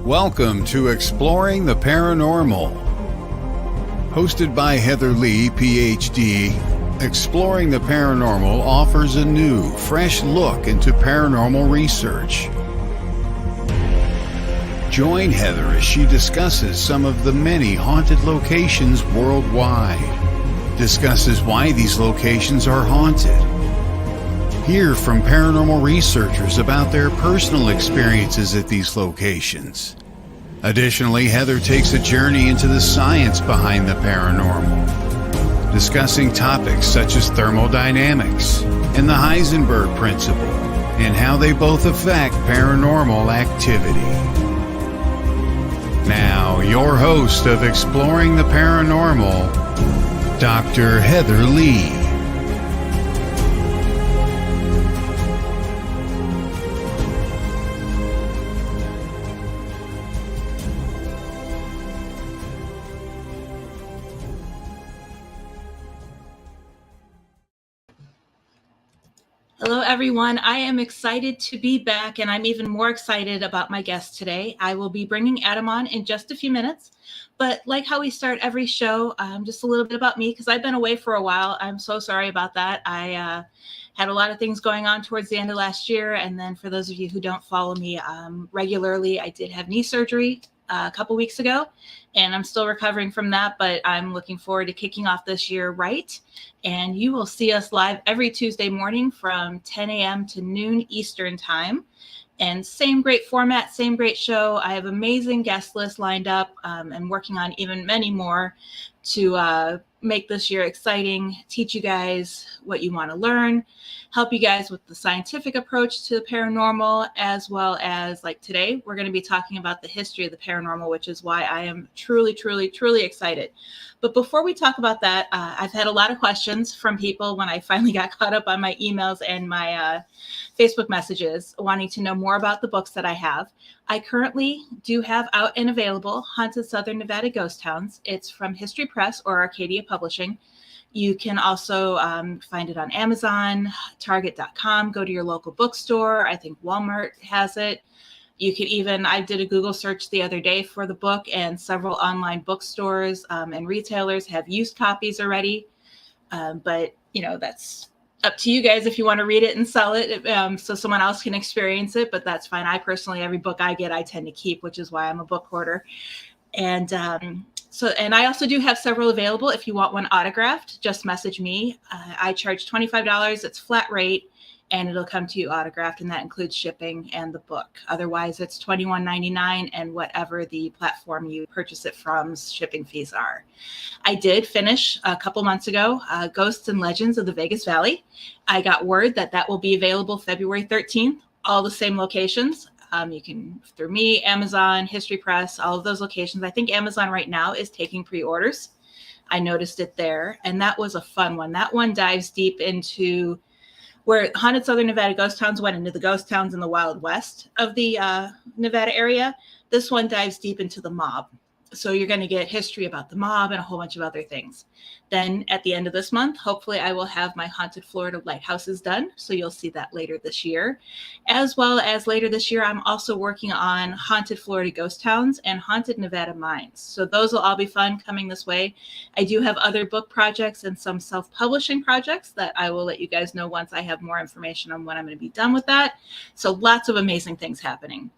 Welcome to Exploring the Paranormal. Hosted by Heather Leigh, PhD, Exploring the Paranormal offers a new, fresh look into paranormal research. Join Heather as she discusses some of the many haunted locations worldwide, discusses why these locations are haunted, hear from paranormal researchers about their personal experiences at these locations. Additionally, Heather takes a journey into the science behind the paranormal, discussing topics such as thermodynamics and the Heisenberg principle and how they both affect paranormal activity. Now, your host of Exploring the Paranormal, Dr. Heather Leigh. Hello, everyone. I am excited to be back, and I'm even more excited about my guest today. I will be bringing Adam on in just a few minutes, but like how we start every show, just a little bit about me, because I've been away for a while. I'm so sorry about that. I had a lot of things going on towards the end of last year, and then for those of you who don't follow me regularly, I did have knee surgery a couple weeks ago, and I'm still recovering from that, but I'm looking forward to kicking off this year right. And you will see us live every Tuesday morning from 10 a.m. to noon Eastern time. And same great format, same great show. I have amazing guest lists lined up and working on even many more to make this year exciting, teach you guys what you want to learn, help you guys with the scientific approach to the paranormal, as well as, like today, we're going to be talking about the history of the paranormal, which is why I am truly, truly, truly excited. But before we talk about that, I've had a lot of questions from people when I finally got caught up on my emails and my Facebook messages wanting to know more about the books that I have. I currently do have out and available Haunted Southern Nevada Ghost Towns. It's from History Press or Arcadia Publishing. You can also find it on Amazon, Target.com, go to your local bookstore. I think Walmart has it. You could even, I did a Google search the other day for the book, and several online bookstores and retailers have used copies already. But, you know, that's up to you guys if you want to read it and sell it so someone else can experience it, but that's fine. I personally, every book I get, I tend to keep, which is why I'm a book hoarder. And and I also do have several available. If you want one autographed, just message me. I charge $25. It's flat rate, and it'll come to you autographed, and that includes shipping and the book. Otherwise, it's $21.99, and whatever the platform you purchase it from's shipping fees are. I did finish a couple months ago, Ghosts and Legends of the Vegas Valley. I got word that that will be available February 13th, all the same locations. You can, through me, Amazon, History Press, all of those locations. I think Amazon right now is taking pre-orders. I noticed it there, and that was a fun one. That one dives deep into where Haunted Southern Nevada Ghost Towns went into the ghost towns in the Wild West of the Nevada area. This one dives deep into the mob. So you're going to get history about the mob and a whole bunch of other things. Then at the end of this month, hopefully I will have my Haunted Florida Lighthouses done. So you'll see that later this year. As well as later this year, I'm also working on Haunted Florida Ghost Towns and Haunted Nevada Mines. So those will all be fun coming this way. I do have other book projects and some self-publishing projects that I will let you guys know once I have more information on when I'm going to be done with that. So lots of amazing things happening.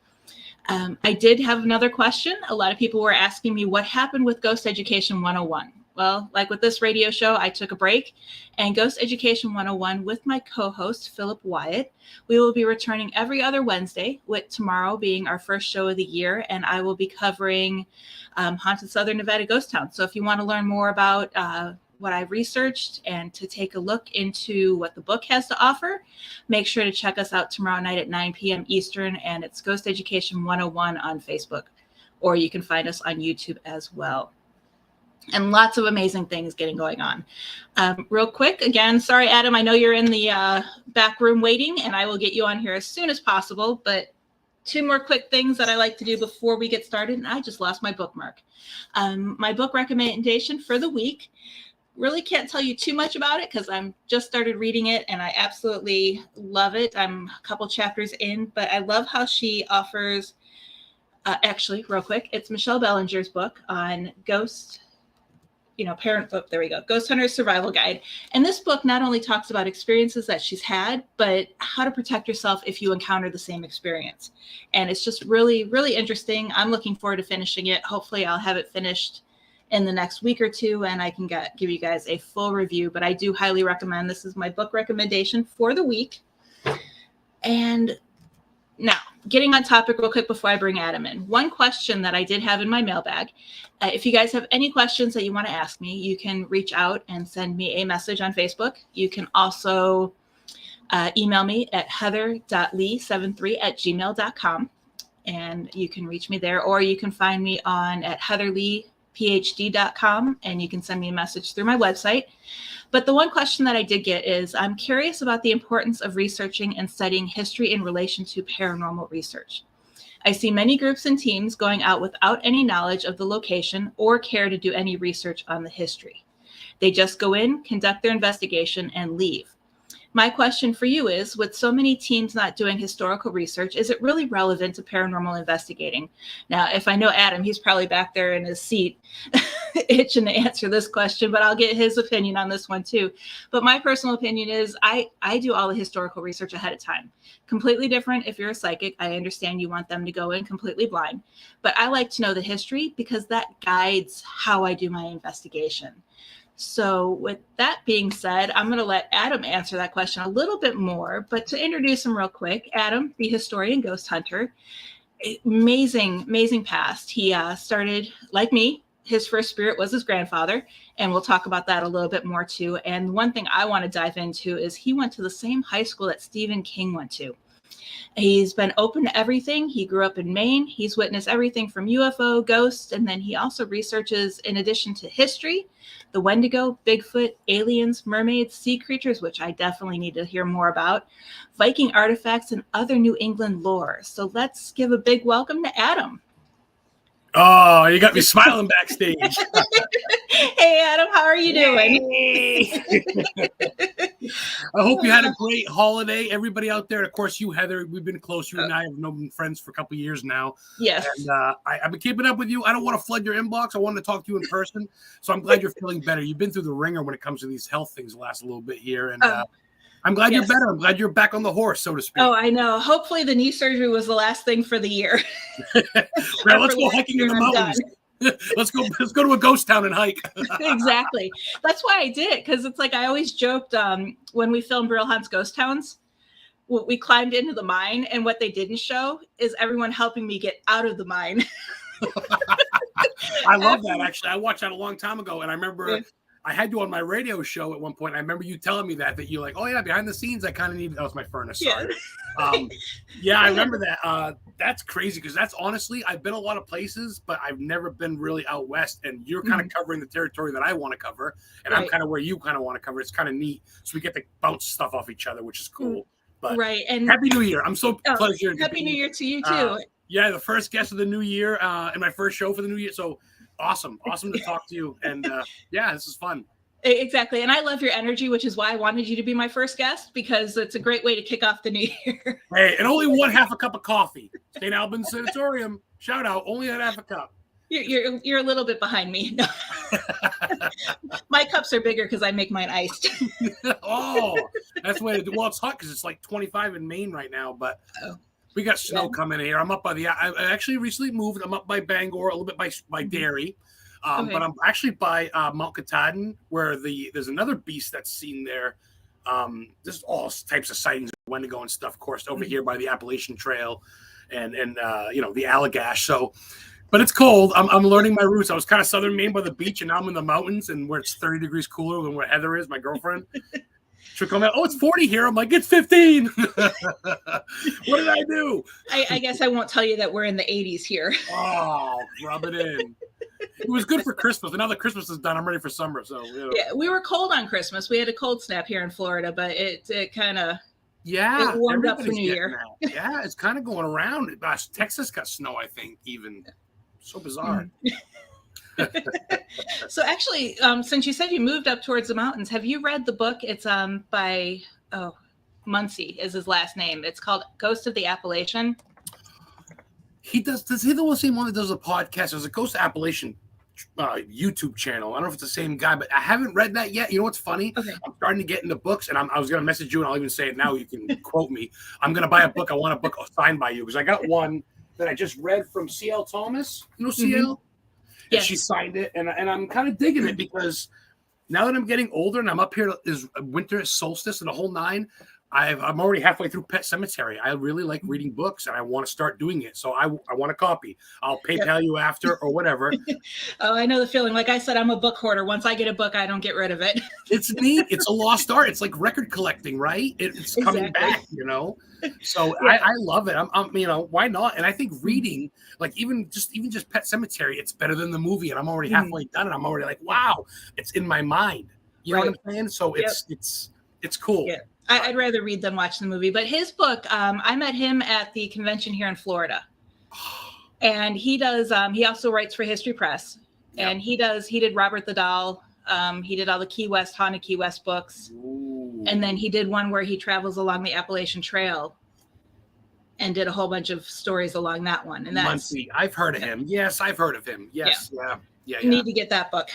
I did have another question. A lot of people were asking me what happened with Ghost Education 101. Well, like with this radio show, I took a break, and Ghost Education 101 with my co-host, Philip Wyatt, we will be returning every other Wednesday, with tomorrow being our first show of the year, and I will be covering Haunted Southern Nevada Ghost Town. So if you want to learn more about what I've researched and to take a look into what the book has to offer, make sure to check us out tomorrow night at 9 p.m. Eastern, and it's Ghost Education 101 on Facebook, or you can find us on YouTube as well. And lots of amazing things going on. Real quick, again, sorry, Adam, I know you're in the back room waiting, and I will get you on here as soon as possible, but two more quick things that I like to do before we get started, and I just lost my bookmark. My book recommendation for the week, really can't tell you too much about it because I'm just started reading it and I absolutely love it. I'm a couple chapters in, but I love how she offers Actually, real quick, it's Michelle Bellinger's book on ghost, there we go, Ghost Hunter's Survival Guide. And this book not only talks about experiences that she's had, but how to protect yourself if you encounter the same experience. And it's just really, really interesting. I'm looking forward to finishing it. Hopefully I'll have it finished in the next week or two, and I can give you guys a full review. But I do highly recommend. This is my book recommendation for the week. And now, getting on topic real quick before I bring Adam in. One question that I did have in my mailbag. If you guys have any questions that you want to ask me, you can reach out and send me a message on Facebook. You can also email me at heather.lee73@gmail.com. And you can reach me there, or you can find me at heatherleephd.com, and you can send me a message through my website. But the one question that I did get is, I'm curious about the importance of researching and studying history in relation to paranormal research. I see many groups and teams going out without any knowledge of the location or care to do any research on the history. They just go in, conduct their investigation, and leave. My question for you is, with so many teams not doing historical research, is it really relevant to paranormal investigating? Now, if I know Adam, he's probably back there in his seat itching to answer this question, but I'll get his opinion on this one too. But my personal opinion is I do all the historical research ahead of time. Completely different if you're a psychic. I understand you want them to go in completely blind, but I like to know the history because that guides how I do my investigation. So with that being said, I'm going to let Adam answer that question a little bit more. But to introduce him real quick, Adam, the historian ghost hunter, amazing, amazing past. He started, like me, his first spirit was his grandfather. And we'll talk about that a little bit more too. And one thing I want to dive into is he went to the same high school that Stephen King went to. He's been open to everything. He grew up in Maine. He's witnessed everything from UFO, ghosts, and then he also researches, in addition to history, the Wendigo, Bigfoot, aliens, mermaids, sea creatures, which I definitely need to hear more about, Viking artifacts, and other New England lore. So let's give a big welcome to Adam. Oh, you got me smiling backstage. Hey, Adam, how are you doing? I hope you had a great holiday. Everybody out there, of course, you, Heather, we've been close. You and I have been friends for a couple of years now. Yes. And I've been keeping up with you. I don't want to flood your inbox. I want to talk to you in person. So I'm glad you're feeling better. You've been through the ringer when it comes to these health things the last little bit here. And I'm glad you're better. I'm glad you're back on the horse, so to speak. Oh, I know. Hopefully the knee surgery was the last thing for the year. Well, let's go hiking in the mountains. Let's go to a ghost town and hike. Exactly. That's why I did it, because it's like I always joked when we filmed Real Hunts Ghost Towns, we climbed into the mine, and what they didn't show is everyone helping me get out of the mine. I love that, actually. I watched that a long time ago, and I remember I had you on my radio show at one point. I remember you telling me that you're like, oh yeah, behind the scenes, I kind of need. That was my furnace. Sorry. Yeah, I remember that. That's crazy because that's honestly, I've been a lot of places, but I've never been really out west. And you're kind of covering the territory that I want to cover, and I'm kind of where you kind of want to cover. It's kind of neat, so we get to bounce stuff off each other, which is cool. But and Happy New Year! I'm so pleasure. Happy New Year to you too. Yeah, the first guest of the new year, and my first show for the new year. So awesome to talk to you, and yeah, this is fun. Exactly. And I love your energy, which is why I wanted you to be my first guest, because it's a great way to kick off the new year. Hey, and only one half a cup of coffee. St. Albans Sanatorium. Shout out. Only that half a cup. You're a little bit behind me. No. My cups are bigger because I make mine iced. Oh, that's the way to do. Well, it's hot because it's like 25 in Maine right now, but we got snow coming here. I'm up by I actually recently moved. I'm up by Bangor, a little bit by Derry. But I'm actually by Mount Katahdin, where there's another beast that's seen there. There's all types of sightings of Wendigo and stuff, of course, over here by the Appalachian Trail and the Allagash. So, but it's cold. I'm learning my roots. I was kind of southern Maine by the beach, and now I'm in the mountains, and where it's 30 degrees cooler than where Heather is, my girlfriend. She'll come out, oh, it's 40 here. I'm like, it's 15. What did I do? I guess I won't tell you that we're in the 80s here. Oh, rub it in. It was good for Christmas, and now that Christmas is done, I'm ready for summer. So yeah, we were cold on Christmas. We had a cold snap here in Florida, but it kind of it warmed up for New Year. Yeah, it's kind of going around. Gosh, Texas got snow, I think, even. So bizarre. So actually, since you said you moved up towards the mountains, have you read the book? It's by Muncie is his last name. It's called Ghost of the Appalachian. He does he the same one that does a podcast? There's a Ghost of Appalachian YouTube channel. I don't know if it's the same guy, but I haven't read that yet. You know what's funny? Okay. I'm starting to get into books, and I was going to message you, and I'll even say it now. You can quote me. I'm going to buy a book. I want a book signed by you because I got one that I just read from C.L. Thomas. You know C.L.? Yes. And she signed it, and I'm kind of digging it because now that I'm getting older and I'm up here, is winter solstice and the whole nine. I'm already halfway through Pet Sematary. I really like reading books, and I want to start doing it. So I want a copy. I'll PayPal you after or whatever. Oh, I know the feeling. Like I said, I'm a book hoarder. Once I get a book, I don't get rid of it. It's neat. It's a lost art. It's like record collecting, right? It's coming back, you know. So I love it. I'm you know, why not? And I think reading, like even just Pet Sematary, it's better than the movie. And I'm already halfway done, and I'm already like, wow, it's in my mind. You know what I'm saying? So it's cool. Yeah. I'd rather read than watch the movie. But his book, I met him at the convention here in Florida. And he does, he also writes for History Press. And he did Robert the Doll. He did all the Haunted Key West books. Ooh. And then he did one where he travels along the Appalachian Trail and did a whole bunch of stories along that one. And that's Muncie. I've heard of him. Yes, I've heard of him. Yes. Yeah. You need to get that book.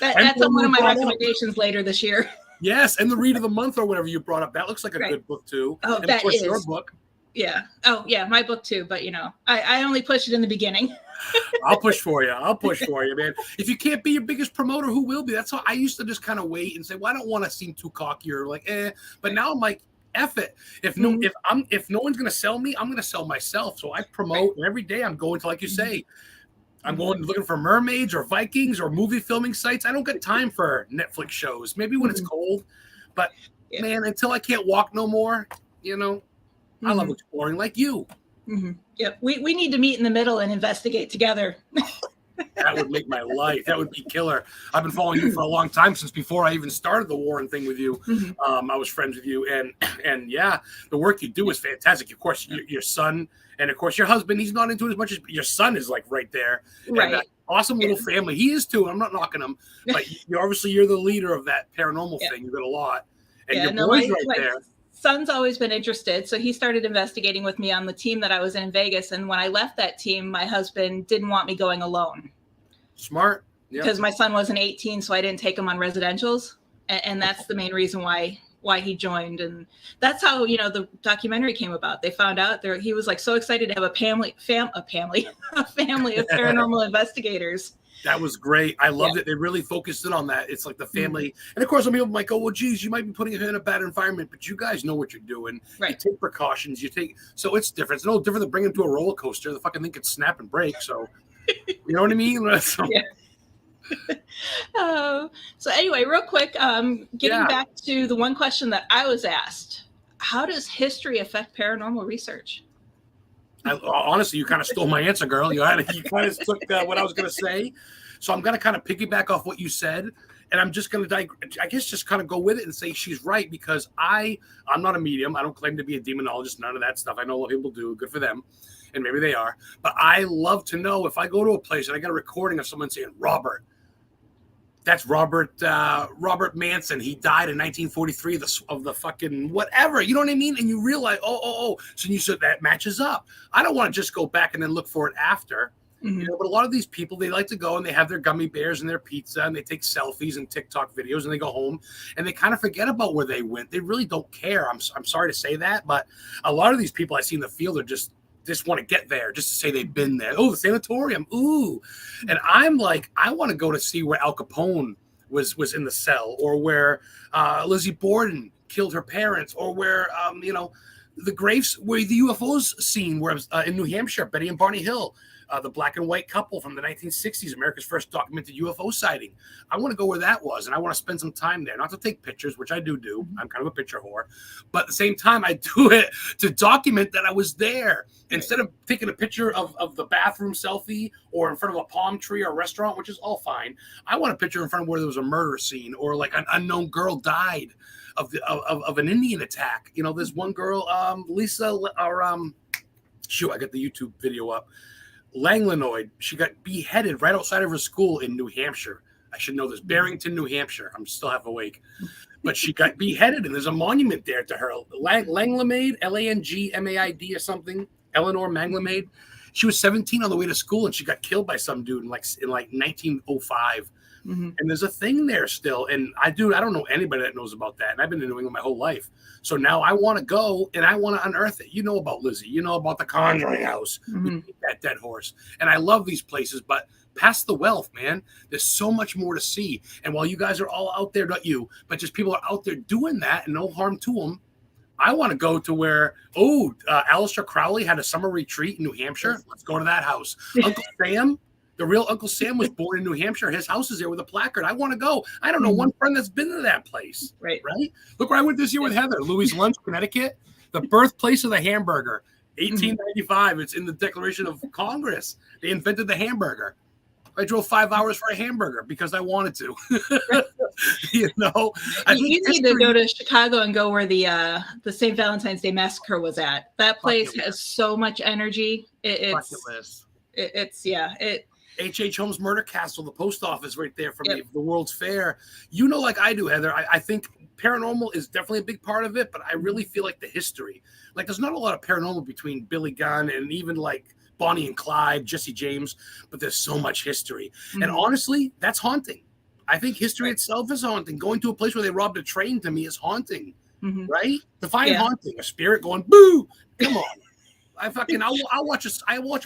That's one of my recommendations later this year. Yes, and the read of the month or whatever you brought up. That looks like a good book too. Oh, and that of course is your book. Yeah. Oh, yeah, my book too. But you know, I only pushed it in the beginning. I'll push for you. Man. If you can't be your biggest promoter, who will be? That's how I used to just kind of wait and say, well, I don't want to seem too cocky or like, But now I'm like, F it. If no one's gonna sell me, I'm gonna sell myself. So I promote, and every day I'm going to, like you say, I'm going looking for mermaids or Vikings or movie filming sites. I don't got time for Netflix shows. Maybe when it's cold, but man, until I can't walk no more, you know, I love exploring like you. Yep. We need to meet in the middle and investigate together. That would make my life. That would be killer. I've been following you for a long time, since before I even started the Warren thing with you. I was friends with you, and yeah, the work you do is fantastic. Of course, your son, and of course your husband, he's not into it as much as your son is, like right there. Right. And awesome little family. He is too. I'm not knocking him, but you're the leader of that paranormal thing. You got a lot, and your boy's right there. Son's always been interested, so he started investigating with me on the team that I was in Vegas. And when I left that team, my husband didn't want me going alone. Smart. Because my son wasn't 18, so I didn't take him on residentials, and that's the main reason why he joined. And that's how, you know, the documentary came about. They found out there he was like so excited to have a family of paranormal investigators. That was great. I loved it. They really focused in on that. It's like the family. And of course, some people might go, well, geez, you might be putting her in a bad environment, but you guys know what you're doing. Right. You take precautions. So it's different. It's no different than bringing them to a roller coaster. The fucking thing could snap and break. So, you know what I mean? So, so anyway, real quick, getting back to the one question that I was asked, how does history affect paranormal research? Honestly, you kind of stole my answer, girl. You kind of took what I was going to say. So I'm going to kind of piggyback off what you said. And I'm just going to, I guess, just kind of go with it and say she's right, because I'm not a medium. I don't claim to be a demonologist, none of that stuff. I know a lot of people do. Good for them. And maybe they are. But I love to know if I go to a place and I get a recording of someone saying, Robert, that's Robert Manson. He died in 1943 of the fucking whatever. You know what I mean? And you realize, oh. So you said that matches up. I don't want to just go back and then look for it after. You know, but a lot of these people, they like to go and they have their gummy bears and their pizza and they take selfies and TikTok videos and they go home and they kind of forget about where they went. They really don't care. I'm sorry to say that, but a lot of these people I see in the field are just want to get there just to say they've been there. Oh, the sanatorium. Ooh. And I'm like, I want to go to see where Al Capone was in the cell, or where Lizzie Borden killed her parents, or where, you know, the graves where the UFOs seen, where in New Hampshire, Betty and Barney Hill, the black and white couple from the 1960s, America's first documented UFO sighting. I want to go where that was, and I want to spend some time there, not to take pictures, which I do. I'm kind of a picture whore, but at the same time, I do it to document that I was there. Instead of taking a picture of the bathroom selfie or in front of a palm tree or a restaurant, which is all fine, I want a picture in front of where there was a murder scene, or like an unknown girl died of an Indian attack. You know, there's one girl, Lisa, or I got the YouTube video up. Langlinoid, she got beheaded right outside of her school in New Hampshire. I should know this. Barrington, New Hampshire. I'm still half awake. But she got beheaded, and there's a monument there to her. Langlamade, Langmaid or something. Eleanor Manglamade. She was 17 on the way to school, and she got killed by some dude in like 1905. And there's a thing there still. And I don't know anybody that knows about that. And I've been in New England my whole life. So now I want to go and I want to unearth it. You know about Lizzie. You know about the Conjuring House. That dead horse. And I love these places, but past the wealth, man, there's so much more to see. And while you guys are all out there, not you, but just people are out there doing that and no harm to them, I want to go to where, Aleister Crowley had a summer retreat in New Hampshire. Let's go to that house. Uncle Sam. The real Uncle Sam was born in New Hampshire. His house is there with a placard. I want to go. I don't know one friend that's been to that place. Right? Look where I went this year with Heather. Louis Lunch, Connecticut. The birthplace of the hamburger. 1895. It's in the Declaration of Congress. They invented the hamburger. I drove 5 hours for a hamburger because I wanted to. You need to go to Chicago and go where the St. Valentine's Day Massacre was at. That place has so much energy. It's H.H. Holmes Murder Castle, the post office right there from the World's Fair. You know, like I do, Heather, I think paranormal is definitely a big part of it, but I really feel like the history. Like there's not a lot of paranormal between Billy Gunn and even like Bonnie and Clyde, Jesse James, but there's so much history. And honestly, that's haunting. I think history itself is haunting. Going to a place where they robbed a train to me is haunting, right? Define haunting. A spirit going, boo, come on. I'll watch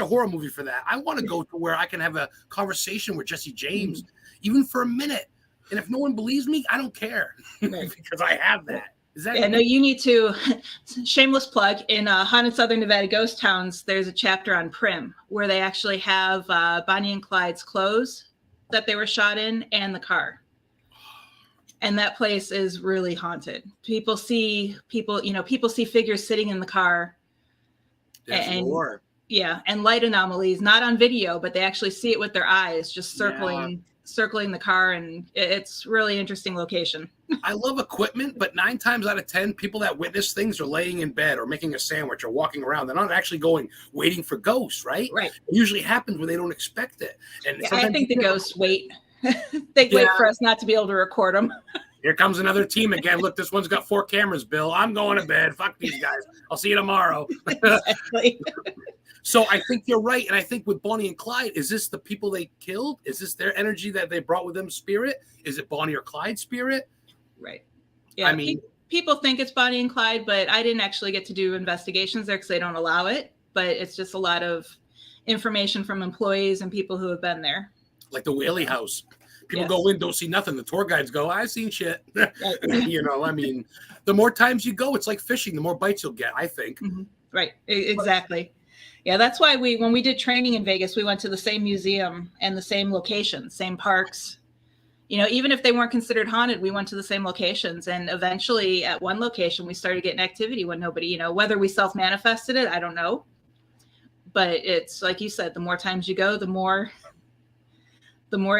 a horror movie for that. I want to go to where I can have a conversation with Jesse James, even for a minute. And if no one believes me, I don't care because I have that. No, you need to. Shameless plug in Haunted Southern Nevada Ghost Towns. There's a chapter on Prim where they actually have Bonnie and Clyde's clothes that they were shot in and the car. And that place is really haunted. People see figures sitting in the car. And light anomalies, not on video, but they actually see it with their eyes, just circling the car, and it's really interesting location. I love equipment, but 9 times out of 10, people that witness things are laying in bed or making a sandwich or walking around. They're not actually waiting for ghosts, right? Right. It usually happens when they don't expect it. And I think the ghosts wait. They wait for us not to be able to record them. Here comes another team again. Look, this one's got 4 cameras, Bill. I'm going to bed. Fuck these guys. I'll see you tomorrow. Exactly. So I think you're right. And I think with Bonnie and Clyde, is this the people they killed? Is this their energy that they brought with them spirit? Is it Bonnie or Clyde's spirit? Right. Yeah. I mean, people think it's Bonnie and Clyde, but I didn't actually get to do investigations there because they don't allow it. But it's just a lot of information from employees and people who have been there. Like the Whaley House. People go in, don't see nothing. The tour guides go, I've seen shit. The more times you go, it's like fishing. The more bites you'll get, I think. Right. Exactly. Yeah, that's why when we did training in Vegas, we went to the same museum and the same locations, same parks. Even if they weren't considered haunted, we went to the same locations. And eventually at one location, we started getting activity when nobody, whether we self-manifested it, I don't know. But it's like you said, the more times you go, the more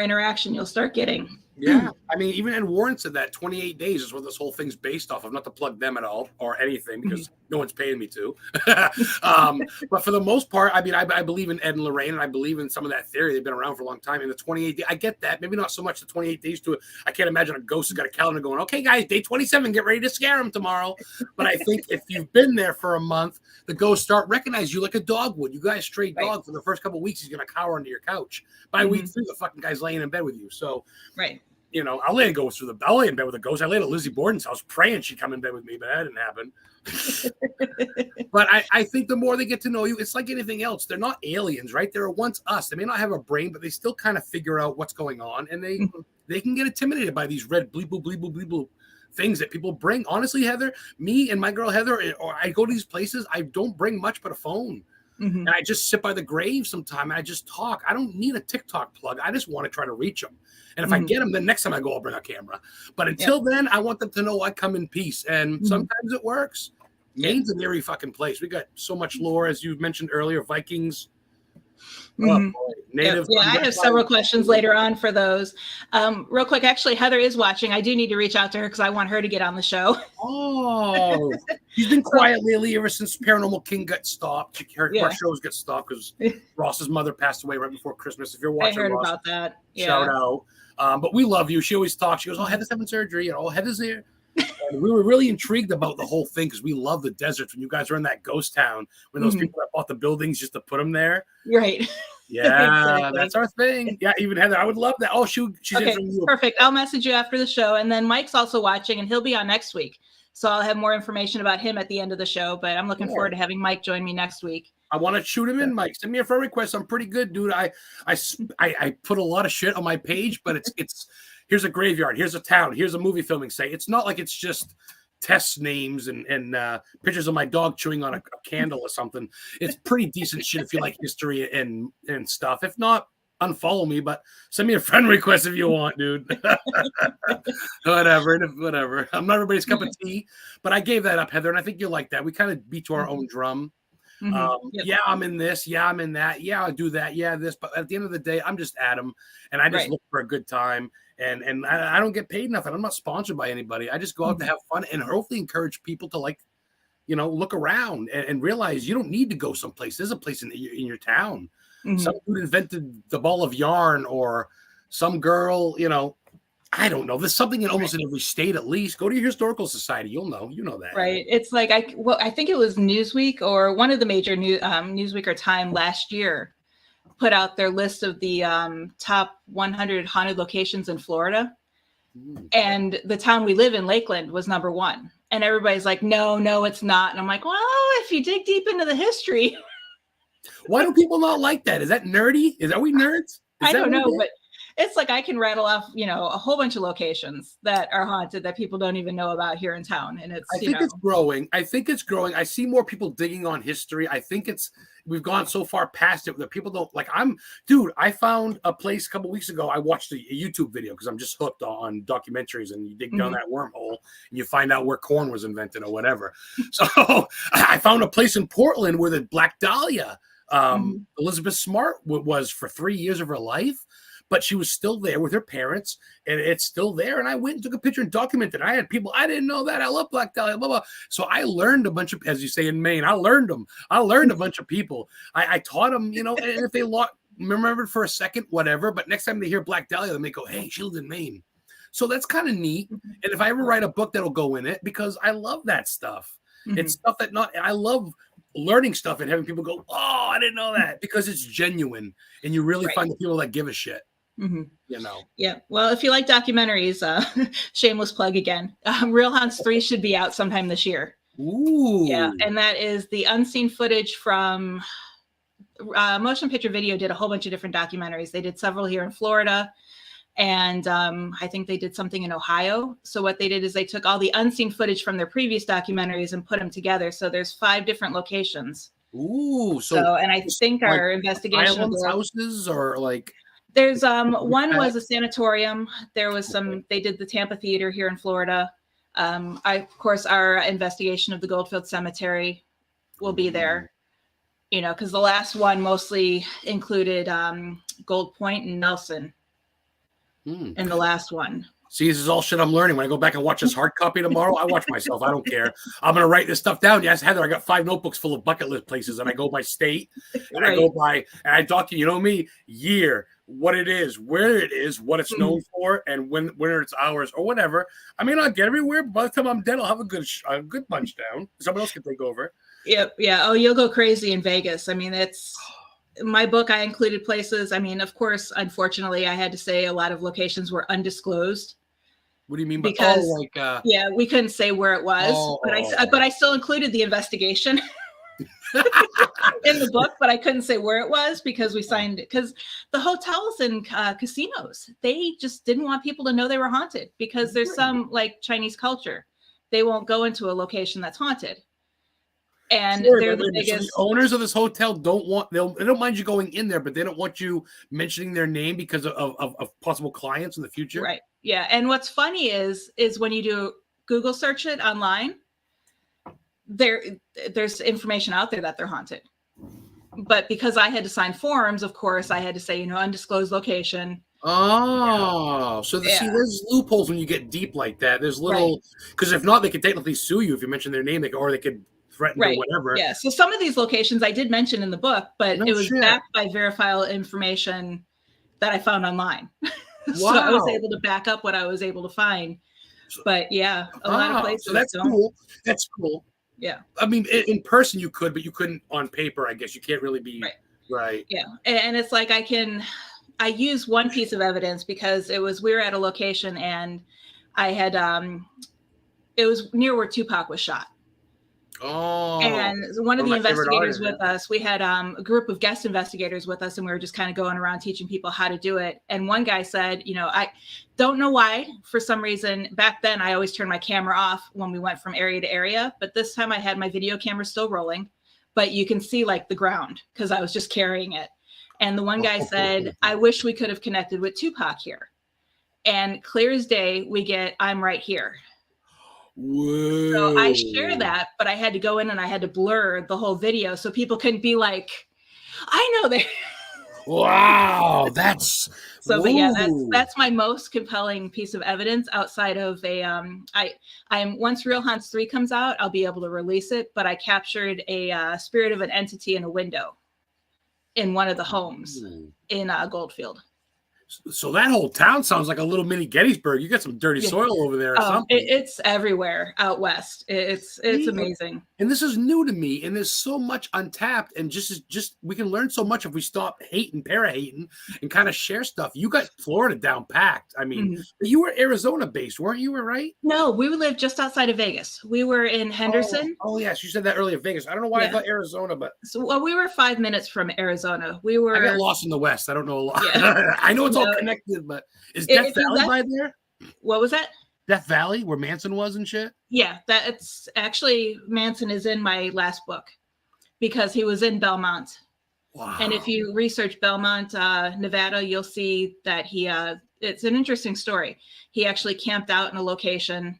interaction you'll start getting. Yeah. I mean, even Ed Warren said that 28 days is what this whole thing's based off of. Not to plug them at all or anything because no one's paying me to. But for the most part, I mean, I believe in Ed and Lorraine, and I believe in some of that theory. They've been around for a long time. And the 28 days, I get that. Maybe not so much the 28 days to it. I can't imagine a ghost has got a calendar going, okay, guys, day 27, get ready to scare them tomorrow. But I think if you've been there for a month, the ghosts start recognizing you like a dog would. You guys stray dog for the first couple of weeks, he's going to cower under your couch. By week 3, the fucking guy's laying in bed with you. So, I'll lay in bed with a ghost. I laid at Lizzie Borden's house praying she'd come in bed with me, but that didn't happen. But I think the more they get to know you, it's like anything else. They're not aliens, right? They're once us. They may not have a brain, but they still kind of figure out what's going on, and they can get intimidated by these red bleep bleep bleep bleep things that people bring. Honestly, Heather, me and my girl Heather, or I go to these places, I don't bring much but a phone. And I just sit by the grave sometime and I just talk. I don't need a TikTok plug. I just want to try to reach them. And if I get them, then next time I go, I'll bring a camera. But until then, I want them to know I come in peace. And sometimes it works. Maine's an eerie fucking place. We got so much lore, as you mentioned earlier, Vikings. Oh, boy. Native. Yeah, I have several questions later on for those. Real quick, actually, Heather is watching. I do need to reach out to her because I want her to get on the show. Oh, she's been quiet lately ever since Paranormal King got stopped. Her shows get stopped because Ross's mother passed away right before Christmas. If you're watching, I heard Ross, about that. Shout out. But we love you. She always talks. She goes, "Oh, Heather's having surgery. Heather's here." And we were really intrigued about the whole thing because we love the deserts. When you guys were in that ghost town, when those people that bought the buildings just to put them there. Right. Yeah, Exactly. that's our thing. Yeah, even Heather, I would love that. Oh, she's okay, in you. Perfect. I'll message you after the show. And then Mike's also watching, and he'll be on next week. So I'll have more information about him at the end of the show. But I'm looking forward to having Mike join me next week. I want to shoot him in, Mike. Send me a friend request. I'm pretty good, dude. I put a lot of shit on my page, but it's here's a graveyard, here's a town, here's a movie filming site. It's not like it's just test names and pictures of my dog chewing on a candle or something. It's pretty decent shit if you like history and stuff. If not, unfollow me, but send me a friend request if you want, dude. whatever. I'm not everybody's cup of tea, but I gave that up, Heather, and I think you'll like that. We kind of beat to our own drum. Yeah, I'm in this. Yeah, I'm in that. Yeah, I'll do that. Yeah, this. But at the end of the day, I'm just Adam, and I just look for a good time. And I don't get paid nothing. I'm not sponsored by anybody. I just go out to have fun and hopefully encourage people to look around and realize you don't need to go someplace. There's a place in your town. Some dude invented the ball of yarn, or some girl, I don't know. There's something in almost in every state at least. Go to your historical society. You'll know. You know that. Right. It's like I think it was Newsweek or one of the major Newsweek or Time last year put out their list of the top 100 haunted locations in Florida. And the town we live in, Lakeland, was number 1. And everybody's like, no, it's not. And I'm like, well, if you dig deep into the history. Why do people not like that? Is that nerdy? Are we nerds? I don't know, but it's like I can rattle off, a whole bunch of locations that are haunted that people don't even know about here in town. And I think it's growing. I see more people digging on history. I think we've gone so far past it that people don't I found a place a couple weeks ago. I watched a YouTube video because I'm just hooked on documentaries, and you dig down that wormhole and you find out where corn was invented or whatever. So I found a place in Portland where the Black Dahlia, Elizabeth Smart was for 3 years of her life. But she was still there with her parents, and it's still there. And I went and took a picture and documented. I had people, I didn't know that. I love Black Dahlia, blah, blah. So I learned a bunch of, as you say in Maine, I learned a bunch of people. I taught them, and if they remembered for a second, whatever. But next time they hear Black Dahlia, they may go, hey, she lived in Maine. So that's kind of neat. And if I ever write a book, that'll go in it because I love that stuff. It's stuff that I love learning stuff and having people go, oh, I didn't know that, because it's genuine. And you really find the people that give a shit. Yeah. Well, if you like documentaries, shameless plug again. Real Haunts 3 should be out sometime this year. Ooh. Yeah, and that is the unseen footage from Motion Picture Video. Did a whole bunch of different documentaries. They did several here in Florida, and I think they did something in Ohio. So what they did is they took all the unseen footage from their previous documentaries and put them together. So there's 5 different locations. Ooh. So and I think our investigation of houses or like. There's one was a sanatorium. There was they did the Tampa Theater here in Florida. Of course, our investigation of the Goldfield Cemetery will be there, because the last one mostly included Gold Point and Nelson in the last one. See, this is all shit I'm learning. When I go back and watch this hard copy tomorrow, I watch myself. I don't care. I'm going to write this stuff down. Yes, Heather, I got 5 notebooks full of bucket list places, and I go by state, and I go by, and I document, me, year, what it is, where it is, what it's known for, and when it's ours or whatever. I may not get everywhere, but by the time I'm dead, I'll have a good bunch down. Someone else can take over. Yep. Yeah. Oh, you'll go crazy in Vegas. I mean, it's my book. I included places. I mean, of course, unfortunately, I had to say a lot of locations were undisclosed. What do you mean by we couldn't say where it was, but I still included the investigation in the book, but I couldn't say where it was because we signed it, because the hotels and casinos, they just didn't want people to know they were haunted, because there's some like Chinese culture. They won't go into a location that's haunted. And they're the biggest. So the owners of this hotel they don't mind you going in there, but they don't want you mentioning their name because of possible clients in the future. Right. Yeah. And what's funny is when you do Google search it online, there's information out there that they're haunted. But because I had to sign forms, of course, I had to say, undisclosed location. Oh, so there's loopholes when you get deep like that. There's little, because if not, they could technically sue you if you mention their name, or they could threaten or whatever. Yeah. So some of these locations I did mention in the book, but it was backed by verifiable information that I found online. So I was able to back up what I was able to find. But yeah, a lot of places so that's don't. cool. That's cool. Yeah. I mean, in person you could, but you couldn't on paper. I guess you can't really be right. Yeah, and it's like I use one piece of evidence because we were at a location and I had it was near where Tupac was shot. Oh, and one of the my favorite investigators artists, with us, we had a group of guest investigators with us, and we were just kind of going around teaching people how to do it. And one guy said, I don't know why, for some reason, back then I always turned my camera off when we went from area to area, but this time I had my video camera still rolling, but you can see like the ground because I was just carrying it. And the one guy said, I wish we could have connected with Tupac here. And clear as day, we get, I'm right here. Whoa. So I share that, but I had to go in and I had to blur the whole video so people couldn't be like, I know that. Wow, that's so. But yeah, that's my most compelling piece of evidence outside of I'm once Real Haunts 3 comes out, I'll be able to release it. But I captured a spirit of an entity in a window in one of the homes in Goldfield. So that whole town sounds like a little mini Gettysburg. You got some dirty soil over there or something. It's everywhere out west. It's amazing. And this is new to me. And there's so much untapped. And just we can learn so much if we stop hating, para-hating, and kind of share stuff. You got Florida down packed. I mean, you were Arizona based, weren't you? Right? No, we lived just outside of Vegas. We were in Henderson. Oh yes, you said that earlier, Vegas. I don't know why I thought Arizona, but we were 5 minutes from Arizona. I got lost in the West. I don't know a lot. Yeah. I know it's all connected, but is Death Valley by there? What was that? Death Valley, where Manson was and shit? Yeah, that's actually Manson is in my last book because he was in Belmont. Wow. And if you research Belmont, Nevada, you'll see that it's an interesting story. He actually camped out in a location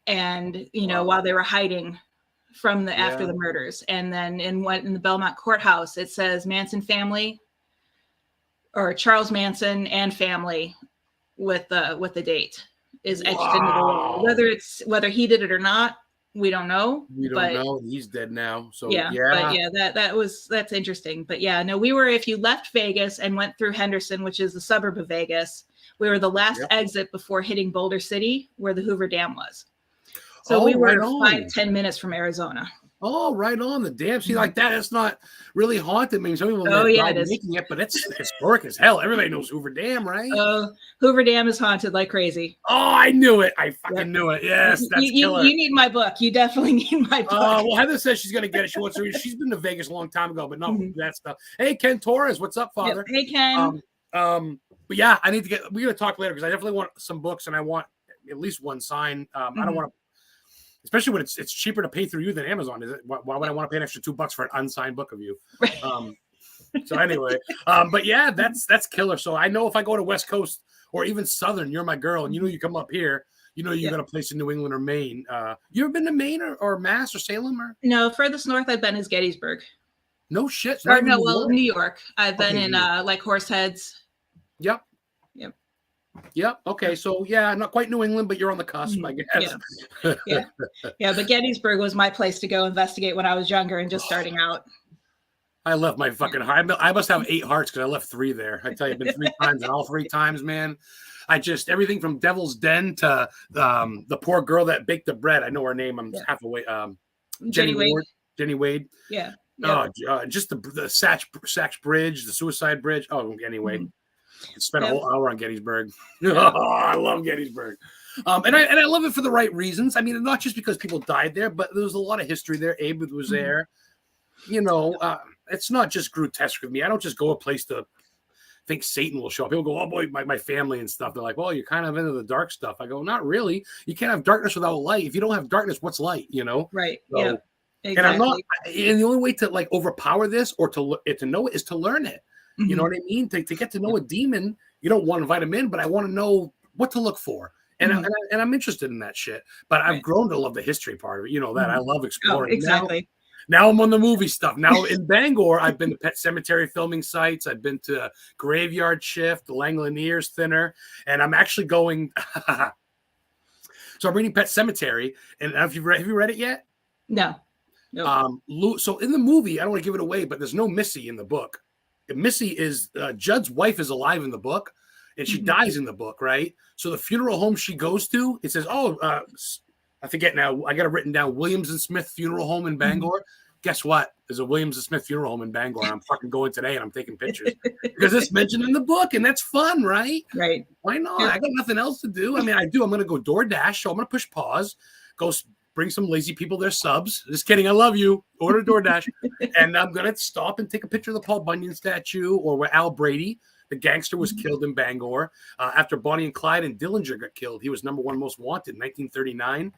and, while they were hiding from after the murders. And then in the Belmont courthouse, it says Manson family or Charles Manson and family with the date is etched into the wall. Whether he did it or not, we don't know. We don't know. He's dead now. So that's interesting. But yeah, no, we were, if you left Vegas and went through Henderson, which is the suburb of Vegas, we were the last exit before hitting Boulder City, where the Hoover Dam was. So we were 5-10 minutes from Arizona. Oh, right on the dam. See, like that, it's not really haunted. I mean, some people it is making it, but it's historic as hell. Everybody knows Hoover Dam, right? Hoover Dam is haunted like crazy. Oh, I knew it. I fucking knew it. Yes, that's killer. You need my book. You definitely need my book. Well, Heather says she's going to get it. She wants to read. She's been to Vegas a long time ago, but not that stuff. Hey, Ken Torres, what's up, Father? Yep. Hey, Ken. But yeah, we're going to talk later because I definitely want some books and I want at least one sign. I don't want to. Especially when it's cheaper to pay through you than Amazon. Is it? Why would I want to pay an extra $2 for an unsigned book of you? So anyway, but yeah, that's killer. So I know if I go to West Coast or even Southern, you're my girl, and you come up here, you got a place in New England or Maine. You ever been to Maine or Mass or Salem or? No, furthest north I've been is Gettysburg. No shit. New York. I've been in like Horseheads. Yep. Okay. So yeah, not quite New England, but you're on the cusp, I guess. Yeah. But Gettysburg was my place to go investigate when I was younger and just starting out. I left my fucking heart. I must have 8 hearts because I left 3 there. I tell you, I've been 3 times, and all 3 times, man, everything from Devil's Den to the poor girl that baked the bread. I know her name. I'm half away. Jenny Wade. Jenny Wade. Yeah. Just the Sachs Bridge, the Suicide Bridge. Oh, anyway. Spent a whole hour on Gettysburg. I love Gettysburg. And I love it for the right reasons. I mean, not just because people died there, but there was a lot of history there. Abe was there. It's not just grotesque with me. I don't just go a place to think Satan will show up. People go, oh boy, my family and stuff. They're like, well, you're kind of into the dark stuff. I go, not really. You can't have darkness without light. If you don't have darkness, what's light? Right. So, yeah. Exactly. And I'm not. And the only way to like overpower this or to know it is to learn it. You know what I mean? To get to know a demon, you don't want to invite him in, but I want to know what to look for. And, I'm interested in that shit. But I've grown to love the history part of it. You know that. I love exploring. Oh, exactly. Now I'm on the movie stuff. Now in Bangor, I've been to Pet Cemetery filming sites. I've been to Graveyard Shift, the Langoliers Thinner, and I'm actually going. So I'm reading Pet Cemetery, and have you read it yet? No. So in the movie, I don't want to give it away, but there's no Missy in the book. Missy is Judd's wife is alive in the book, and she dies in the book, right? So the funeral home she goes to, it says, I forget now. I got it written down. Williams and Smith Funeral Home in Bangor. Guess what? There's a Williams and Smith Funeral Home in Bangor. I'm fucking going today, and I'm taking pictures because it's mentioned in the book, and that's fun, right? Right. Why not? I got nothing else to do. I mean, I do. I'm going to go DoorDash, so I'm going to push pause, go bring some lazy people their subs. Just kidding. I love you. Order DoorDash, and I'm going to stop and take a picture of the Paul Bunyan statue or where Al Brady, the gangster, was killed in Bangor after Bonnie and Clyde and Dillinger got killed. He was number one most wanted in 1939.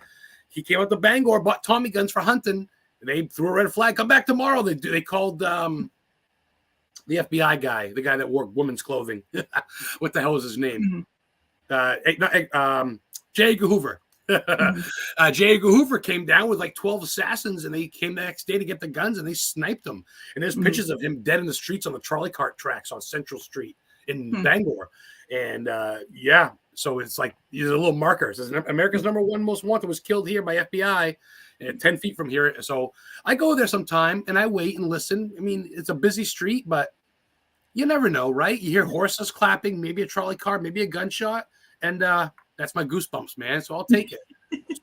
He came out to Bangor, bought Tommy guns for hunting. They threw a red flag. Come back tomorrow. They called the FBI guy, the guy that wore women's clothing. What the hell was his name? J. Edgar Hoover. J. Edgar Hoover came down with like 12 assassins, and they came the next day to get the guns, and they sniped them. And there's pictures of him dead in the streets on the trolley cart tracks on Central Street in Bangor. And so it's like these are little markers. America's number one most wanted was killed here by FBI. 10 feet from here. So I go there sometime and I wait and listen. I mean, it's a busy street, but you never know, right? You hear horses clapping, maybe a trolley car, maybe a gunshot. And that's my goosebumps, man. So I'll take it.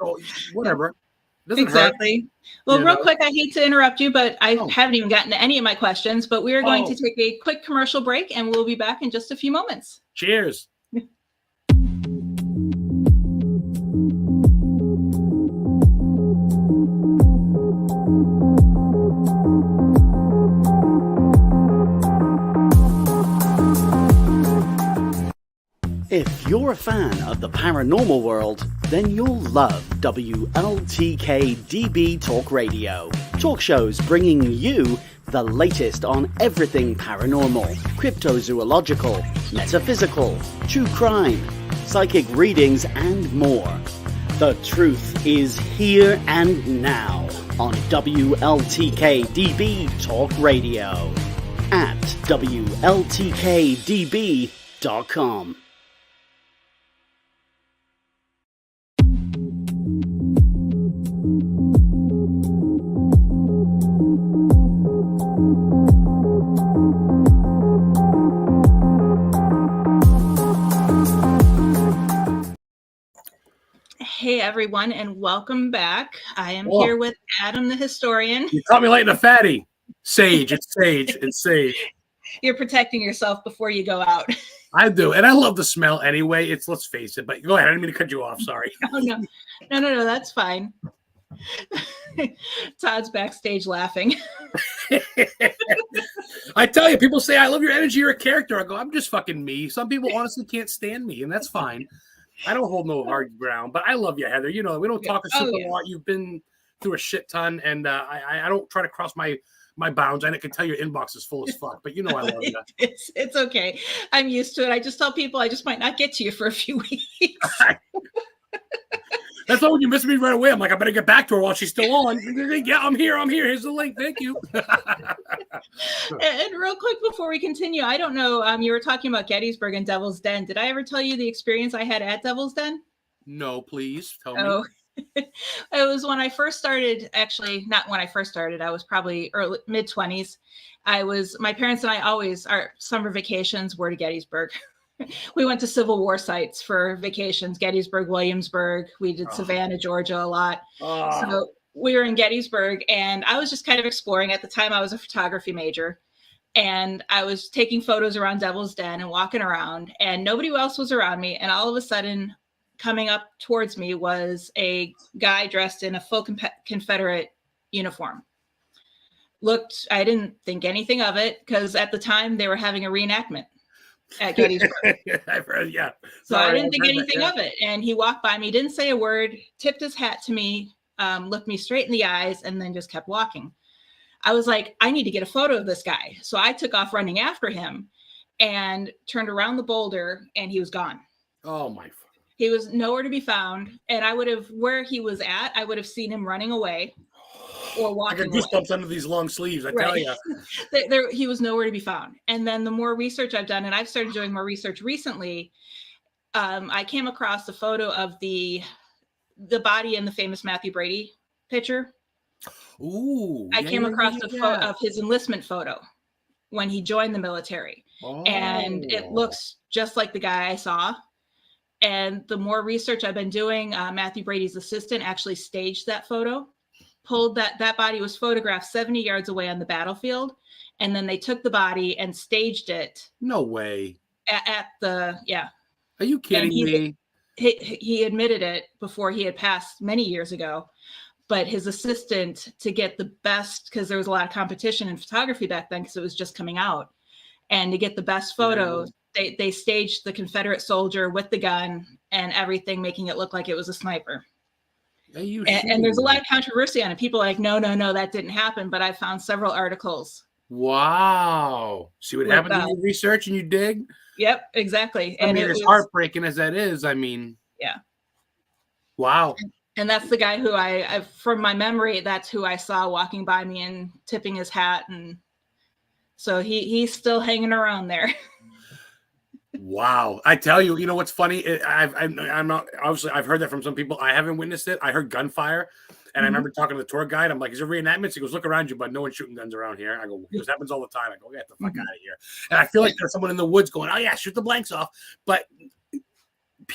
So whatever. Exactly. Hurt, well, real quick, I hate to interrupt you, but I haven't even gotten to any of my questions, but we are going to take a quick commercial break and we'll be back in just a few moments. Cheers. If you're a fan of the paranormal world, then you'll love WLTK-DB Talk Radio. Talk shows bringing you the latest on everything paranormal, cryptozoological, metaphysical, true crime, psychic readings, and more. The truth is here and now on WLTK-DB Talk Radio at WLTK-DB.com. Hey everyone, and welcome back. I am here with Adam the historian. You caught me like a fatty. Sage, it's sage, it's sage. You're protecting yourself before you go out. I do, and I love the smell anyway. Let's face it, but go ahead. I didn't mean to cut you off. Sorry. No, that's fine. Todd's backstage laughing. I tell you, people say, I love your energy, you're a character. I go, I'm just fucking me. Some people honestly can't stand me, and that's fine. I don't hold no hard ground, but I love you, Heather. You know, we don't talk a super lot. You've been through a shit ton, and I don't try to cross my bounds. I can tell your inbox is full as fuck, but you know I love you. It's okay. I'm used to it. I just tell people I just might not get to you for a few weeks. That's why when you miss me right away, I'm like, I better get back to her while she's still on. Yeah, I'm here. Here's the link. Thank you. And real quick before we continue, I don't know, you were talking about Gettysburg and Devil's Den. Did I ever tell you the experience I had at Devil's Den? No, please tell me. It was when I first started, actually, not when I first started. I was probably mid-20s. My parents and I our summer vacations were to Gettysburg. We went to Civil War sites for vacations, Gettysburg, Williamsburg. We did Savannah, Georgia a lot. So we were in Gettysburg, and I was just kind of exploring. At the time, I was a photography major, and I was taking photos around Devil's Den and walking around, and nobody else was around me. And all of a sudden, coming up towards me was a guy dressed in a full Confederate uniform. I didn't think anything of it because at the time they were having a reenactment at Gettysburg. I've heard, yeah. So I didn't think anything of it. And he walked by me, didn't say a word, tipped his hat to me, looked me straight in the eyes, and then just kept walking. I was like, I need to get a photo of this guy. So I took off running after him and turned around the boulder, and he was gone. Oh, my. He was nowhere to be found. And where he was at, I would have seen him running away or walking. I got goosebumps under these long sleeves, I tell you. He was nowhere to be found. And then the more research I've done, and I've started doing more research recently, I came across a photo of the body in the famous Matthew Brady picture. Ooh. I came across a photo of his enlistment photo. when he joined the military. And it looks just like the guy I saw. And the more research I've been doing, Matthew Brady's assistant actually staged that photo, pulled that body was photographed 70 yards away on the battlefield. And then they took the body and staged it. No way. At the, yeah. Are you kidding me? He admitted it before he had passed many years ago. But his assistant, to get the best, because there was a lot of competition in photography back then because it was just coming out, and to get the best photos, they staged the Confederate soldier with the gun and everything, making it look like it was a sniper. And there's a lot of controversy on it. People are like, no, that didn't happen. But I found several articles. Wow. See what happens when you research and you dig? Yep, exactly. I mean, as heartbreaking as that is, I mean. Yeah. Wow. And that's the guy who I, from my memory, that's who I saw walking by me and tipping his hat. And so he's still hanging around there. Wow. I tell you, you know what's funny? I'm not, obviously, I've heard that from some people. I haven't witnessed it. I heard gunfire. And I remember talking to the tour guide. I'm like, is there reenactments? He goes, look around you, but no one's shooting guns around here. I go, this happens all the time. I go, get the fuck out of here. And I feel like there's someone in the woods going, oh, yeah, shoot the blanks off. But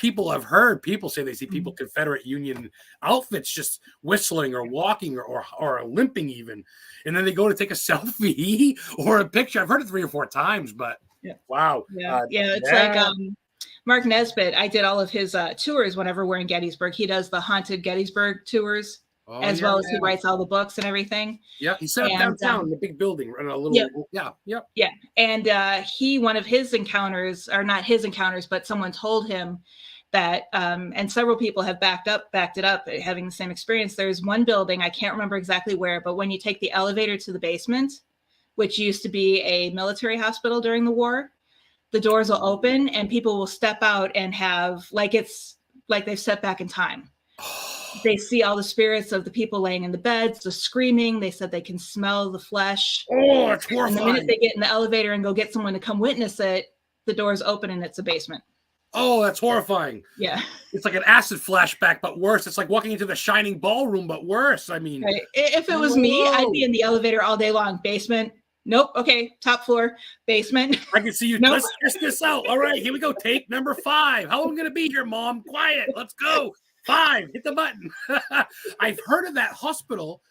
I've heard people say they see people Confederate Union outfits just whistling or walking or limping even, and then they go to take a selfie or a picture. I've heard it 3 or 4 times, but wow, it's like Mark Nesbitt. I did all of his tours whenever we're in Gettysburg. He does the haunted Gettysburg tours as well as he writes all the books and everything. Yeah, he set up downtown in the big building, in a little yeah. And one of his encounters, or not his encounters, but someone told him that, and several people have backed it up, having the same experience. There's one building, I can't remember exactly where, but when you take the elevator to the basement, which used to be a military hospital during the war, the doors will open and people will step out and have, it's like they've stepped back in time. They see all the spirits of the people laying in the beds, the screaming. They said they can smell the flesh. Oh, it's horrifying. And the minute they get in the elevator and go get someone to come witness it, the doors open and it's a basement. Oh, that's horrifying. Yeah. It's like an acid flashback, but worse. It's like walking into the Shining Ballroom, but worse. I mean, right. If it was me, I'd be in the elevator all day long. Basement. Nope. Okay. Top floor. Basement. I can see you. Nope. Let's test this out. All right. Here we go. Take number 5. How long am I going to be here, Mom? Quiet. Let's go. 5. Hit the button. I've heard of that hospital.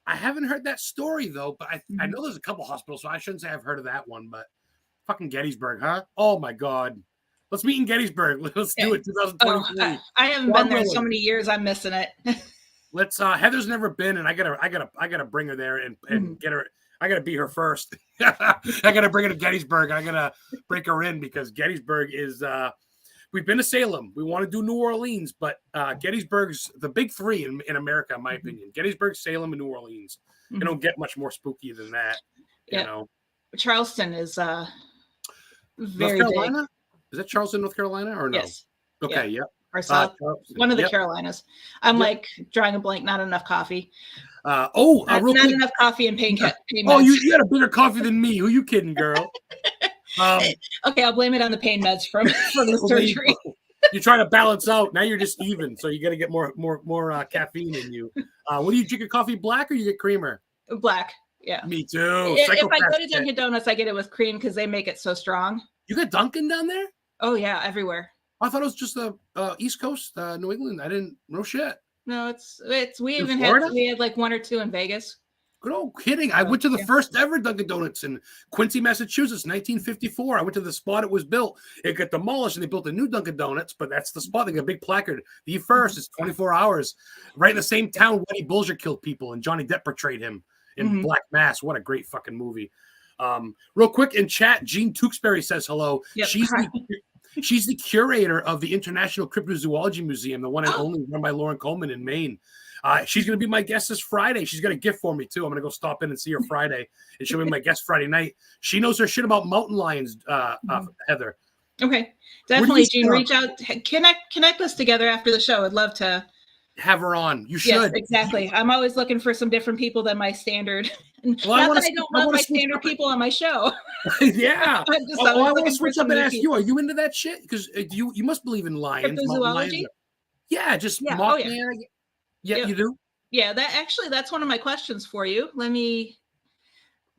I haven't heard that story, though, but I know there's a couple hospitals, so I shouldn't say I've heard of that one, but fucking Gettysburg, huh? Oh, my God. Let's meet in Gettysburg. Let's do it. 2023. I haven't been there in so many years. I'm missing it. Let's. Heather's never been, and I gotta bring her there and get her. I gotta be her first. I gotta bring her to Gettysburg. I gotta break her in because Gettysburg is. We've been to Salem. We want to do New Orleans, but Gettysburg's the big 3 in America, in my opinion. Gettysburg, Salem, and New Orleans. You don't get much more spooky than that. You know. Charleston is very North Carolina? big. Is that Charleston, North Carolina, or no? Yes. Okay, yeah. Or South, one of the Carolinas. I'm like drawing a blank. Not enough coffee. Not enough coffee and pain meds. Oh, you had a bigger coffee than me. Who you kidding, girl? Okay, I'll blame it on the pain meds from the surgery. You try to balance out. Now you're just even, so you got to get more caffeine in you. What do you drink? A coffee black or you get creamer? Black. Yeah. Me too. If I go to Dunkin' Donuts, I get it with cream because they make it so strong. You got Dunkin' down there? Oh yeah, everywhere. I thought it was just the East Coast, New England. I didn't. No shit. No, we had like 1 or 2 in Vegas. Good old kidding. I went to the first ever Dunkin' Donuts in Quincy, Massachusetts, 1954. I went to the spot it was built. It got demolished and they built a new Dunkin' Donuts, but that's the spot. They got a big placard. The first is 24 hours. Right in the same town Whitey Bulger killed people and Johnny Depp portrayed him in Black Mass. What a great fucking movie. Real quick in chat, Jean Tewksbury says hello. Yep. She's the curator of the International Cryptozoology Museum, the one and only run by Lauren Coleman in Maine. She's going to be my guest this Friday. She's got a gift for me, too. I'm going to go stop in and see her Friday, and she'll be my guest Friday night. She knows her shit about mountain lions, Heather. Okay. Definitely, Jean, reach out. Connect us together after the show. I'd love to have her on. You should. Yes, exactly. I'm always looking for some different people than my standard. Well, I don't love my standard people on my show. Yeah. I want to switch up and ask you, are you into that shit? Because you must believe in lions. Cryptozoology? Yeah, just Yeah, you do? Yeah, that's one of my questions for you.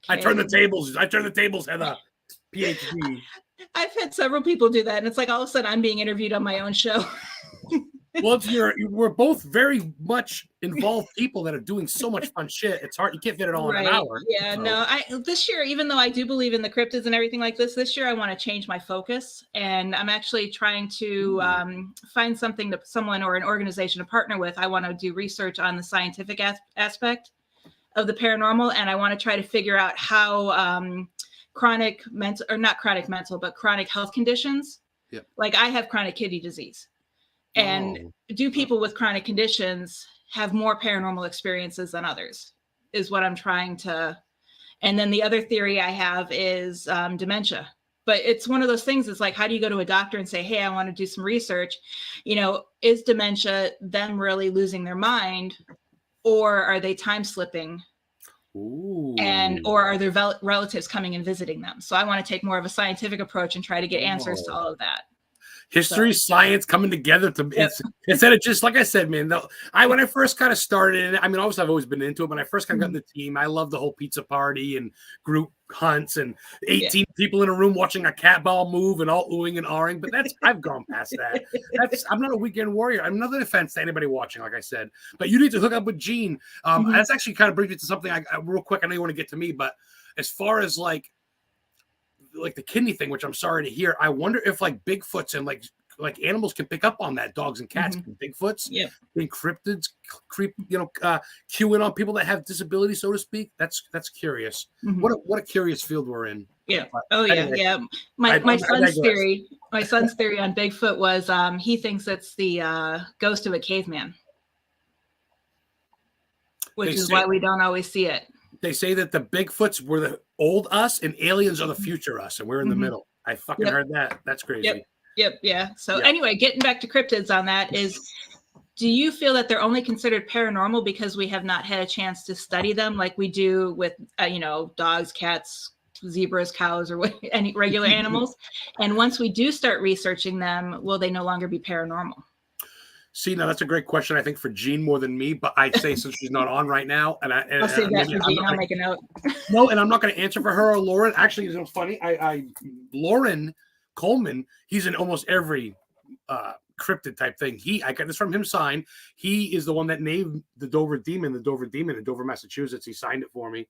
I turn the tables. Heather. PhD. I've had several people do that, and it's like all of a sudden I'm being interviewed on my own show. Well, we're both very much involved people that are doing so much fun shit. It's hard. You can't fit it all in an hour. Yeah, so. No. This year, even though I do believe in the cryptids and everything like this year I want to change my focus, and I'm actually trying to find someone or an organization to partner with. I want to do research on the scientific aspect of the paranormal, and I want to try to figure out how chronic health conditions. Yep. Like I have chronic kidney disease. And do people with chronic conditions have more paranormal experiences than others is what I'm trying to. And then the other theory I have is dementia. But it's one of those things. It's like, how do you go to a doctor and say, hey, I want to do some research? Is dementia them really losing their mind, or are they time slipping? Ooh. Or are their relatives coming and visiting them? So I want to take more of a scientific approach and try to get answers to all of that. History, science coming together instead of just like I said, man. When I first kind of started, obviously I've always been into it. When I first kind of got in the team, I loved the whole pizza party and group hunts and 18 people in a room watching a cat ball move and all oohing and ahhing. But I've gone past that. I'm not a weekend warrior. I'm not an offense to anybody watching, like I said. But you need to hook up with Gene. That's actually kind of brings me to something real quick. I know you want to get to me, but as far as like the kidney thing, which I'm sorry to hear, I wonder if like Bigfoots and like animals can pick up on that. Dogs and cats, Bigfoots, being cryptids, cue in on people that have disabilities, so to speak. That's curious. What a curious field we're in. Yeah. Yeah. My son's theory on Bigfoot was he thinks it's the ghost of a caveman, which is why we don't always see it. They say that the Bigfoots were the old us and aliens are the future us, and we're in the middle. I fucking heard that. That's crazy. Yep. Yeah. So anyway, getting back to cryptids on that is, do you feel that they're only considered paranormal because we have not had a chance to study them like we do with, dogs, cats, zebras, cows, or any regular animals? And once we do start researching them, will they no longer be paranormal? See, now that's a great question, I think, for Jean more than me, but I'd say since she's not on right now, I'll say that for Jean, I'll make a note. No, and I'm not going to answer for her or Lauren. Actually, it's funny. Lauren Coleman, he's in almost every cryptid type thing. I got this from him signed. He is the one that named the Dover Demon in Dover, Massachusetts. He signed it for me.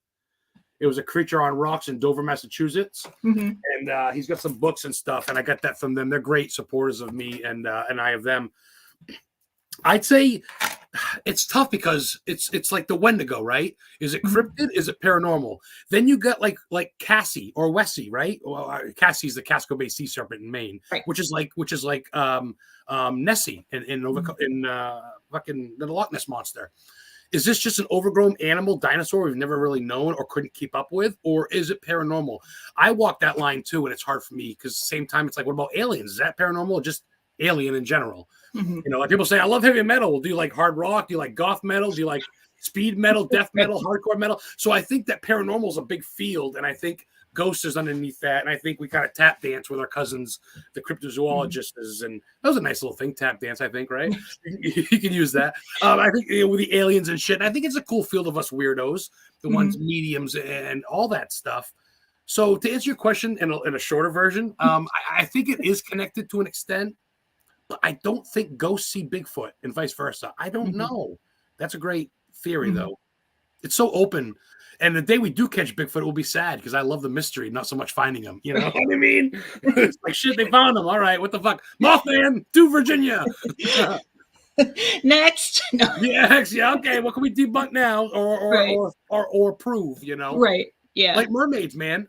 It was a creature on rocks in Dover, Massachusetts. And he's got some books and stuff, and I got that from them. They're great supporters of me, and I have them. I'd say it's tough because it's like the Wendigo, right? Is it cryptid? Is it paranormal? Then you got like Cassie or Wessie, right? Well, Cassie's the Casco Bay sea serpent in Maine, right. which is like Nessie in fucking the Loch Ness monster. Is this just an overgrown animal dinosaur we've never really known or couldn't keep up with, or is it paranormal? I walk that line too, and it's hard for me because at the same time it's like, what about aliens? Is that paranormal or just alien in general? Like people say, I love heavy metal. Do you like hard rock? Do you like goth metal? Do you like speed metal, death metal, hardcore metal? So I think that paranormal is a big field, and I think ghost is underneath that, and I think we kind of tap dance with our cousins, the cryptozoologists, and that was a nice little thing, tap dance, I think, right? You can use that. I think with the aliens and shit, and I think it's a cool field of us weirdos, the ones mediums and all that stuff. So to answer your question in a shorter version, I think it is connected to an extent. But I don't think ghosts see Bigfoot and vice versa. I don't know. That's a great theory, though. It's so open. And the day we do catch Bigfoot, it will be sad because I love the mystery, not so much finding him. You know what I mean? It's like, shit, they found him. All right, what the fuck? Mothman to Virginia. Next. No. Yeah, okay. What can we debunk now or prove, Right, yeah. Like mermaids, man.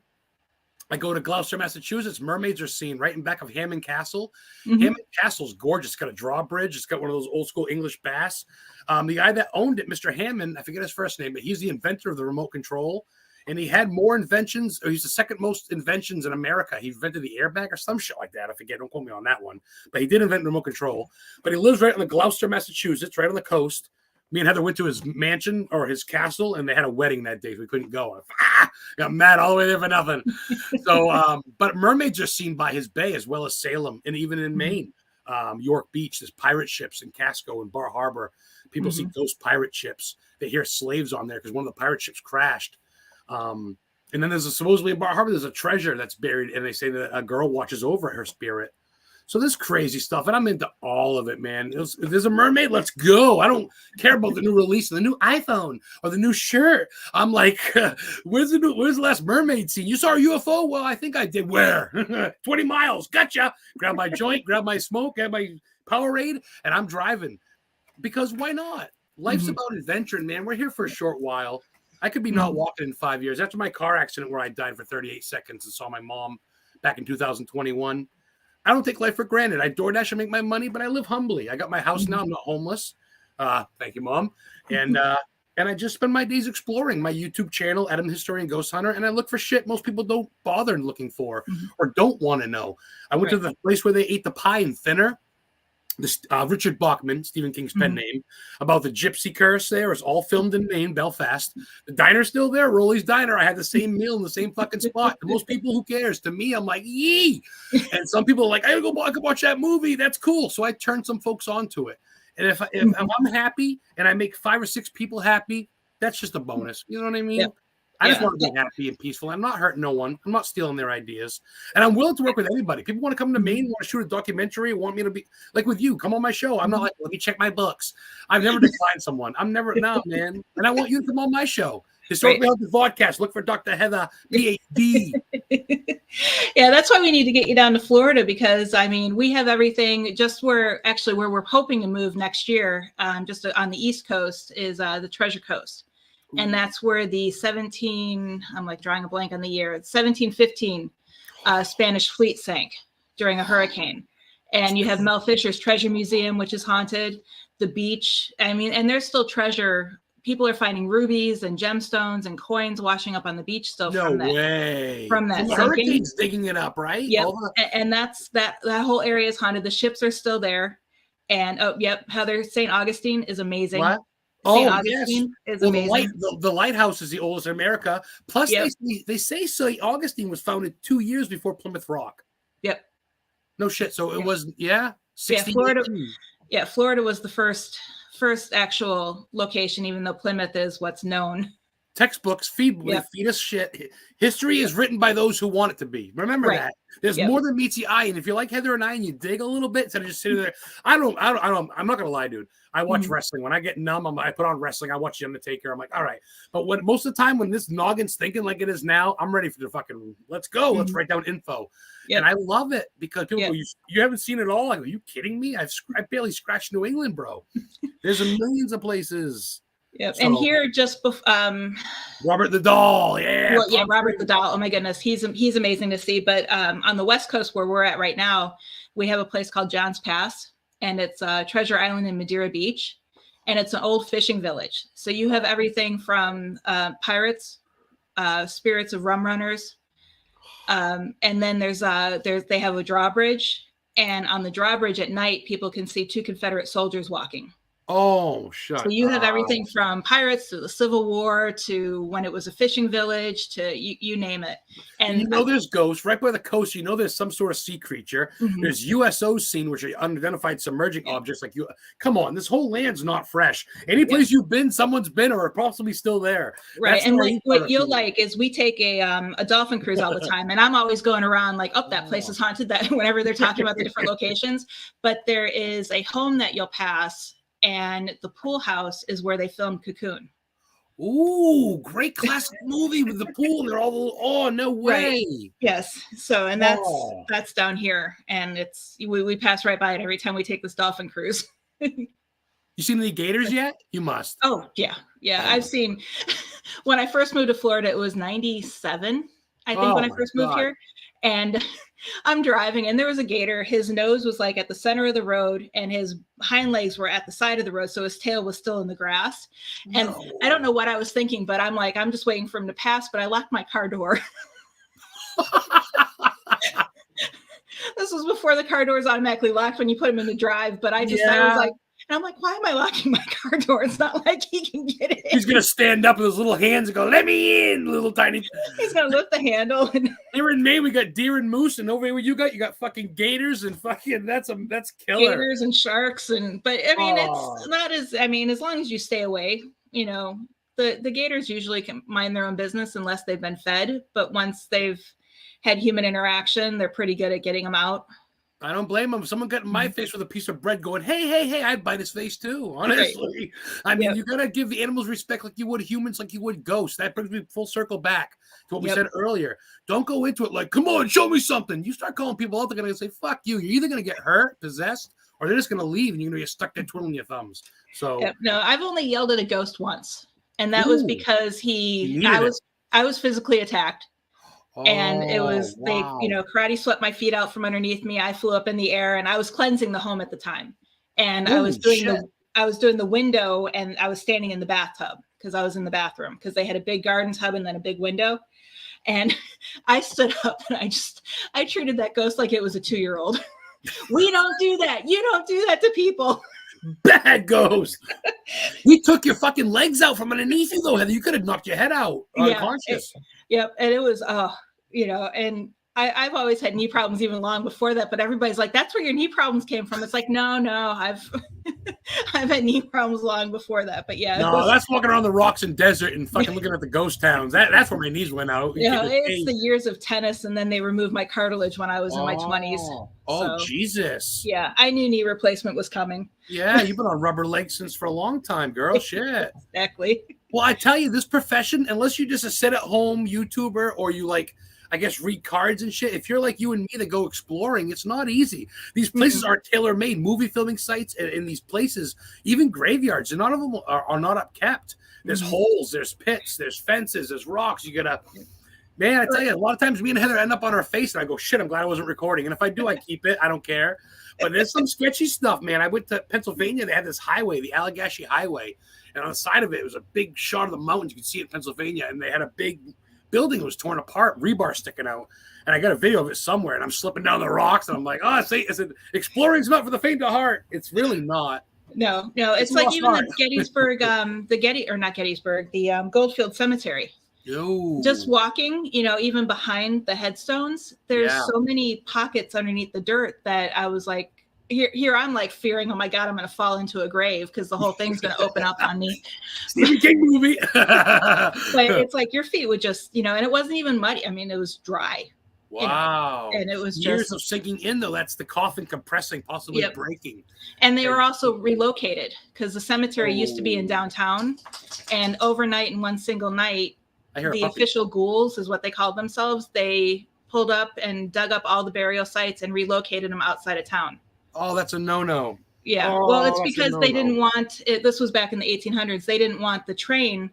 I go to Gloucester, Massachusetts. Mermaids are seen right in back of Hammond Castle. Hammond Castle's gorgeous. It's got a drawbridge. It's got one of those old school English bass. The guy that owned it, Mr. Hammond, I forget his first name, but he's the inventor of the remote control. And he had more inventions. He's the second most inventions in America. He invented the airbag or some shit like that. I forget. Don't quote me on that one. But he did invent remote control. But he lives right in the Gloucester, Massachusetts, right on the coast. Me and Heather went to his mansion or his castle, and they had a wedding that day. So we couldn't go. Got mad all the way there for nothing. So, but mermaids are seen by his bay as well as Salem and even in Maine. York Beach, there's pirate ships in Casco and Bar Harbor. People see ghost pirate ships. They hear slaves on there because one of the pirate ships crashed. And then there's supposedly in Bar Harbor, there's a treasure that's buried, and they say that a girl watches over her spirit. So this crazy stuff, and I'm into all of it, man. If there's a mermaid, let's go. I don't care about the new release of the new iPhone or the new shirt. I'm like, where's the last mermaid scene? You saw a UFO? Well, I think I did. Where? 20 miles. Gotcha. Grab my joint, grab my smoke, grab my Powerade, and I'm driving. Because why not? Life's about adventure, man. We're here for a short while. I could be not walking in 5 years. After my car accident where I died for 38 seconds and saw my mom back in 2021, I don't take life for granted. I DoorDash and make my money, but I live humbly. I got my house now. I'm not homeless. Thank you, Mom. And I just spend my days exploring my YouTube channel, Adam the Historian Ghost Hunter, and I look for shit most people don't bother looking for or don't want to know. I went to the place where they ate the pie in Thinner. This Richard Bachman, Stephen King's pen name, about the gypsy curse there. It's all filmed in Maine, Belfast. The diner's still there, Rolly's Diner. I had the same meal in the same fucking spot. To most people, who cares? To me, I'm like, yee. And some people are like, I could watch that movie. That's cool. So I turned some folks onto it. And if I'm happy and I make 5 or 6 people happy, that's just a bonus. You know what I mean? Yep. I just want to be happy and peaceful. I'm not hurting no one. I'm not stealing their ideas. And I'm willing to work with anybody. People want to come to Maine, want to shoot a documentary, want me to be like with you. Come on my show. I'm not like, let me check my books. I've never declined someone. I'm never, no, man. And I want you to come on my show. Historically Healthy Podcast. Look for Dr. Heather, PhD. Yeah, that's why we need to get you down to Florida, because I mean, we have everything just where we're hoping to move next year, just on the East Coast is the Treasure Coast. And that's where the I'm like drawing a blank on the year, 1715 Spanish fleet sank during a hurricane. And you have Mel Fisher's Treasure Museum, which is haunted, the beach. I mean, and there's still treasure. People are finding rubies and gemstones and coins washing up on the beach still from that hurricane's digging it up, right? Yep. And that's that whole area is haunted. The ships are still there. And Heather, St. Augustine is amazing. What? Augustine is amazing. The lighthouse is the oldest in America. Plus, they say St. Augustine was founded 2 years before Plymouth Rock. Yep. No shit. So it was, 16. Florida was the first actual location, even though Plymouth is what's known. Textbooks feed us shit. History is written by those who want it to be. Remember that. There's more than meets the eye. And if you're like Heather and I and you dig a little bit instead of just sitting there, I'm not gonna lie, dude. I watch wrestling. When I get numb, I put on wrestling. I watch The Undertaker. I'm like, all right. But most of the time when this noggin's thinking like it is now, I'm ready for the fucking let's go. Let's write down info. Yep. And I love it because people go, you haven't seen it all. I go, are you kidding me? I barely scratched New England, bro. There's millions of places. Yep. So, and here just Robert the Doll, Robert the Doll. Oh my goodness, he's amazing to see. But on the West Coast where we're at right now, we have a place called John's Pass, and it's Treasure Island in Madeira Beach, and it's an old fishing village. So you have everything from pirates, spirits of rum runners, and then they have a drawbridge, and on the drawbridge at night, people can see 2 Confederate soldiers walking. Oh, shut up. So you have everything from pirates to the Civil War to when it was a fishing village to you name it. And there's ghosts right by the coast. There's some sort of sea creature. There's USOs seen, which are unidentified submerging objects. Like come on, this whole land's not fresh. Any place you've been, someone's been or possibly still there. Right. And what you'll like is we take a dolphin cruise all the time. And I'm always going around like, that place is haunted, that whenever they're talking about the different locations. But there is a home that you'll pass, and the pool house is where they filmed Cocoon. Ooh, great classic movie with the pool. They're all no way. Right. Yes. So, and that's down here, and we pass right by it every time we take this dolphin cruise. You seen any gators yet? You must. Oh yeah. I've seen. When I first moved to Florida, it was 97, I think, when I first moved here, and I'm driving and there was a gator. His nose was like at the center of the road and his hind legs were at the side of the road. So his tail was still in the grass. And I don't know what I was thinking, but I'm like, I'm just waiting for him to pass, but I locked my car door. This was before the car doors automatically locked when you put them in the drive. But I was like, and I'm like, why am I locking my car door? It's not like he can get in. He's going to stand up with his little hands and go, let me in, little tiny. He's going to lift the handle. Here in Maine, we got deer and moose. And over here, you got fucking gators and fucking, that's killer. Gators and sharks. But I mean, it's not as long as you stay away, the gators usually can mind their own business unless they've been fed. But once they've had human interaction, they're pretty good at getting them out. I don't blame him. If someone got in my face with a piece of bread going, hey, I'd bite his face too, honestly. Right. I mean, you got to give the animals respect like you would humans, like you would ghosts. That brings me full circle back to what we said earlier. Don't go into it like, come on, show me something. You start calling people out, they're going to say, fuck you. You're either going to get hurt, possessed, or they're just going to leave and you're going to get stuck there twiddling your thumbs. So no, I've only yelled at a ghost once. And that was because I was physically attacked. And it was, they, karate swept my feet out from underneath me. I flew up in the air and I was cleansing the home at the time. And I was doing the window and I was standing in the bathtub because I was in the bathroom because they had a big garden tub and then a big window. And I stood up and I treated that ghost like it was a 2-year-old. We don't do that. You don't do that to people. Bad ghost. We took your fucking legs out from underneath you though, Heather. You could have knocked your head out unconscious. Yep. And it was, and I've always had knee problems even long before that, but everybody's like, that's where your knee problems came from. It's like, no, I've had knee problems long before that, but that's walking around the rocks and desert and fucking looking at the ghost towns. That's where my knees went out. It's the years of tennis. And then they removed my cartilage when I was in my 20s. Jesus. Yeah. I knew knee replacement was coming. Yeah. You've been on rubber legs since for a long time, girl. Shit. Exactly. Well, I tell you, this profession, unless you're just a sit-at-home YouTuber or you read cards and shit, if you're like you and me that go exploring, it's not easy. These places are tailor-made. Movie filming sites in these places, even graveyards, and none of them are not upkept. There's holes, there's pits, there's fences, there's rocks. You gotta, man, I tell you, a lot of times me and Heather end up on our face and I go, shit, I'm glad I wasn't recording. And if I do, I keep it. I don't care. But there's some sketchy stuff, man. I went to Pennsylvania. They had this highway, the Allegheny Highway. And on the side of it was a big shot of the mountains. You could see it in Pennsylvania. And they had a big building that was torn apart, rebar sticking out. And I got a video of it somewhere. And I'm slipping down the rocks. And I'm like, I said, exploring's not for the faint of heart. It's really not. No. It's like even the Gettysburg, the Goldfield Cemetery. Yo. Just walking, even behind the headstones, there's so many pockets underneath the dirt that I was like, here I'm like fearing, oh my God, I'm going to fall into a grave because the whole thing's going to open up on me. Stephen King movie. But it's like your feet would just, and it wasn't even muddy. I mean, it was dry. Wow. And it was years of sinking in though. That's the coffin compressing, possibly breaking. And they were also relocated because the cemetery used to be in downtown, and overnight in one single night, the official ghouls is what they called themselves. They pulled up and dug up all the burial sites and relocated them outside of town. Oh, that's a no-no. Yeah. Well, it's because they didn't want it. This was back in the 1800s. They didn't want the train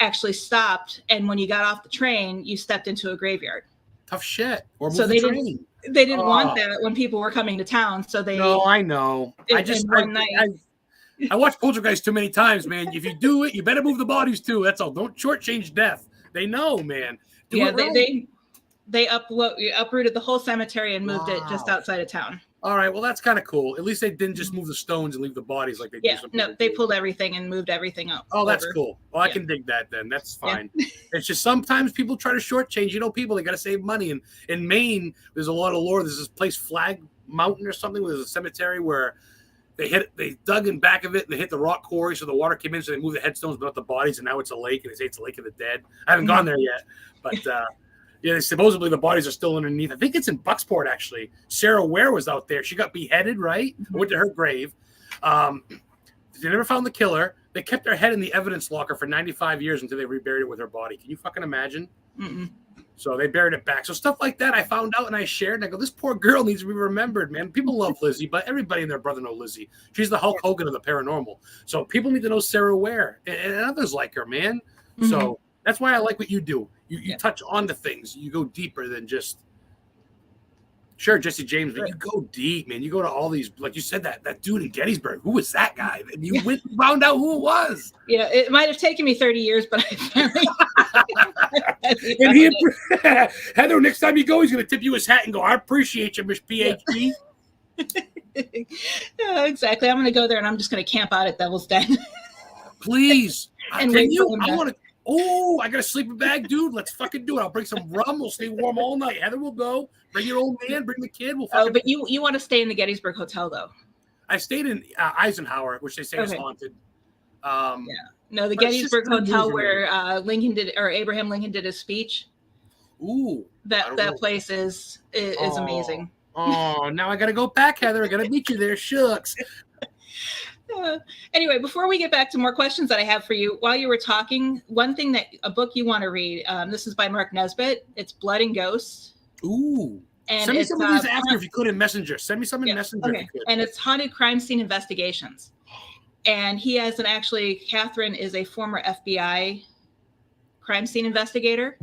actually stopped. And when you got off the train, you stepped into a graveyard. Tough shit. Or so they didn't want that when people were coming to town. So they. No, I know. I watched Poltergeist too many times, man. If you do it, you better move the bodies too. That's all. Don't shortchange death. They know, man. They uprooted the whole cemetery and moved it just outside of town. All right, well, that's kind of cool. At least they didn't just move the stones and leave the bodies like they do. No, they pulled everything and moved everything up. Oh, that's cool. Well, I can dig that then. That's fine. It's just sometimes people try to shortchange. People, they got to save money. And in Maine, there's a lot of lore. There's this place, Flag Mountain or something, where there's a cemetery where they dug in back of it and they hit the rock quarry, so the water came in, so they moved the headstones, but not the bodies, and now it's a lake, and they say it's a lake of the dead. I haven't gone there yet, but supposedly the bodies are still underneath. I think it's in Bucksport, actually. Sarah Ware was out there. She got beheaded, right? I went to her grave. They never found the killer. They kept her head in the evidence locker for 95 years until they reburied it with her body. Can you fucking imagine? Mm-mm. So they buried it back. So stuff like that I found out and I shared. And I go, this poor girl needs to be remembered, man. People love Lizzie, but everybody and their brother know Lizzie. She's the Hulk Hogan of the paranormal. So people need to know Sarah Ware and others like her, man. Mm-hmm. So that's why I like what you do. You touch on the things. You go deeper than just Jesse James, but you go deep, man. You go to all these, like you said, that dude in Gettysburg. Who was that guy? And you found out who it was. Yeah, it might have taken me 30 years, but I finally. Heather, next time you go, he's going to tip you his hat and go, I appreciate you, Miss PhD. Yeah, exactly. I'm going to go there and I'm just going to camp out at Devil's Den. Please. And I got a sleeping bag, dude. Let's fucking do it. I'll bring some rum. We'll stay warm all night. Heather will go. Bring your old man. Bring the kid. But you want to stay in the Gettysburg Hotel, though. I stayed in Eisenhower, which they say is haunted. No, the But it's just Gettysburg not Hotel moving where Abraham Lincoln did his speech. Ooh. That place is amazing. Oh, now I got to go back, Heather. I got to meet you there. Shucks. Anyway, before we get back to more questions that I have for you, while you were talking, a book you want to read, this is by Mark Nesbitt. It's Blood and Ghosts. Ooh. And send me some of these after if you could in Messenger. Send me some in Messenger if you could. And it's Haunted Crime Scene Investigations. And he has Catherine is a former FBI crime scene investigator.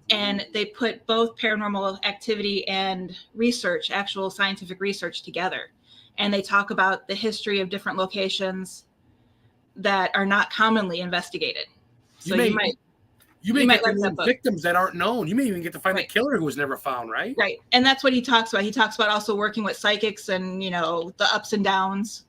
And they put both paranormal activity and research, actual scientific research together. And they talk about the history of different locations that are not commonly investigated. So you might get to know victims that aren't known. You may even get to find the killer who was never found, right? Right. And that's what he talks about. He talks about also working with psychics and, the ups and downs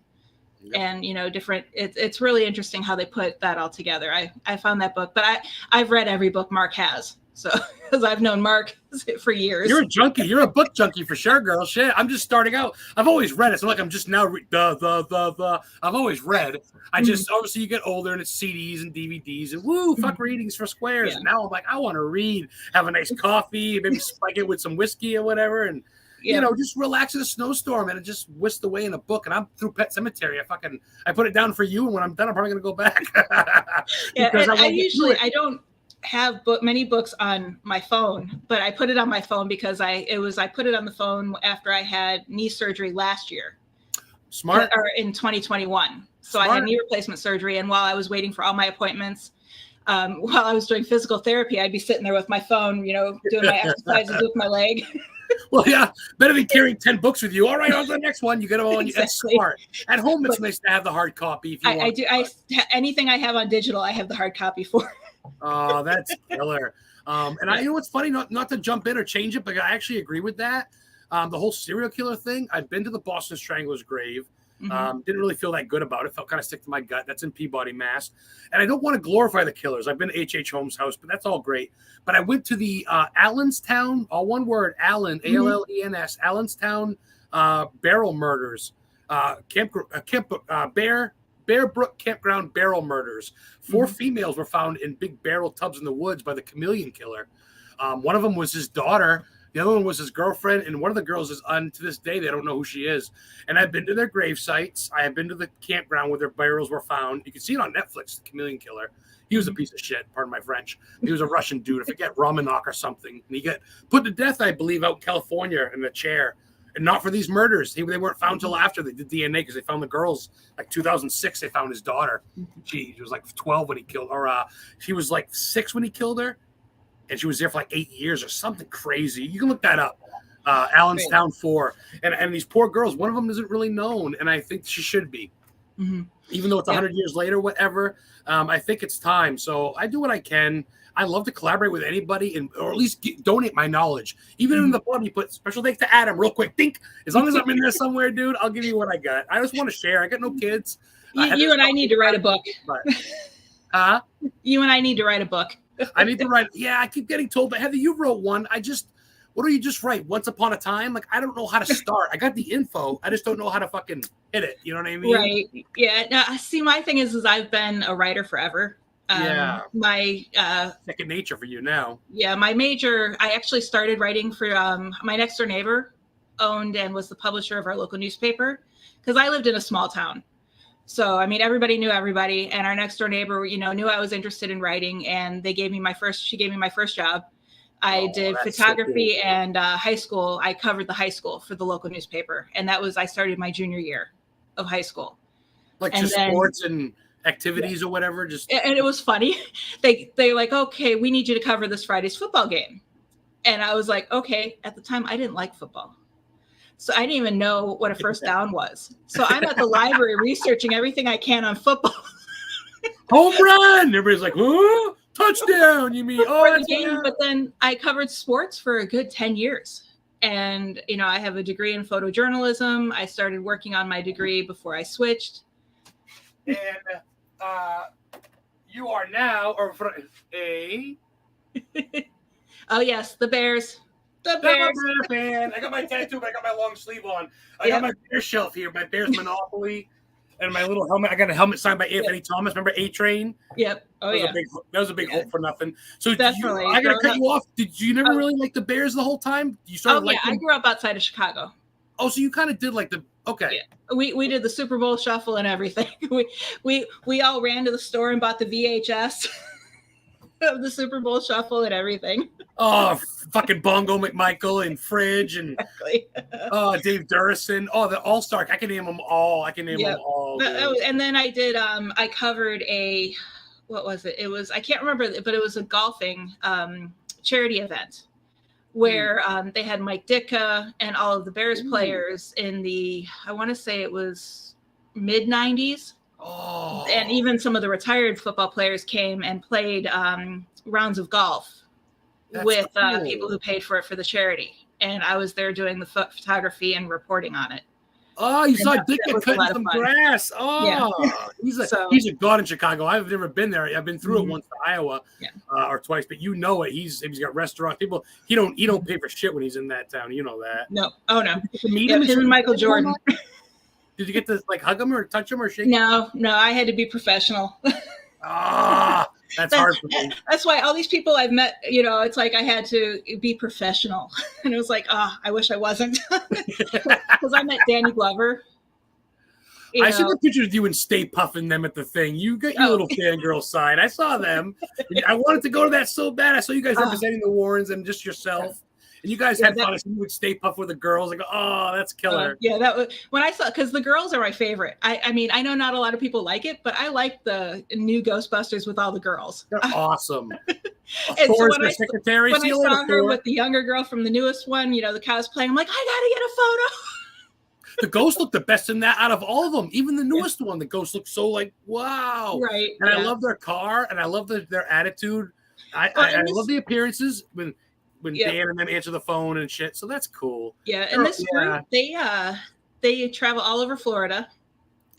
and, different. It's really interesting how they put that all together. I found that book, but I've read every book Mark has. So, because I've known Mark for years. You're a junkie. You're a book junkie for sure, girl. Shit, I'm just starting out. I've always read it. It's not like I'm just now. I've always read. I just obviously you get older and it's CDs and DVDs and fuck readings for squares. Yeah. And now I'm like, I want to read, have a nice coffee, maybe spike it with some whiskey or whatever, and just relax in a snowstorm and it just whisked away in a book. And I'm through Pet Cemetery. I put it down for you, and when I'm done, I'm probably gonna go back. I don't have many books on my phone, but I put it on my phone because I put it on the phone after I had knee surgery last year. Smart. Or in 2021. So I had knee replacement surgery, and while I was waiting for all my appointments, while I was doing physical therapy, I'd be sitting there with my phone, doing my exercises with my leg. Well, yeah, better than carrying 10 books with you. All right, on to the next one. You get them all. Exactly. That's smart. At home, it's nice to have the hard copy. If you want. I do. Anything I have on digital, I have the hard copy for. Oh, that's killer. And I what's funny, not to jump in or change it, but I actually agree with that. The whole serial killer thing. I've been to the Boston Strangler's grave. Didn't really feel that good about it. Felt kind of sick to my gut. That's in Peabody, Mass. And I don't want to glorify the killers. I've been to H.H. Holmes' house, but that's all great. But I went to the Allenstown, all one word, Allen, Allens, Allenstown barrel murders, Bear Brook Campground barrel murders. 4 females were found in big barrel tubs in the woods by the chameleon killer. One of them was his daughter. The other one was his girlfriend, and one of the girls is to this day, they don't know who she is. And I've been to their grave sites. I have been to the campground where their barrels were found. You can see it on Netflix, The Chameleon Killer. He was a piece of shit, pardon my French. He was a Russian dude, I forget, Romanov or something. And he got put to death, I believe, out in California in a chair. And not for these murders. They weren't found till after they did DNA because they found the girls, like 2006, they found his daughter. She was like 12 when he killed her. She was like 6 when he killed her. And she was there for like 8 years or something crazy. You can look that up. Allenstown 4. And these poor girls, one of them isn't really known. And I think she should be. Even though it's 100 years later, whatever. I think it's time. So I do what I can. I love to collaborate with anybody or at least donate my knowledge. Even in the bottom, you put special thanks to Adam real quick. Think, as long as I'm in there somewhere, dude, I'll give you what I got. I just want to share. I got no kids. You and I need to write a book. You and I need to write a book. I need to write. Yeah, I keep getting told, but Heather, you wrote one. What do you just write? Once upon a time? Like, I don't know how to start. I got the info. I just don't know how to fucking hit it. You know what I mean? Right. Yeah. Now, see, my thing is I've been a writer forever. My second nature for you now. Yeah. My major, I actually started writing for my next door neighbor owned and was the publisher of our local newspaper because I lived in a small town. So, I mean, everybody knew everybody, and our next door neighbor, knew I was interested in writing, and she gave me my first job. I did photography and high school. I covered the high school for the local newspaper. And I started my junior year of high school. Like just sports and activities or whatever. And it was funny. They like, okay, we need you to cover this Friday's football game. And I was like, okay. At the time, I didn't like football. So I didn't even know what a first down was. So I'm at the library researching everything I can on football. Home run! Everybody's like, oh, touchdown! You mean, the game? But then I covered sports for a good 10 years. And, I have a degree in photojournalism. I started working on my degree before I switched. And you are now, Oh, yes, the Bears. The Bears. I'm a Bear fan. I got my tattoo, but I got my long sleeve on. I got my Bear shelf here, my Bears Monopoly. and my little helmet. I got a helmet signed by Anthony Thomas. Remember A-Train? Yep. Oh, yeah. That was a big hope for nothing. So definitely. I got to cut you off. Did you never really like the Bears the whole time? You started I grew up outside of Chicago. Oh, so you kind of did like the okay. Yeah. We did the Super Bowl shuffle and everything. We all ran to the store and bought the VHS of the Super Bowl shuffle and everything. Oh, fucking Bongo McMichael and Fridge and Dave Durrison. Oh, the All-Star. I can name them all. Them all. And then I did. I covered what was it? It was, I can't remember, but it was a golfing charity event where they had Mike Ditka and all of the Bears players in the, I want to say it was mid 90s. Oh. And even some of the retired football players came and played rounds of golf with people who paid for it for the charity. And I was there doing the photography and reporting on it. Oh, you saw Ditka cutting some grass. Oh, yeah. He's a god in Chicago. I've never been there. I've been through it once to Iowa or twice, but you know it. He's got restaurants. People, he don't pay for shit when he's in that town. You know that. No. Oh, no. Him and Michael Jordan. Did you get to like hug him or touch him or shake him? No, I had to be professional. That's hard for me. That's why all these people I've met, it's like I had to be professional. And it was like, I wish I wasn't. Because I met Danny Glover. I see the pictures of you and Stay Puffing them at the thing. You got your little fangirl side. I saw them. I wanted to go to that so bad. I saw you guys representing the Warrens and just yourself. And you guys had fun. You would Stay Puff with the girls. Like, that's killer. That was when I saw, because the girls are my favorite. I mean, I know not a lot of people like it, but I like the new Ghostbusters with all the girls. They're awesome. Thor's the secretary. When I saw her with the younger girl from the newest one, the cosplay, I'm like, I gotta get a photo. The ghosts look the best in that out of all of them. Even the newest one, the ghosts look so like, wow. Right. And I love their car, and I love their attitude. I love the appearances when Dan and them answer the phone and shit. So that's cool. Yeah. And this group, they travel all over Florida,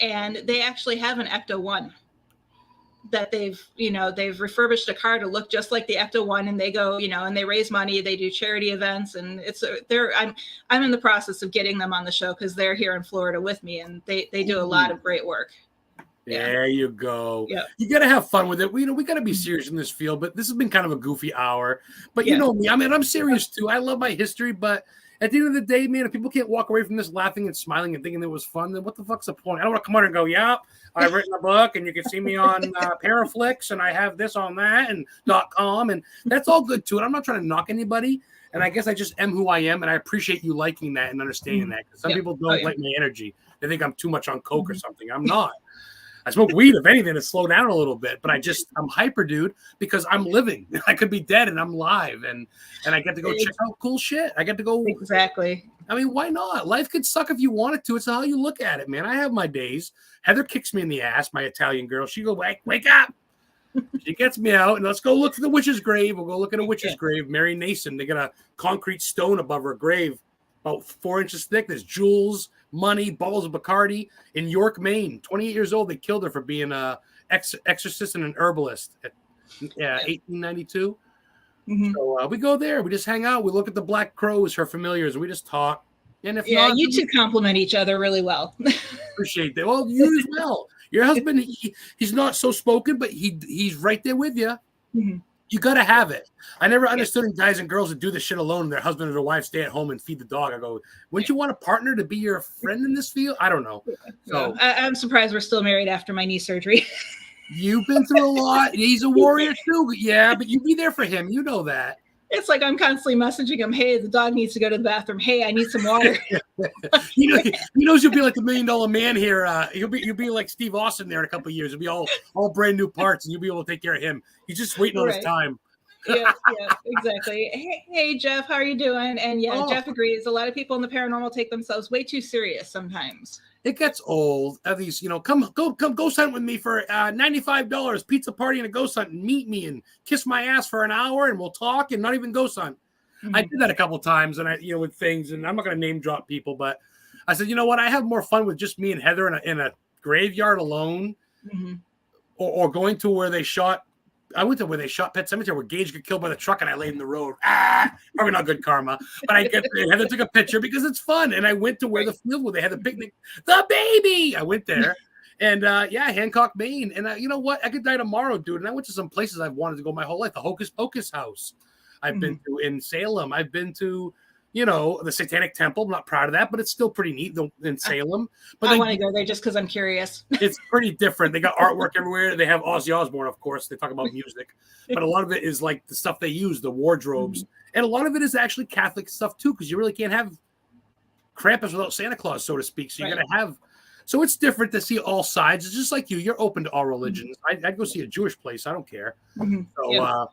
and they actually have an Ecto-1 that they've refurbished a car to look just like the Ecto-1, and they go, and they raise money, they do charity events, and I'm in the process of getting them on the show because they're here in Florida with me, and they do a lot of great work. There you go. Yeah. You got to have fun with it. We got to be serious in this field, but this has been kind of a goofy hour. But you know me, I mean, I'm serious too. I love my history, but at the end of the day, man, if people can't walk away from this laughing and smiling and thinking it was fun, then what the fuck's the point? I don't want to come on and go, I've written a book and you can see me on Paraflix and I have this on that and .com, and that's all good too. And I'm not trying to knock anybody. And I guess I just am who I am, and I appreciate you liking that and understanding that. Because some people don't like my energy. They think I'm too much on coke or something. I'm not. I smoke weed, if anything, to slow down a little bit, but I'm hyper, dude, because I'm living. I could be dead and I'm live, and I get to go check out cool shit. I get to go. Exactly. I mean, why not? Life could suck if you wanted to. It's how you look at it, man. I have my days. Heather kicks me in the ass, my Italian girl. She go, wake up. She gets me out, and let's go look for the witch's grave. We'll go look at a witch's grave. Mary Nason. They got a concrete stone above her grave, about 4 inches thick. There's jewels, money, bottles of Bacardi in York, Maine. 28 years old. They killed her for being a exorcist and an herbalist at 1892. Mm-hmm. So we go there. We just hang out. We look at the black crows, her familiars, and we just talk. And if not, you two compliment each other really well. Appreciate that. Well, you as well. Your husband, he's not so spoken, but he's right there with you. Mm-hmm. You got to have it. I never understood guys and girls that do this shit alone and their husband or their wife stay at home and feed the dog. I go, wouldn't you want a partner to be your friend in this field? I don't know. So I'm surprised we're still married after my knee surgery. You've been through a lot. He's a warrior too. Yeah, but you be there for him. You know that. It's like I'm constantly messaging him, hey, the dog needs to go to the bathroom. Hey, I need some water. He knows you'll be like the $1 Million Man here. You'll be like Steve Austin there in a couple of years. It'll be all brand new parts, and you'll be able to take care of him. He's just waiting on his time. yeah, exactly. Hey, Jeff, how are you doing? And Jeff agrees. A lot of people in the paranormal take themselves way too serious sometimes. It gets old. At least, come ghost hunt with me for $95, pizza party and a ghost hunt, and meet me and kiss my ass for an hour, and we'll talk and not even ghost hunt. Mm-hmm. I did that a couple of times, and with things, and I'm not going to name drop people, but I said, you know what? I have more fun with just me and Heather in a graveyard alone, mm-hmm. or going to where they shot. I went to where they shot Pet Cemetery, where Gage got killed by the truck, and I laid in the road. Probably not good karma, but Heather took a picture because it's fun. And I went to where the field where they had the picnic, the baby. I went there, And Hancock, Maine. And you know what? I could die tomorrow, dude. And I went to some places I've wanted to go my whole life. The Hocus Pocus house I've been to in Salem. I've been to, the Satanic Temple. I'm not proud of that, but it's still pretty neat in Salem. But I want to go there just because I'm curious. It's pretty different. They got artwork everywhere. They have Ozzy Osbourne, of course. They talk about music. But a lot of it is like the stuff they use, the wardrobes. And a lot of it is actually Catholic stuff, too, because you really can't have Krampus without Santa Claus, so to speak. So you're going to have... So it's different to see all sides. It's just like you. You're open to all religions. I'd go see a Jewish place. I don't care. So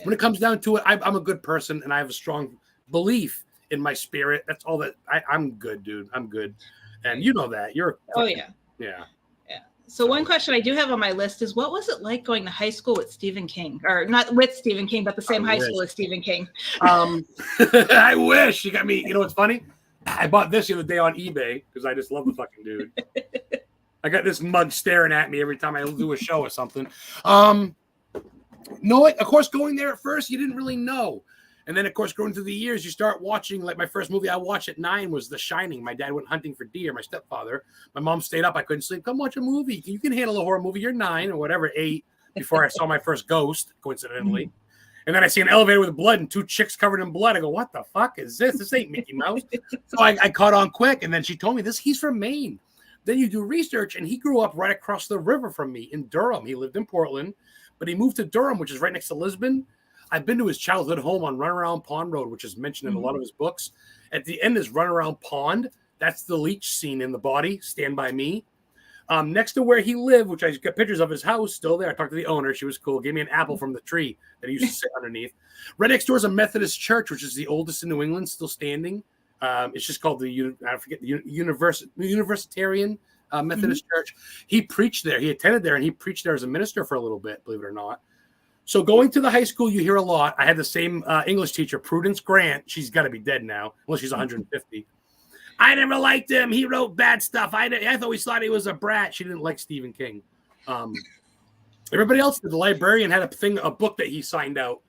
when it comes down to it, I'm a good person, and I have a strong belief in my spirit. That's all that I'm good, dude. I'm good. And you know that. You're yeah. So one question I do have on my list is, what was it like going to high school with Stephen King? Or not with Stephen King, but the same high school as Stephen King? I wish. You got me. You know what's funny? I bought this the other day on eBay because I just love the fucking dude. I got this mug staring at me every time I do a show or something. No, of course, going there at first, you didn't really know. And then, of course, going through the years, you start watching. Like my first movie I watched at 9 was The Shining. My dad went hunting for deer, my stepfather. My mom stayed up. I couldn't sleep. Come watch a movie. You can handle a horror movie. You're 9 or whatever, 8, before I saw my first ghost, coincidentally. And then I see an elevator with blood and 2 chicks covered in blood. I go, what the fuck is this? This ain't Mickey Mouse. So I caught on quick. And then she told me he's from Maine. Then you do research, and he grew up right across the river from me in Durham. He lived in Portland, but he moved to Durham, which is right next to Lisbon. I've been to his childhood home on Runaround Pond Road, which is mentioned in a lot of his books. At the end is Runaround Pond. That's the leech scene in The Body, Stand By Me. Next to where he lived, which I got pictures of his house, still there. I talked to the owner. She was cool. Gave me an apple from the tree that he used to sit underneath. Right next door is a Methodist church, which is the oldest in New England, still standing. It's just called the Unitarian Methodist Church. He preached there. He attended there, and he preached there as a minister for a little bit, believe it or not. So going to the high school, you hear a lot. I had the same English teacher, Prudence Grant. She's got to be dead now, unless she's 150. I never liked him. He wrote bad stuff. I always thought he was a brat. She didn't like Stephen King. Everybody else, the librarian had a book that he signed out.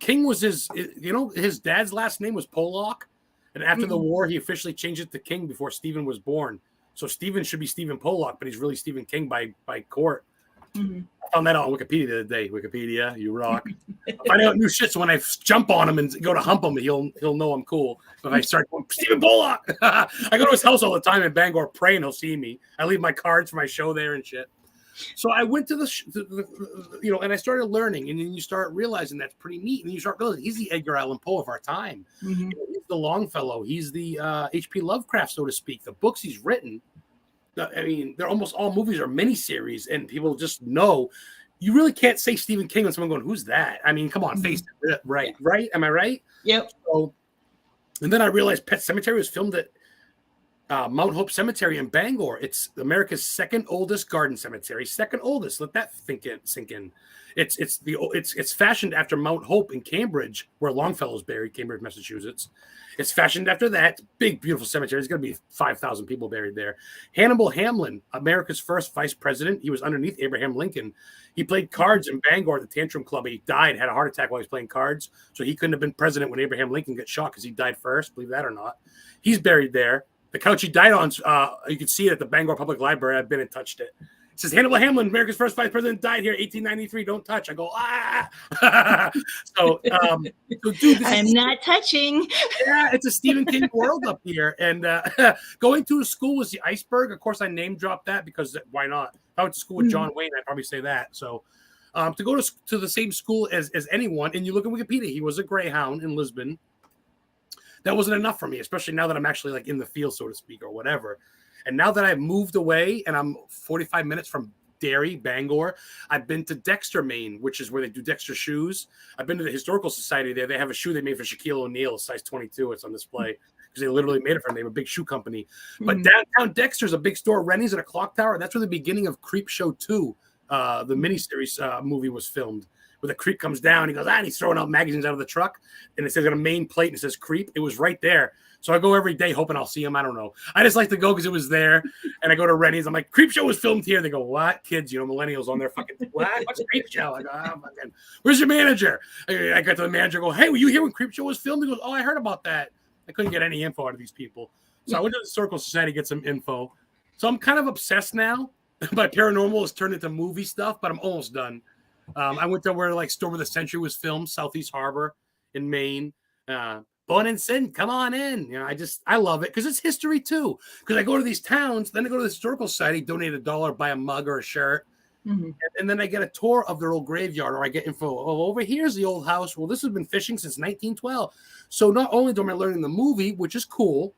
King was his dad's last name was Pollock. And after the war, he officially changed it to King before Stephen was born. So Stephen should be Stephen Pollock, but he's really Stephen King by court. I found that out on Wikipedia the other day. Wikipedia, you rock. I find out new shit, so when I jump on him and go to hump him, he'll know I'm cool. But I start going, Stephen Pollock! I go to his house all the time in Bangor, pray, and he'll see me. I leave my cards for my show there and shit. So I went to and I started learning, and then you start realizing that's pretty neat, and you start realizing he's the Edgar Allan Poe of our time. He's the Longfellow. He's the H.P. Lovecraft, so to speak. The books he's written, they're almost all movies or miniseries, and people just know. You really can't say Stephen King when someone going, "Who's that?" I mean, come on, face it, right? Am I right? Yep. So, and then I realized Pet Sematary was filmed at Mount Hope Cemetery in Bangor. It's America's second oldest garden cemetery. Second oldest. Let that sink in. It's fashioned after Mount Hope in Cambridge, where Longfellow's buried, Cambridge, Massachusetts. It's fashioned after that. Big, beautiful cemetery. There's going to be 5,000 people buried there. Hannibal Hamlin, America's first vice president. He was underneath Abraham Lincoln. He played cards in Bangor at the Tantrum Club. He died, had a heart attack while he was playing cards. So he couldn't have been president when Abraham Lincoln got shot because he died first, believe that or not. He's buried there. The couch he died on, you can see it at the Bangor Public Library. I've been and touched it. It says Hannibal Hamlin, America's first vice president, died here, 1893. Don't touch. I go, so dude, I'm not touching. Yeah, it's a Stephen King world up here. And going to a school was the Iceberg. Of course, I name dropped that because why not? If I went to school with John Wayne, I'd probably say that. So to go to the same school as anyone, and you look at Wikipedia, he was a Greyhound in Lisbon. That wasn't enough for me, especially now that I'm actually like in the field, so to speak, or whatever. And now that I've moved away and I'm 45 minutes from Derry, Bangor, I've been to Dexter, Maine, which is where they do Dexter shoes. I've been to the Historical Society there. They have a shoe they made for Shaquille O'Neal, size 22. It's on display because they literally made it for him. They have a big shoe company. But downtown Dexter's a big store, Rennie's and a clock tower. That's where the beginning of Creep Show 2, the miniseries movie was filmed. Where the creep comes down, he goes, and he's throwing out magazines out of the truck, and it says on a main plate, and it says creep. It was right there. So I go every day hoping I'll see him. I don't know. I just like to go because it was there. And I go to Rennie's. I'm like, Creep Show was filmed here. They go, what? Kids, millennials on their fucking, what? What's Creep Show? I go, fucking, where's your manager? I got to the manager, go, hey, were you here when Creep Show was filmed? He goes, I heard about that. I couldn't get any info out of these people. So I went to the Historical Society to get some info. So I'm kind of obsessed now. My paranormal has turned into movie stuff, but I'm almost done. I went to where like Storm of the Century was filmed, Southeast Harbor in Maine. Born and Sin, come on in. You know, I love it because it's history too. Because I go to these towns, then I go to the historical society, donate $1, buy a mug or a shirt, and then I get a tour of their old graveyard, or I get info. Oh, over here's the old house. Well, this has been fishing since 1912. So not only am I learning the movie, which is cool,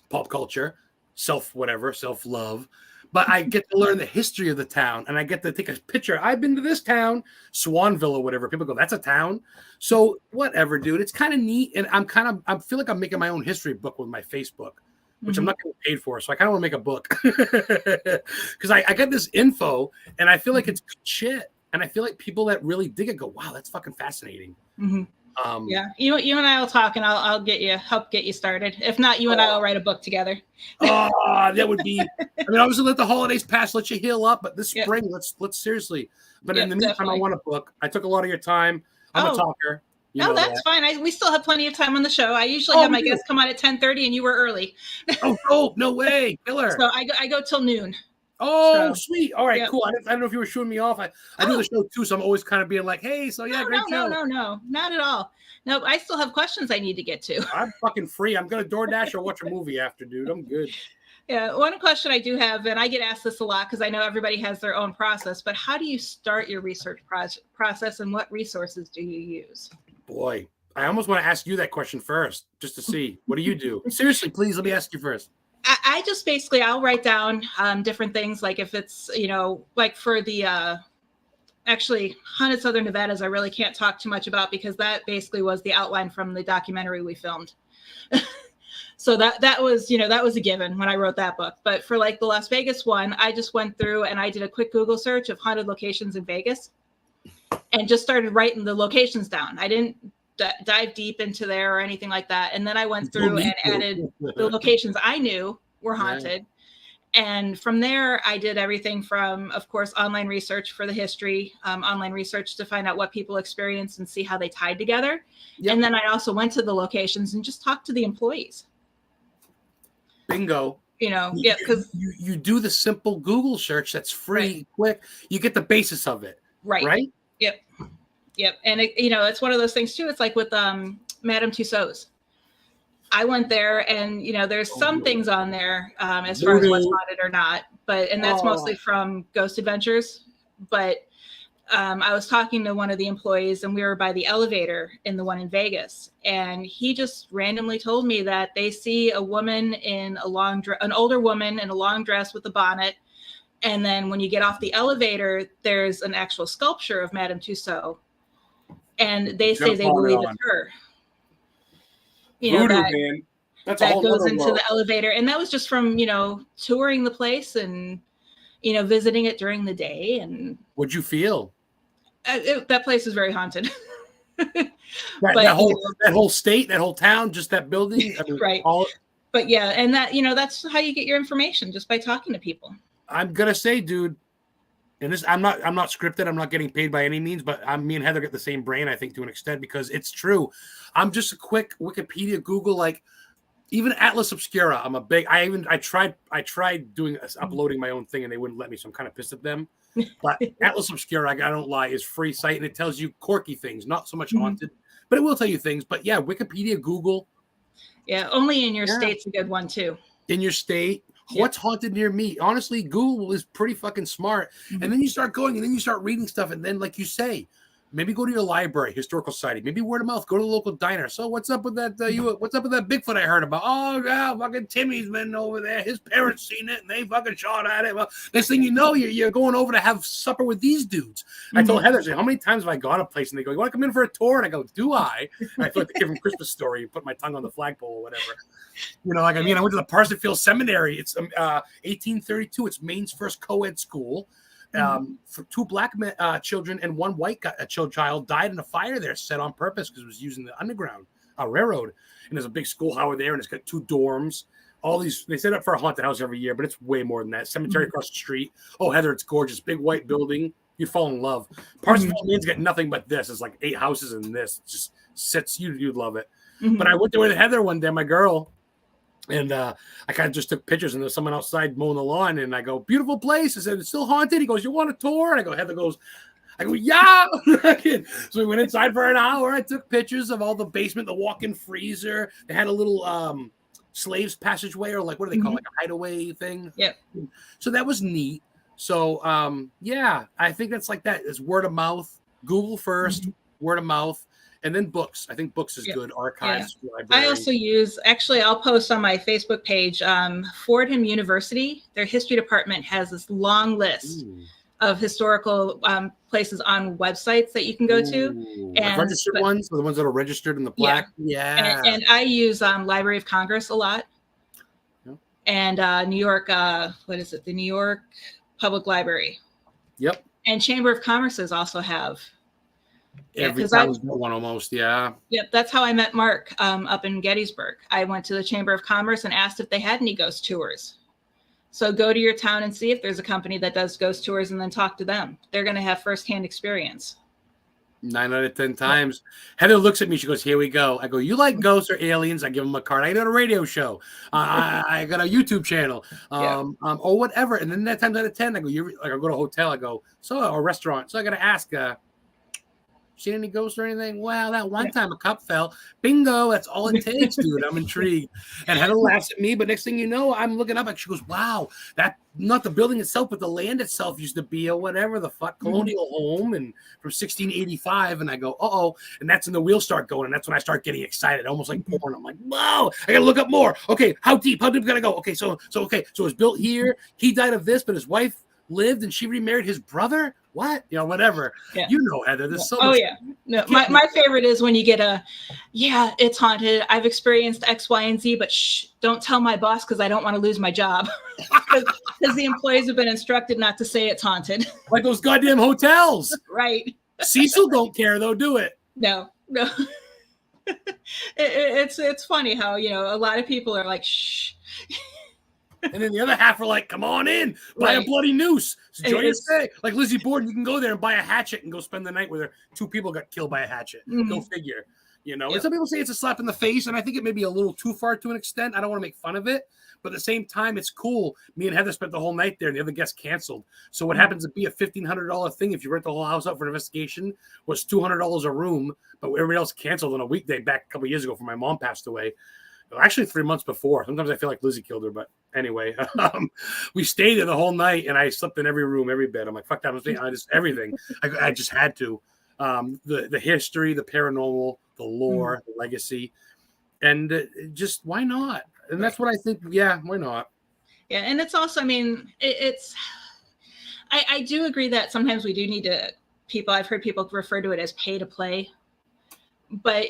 pop culture, self-love, but I get to learn the history of the town, and I get to take a picture. I've been to this town, Swanville or whatever. People go, that's a town. So whatever, dude. It's kind of neat, and I feel like I'm making my own history book with my Facebook, which I'm not getting paid for. So I kind of want to make a book because I got this info, and I feel like it's good shit, and I feel like people that really dig it go, wow, that's fucking fascinating. Yeah, you and I will talk, and I'll help get you started. If not, you and I will write a book together. That would be. I mean, obviously, let the holidays pass, let you heal up. But this spring, let's seriously. But in the meantime, definitely. I want a book. I took a lot of your time. I'm a talker. No, that's fine. We still have plenty of time on the show. I usually have my guests come on at 10:30, and you were early. Oh, no way, killer. So I go till noon. Oh, sweet. All right, cool. I don't know if you were shooing me off. I do the show too, so I'm always kind of being like, hey, so yeah, great show. No, not at all. No, I still have questions I need to get to. I'm fucking free. I'm going to DoorDash or watch a movie after, dude. I'm good. Yeah, one question I do have, and I get asked this a lot because I know everybody has their own process, but how do you start your research process, and what resources do you use? Boy, I almost want to ask you that question first, just to see. What do you do? Seriously, please, let me ask you first. I just basically, I'll write down different things, like if it's, like for the actually Haunted Southern Nevadas, I really can't talk too much about because that basically was the outline from the documentary we filmed. So that was a given when I wrote that book. But for like the Las Vegas one, I just went through and I did a quick Google search of haunted locations in Vegas and just started writing the locations down. I didn't dive deep into there or anything like that. And then I went through and added the locations I knew were haunted. And from there, I did everything from, of course, online research for the history, online research to find out what people experienced and see how they tied together. Yep. And then I also went to the locations and just talked to the employees. Bingo. Because you do the simple Google search that's free, quick. You get the basis of it. Right? Yep. And it's one of those things too. It's like with Madame Tussauds. I went there and, there's some things on there as far as what's haunted or not, and that's mostly from Ghost Adventures. But I was talking to one of the employees and we were by the elevator in the one in Vegas. And he just randomly told me that they see a woman in an older woman in a long dress with a bonnet. And then when you get off the elevator, there's an actual sculpture of Madame Tussauds. And they say they believe it's her. Voodoo, man. That goes into the elevator. And that was just from, touring the place and, visiting it during the day. And what'd you feel? That place is very haunted. that whole state, that whole town, just that building. I mean, right. But yeah, and that, that's how you get your information, just by talking to people. I'm going to say, dude, and this, I'm not scripted. I'm not getting paid by any means, but me and Heather get the same brain, I think, to an extent, because it's true. I'm just a quick Wikipedia, Google, like even Atlas Obscura. I'm a big, I tried doing uploading my own thing and they wouldn't let me. So I'm kind of pissed at them, but Atlas Obscura, I don't lie, is free site. And it tells you quirky things, not so much haunted, but it will tell you things. But yeah, Wikipedia, Google. Yeah. Only in your state's a good one too. In your state. What's haunted near me? Honestly, Google is pretty fucking smart. And then you start going and then you start reading stuff. And then, like you say, maybe go to your library, historical society, maybe word of mouth, go to the local diner. So what's up with that? What's up with that Bigfoot I heard about? Oh, yeah, fucking Timmy's been over there. His parents seen it and they fucking shot at it. Well, next thing you know, you're going over to have supper with these dudes. I told Heather, how many times have I gone to a place and they go, you want to come in for a tour? And I go, do I? And I feel like the kid from Christmas Story, you put my tongue on the flagpole or whatever. I went to the Parsonsfield Seminary. It's 1832. It's Maine's first co-ed school. For two black children and one white child died in a fire there set on purpose because it was using the underground railroad. And there's a big schoolhouse there, and it's got 2 dorms. All these, they set up for a haunted house every year, but it's way more than that. Cemetery across the street. Oh, Heather, it's gorgeous. Big white building. You'd fall in love. Parsonsfield, Maine's got nothing but this. It's like 8 houses in this. It just sits. You'd love it. But I went there with Heather one day, my girl. And I kind of just took pictures, and there's someone outside mowing the lawn, and I go, beautiful place. I said, it's still haunted. He goes, you want a tour? And I go, Heather goes, I go, yeah. So we went inside for an hour. I took pictures of all the basement, the walk-in freezer. They had a little slaves passageway, or like, what do they call it? Like a hideaway thing. Yep. So that was neat. So yeah, I think that's like that. It's word of mouth. Google first, word of mouth. And then books. I think books is good. Archives, library. I also use, actually, I'll post on my Facebook page, Fordham University, their history department has this long list of historical places on websites that you can go to. And like registered ones, or the ones that are registered in the plaque. Yeah. And I use Library of Congress a lot. Yep. And New York, what is it? The New York Public Library. Yep. And Chamber of Commerces also have. Every town's got one almost, yeah. Yep, that's how I met Mark up in Gettysburg. I went to the Chamber of Commerce and asked if they had any ghost tours. So go to your town and see if there's a company that does ghost tours, and then talk to them. They're going to have firsthand experience. 9 out of 10 times. Heather looks at me. She goes, here we go. I go, you like ghosts or aliens? I give them a card. I got a radio show. I got a YouTube channel or whatever. And then 9 times out of 10, I go, I go to a hotel. I go, a restaurant. So I got to ask, seen any ghosts or anything? Well, that one time a cup fell. Bingo. That's all it takes, dude. I'm intrigued. And Heather laughs at me, but next thing you know, I'm looking up and she goes, wow, that not the building itself, but the land itself used to be a whatever the fuck colonial home and from 1685. And I go, uh-oh. And that's when the wheels start going. And that's when I start getting excited, almost like porn. I'm like, whoa, I gotta look up more. Okay, how deep? How deep gotta go? Okay, so it was built here. He died of this, but his wife lived and she remarried his brother. What? Whatever. Yeah. Heather, there's so much. No, my favorite is when you get it's haunted. I've experienced X, Y, and Z, but don't tell my boss because I don't want to lose my job. Because the employees have been instructed not to say it's haunted. Like those goddamn hotels. Right. Cecil don't care though, do it. No. It's funny how, a lot of people are like, shh. And then the other half are like, come on in, buy a bloody noose. Enjoy your stay. Like Lizzie Borden, you can go there and buy a hatchet and go spend the night where 2 people got killed by a hatchet. Go figure. And some people say it's a slap in the face, and I think it may be a little too far to an extent. I don't want to make fun of it, but at the same time, it's cool. Me and Heather spent the whole night there, and the other guests canceled. So what happens to be a $1,500 thing if you rent the whole house out for an investigation was $200 a room, but everybody else canceled on a weekday back a couple of years ago before my mom passed away. Actually 3 months before. Sometimes I feel like Lizzie killed her, but anyway, we stayed there the whole night, and I slept in every room, every bed. I'm like, fuck that. I just everything. I just had to. The history, the paranormal, the lore, the legacy, and just why not? And that's what I think. Yeah, why not? Yeah, and it's also, I mean, I do agree that sometimes we do need to. I've heard people refer to it as pay to play. But,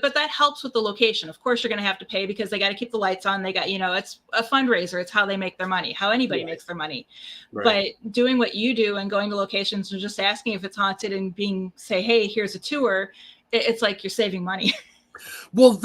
but that helps with the location. Of course, you're going to have to pay because they got to keep the lights on. They got, it's a fundraiser. It's how they make their money, how anybody makes their money. Right. But doing what you do and going to locations and just asking if it's haunted and say, hey, here's a tour. It's like you're saving money. Well,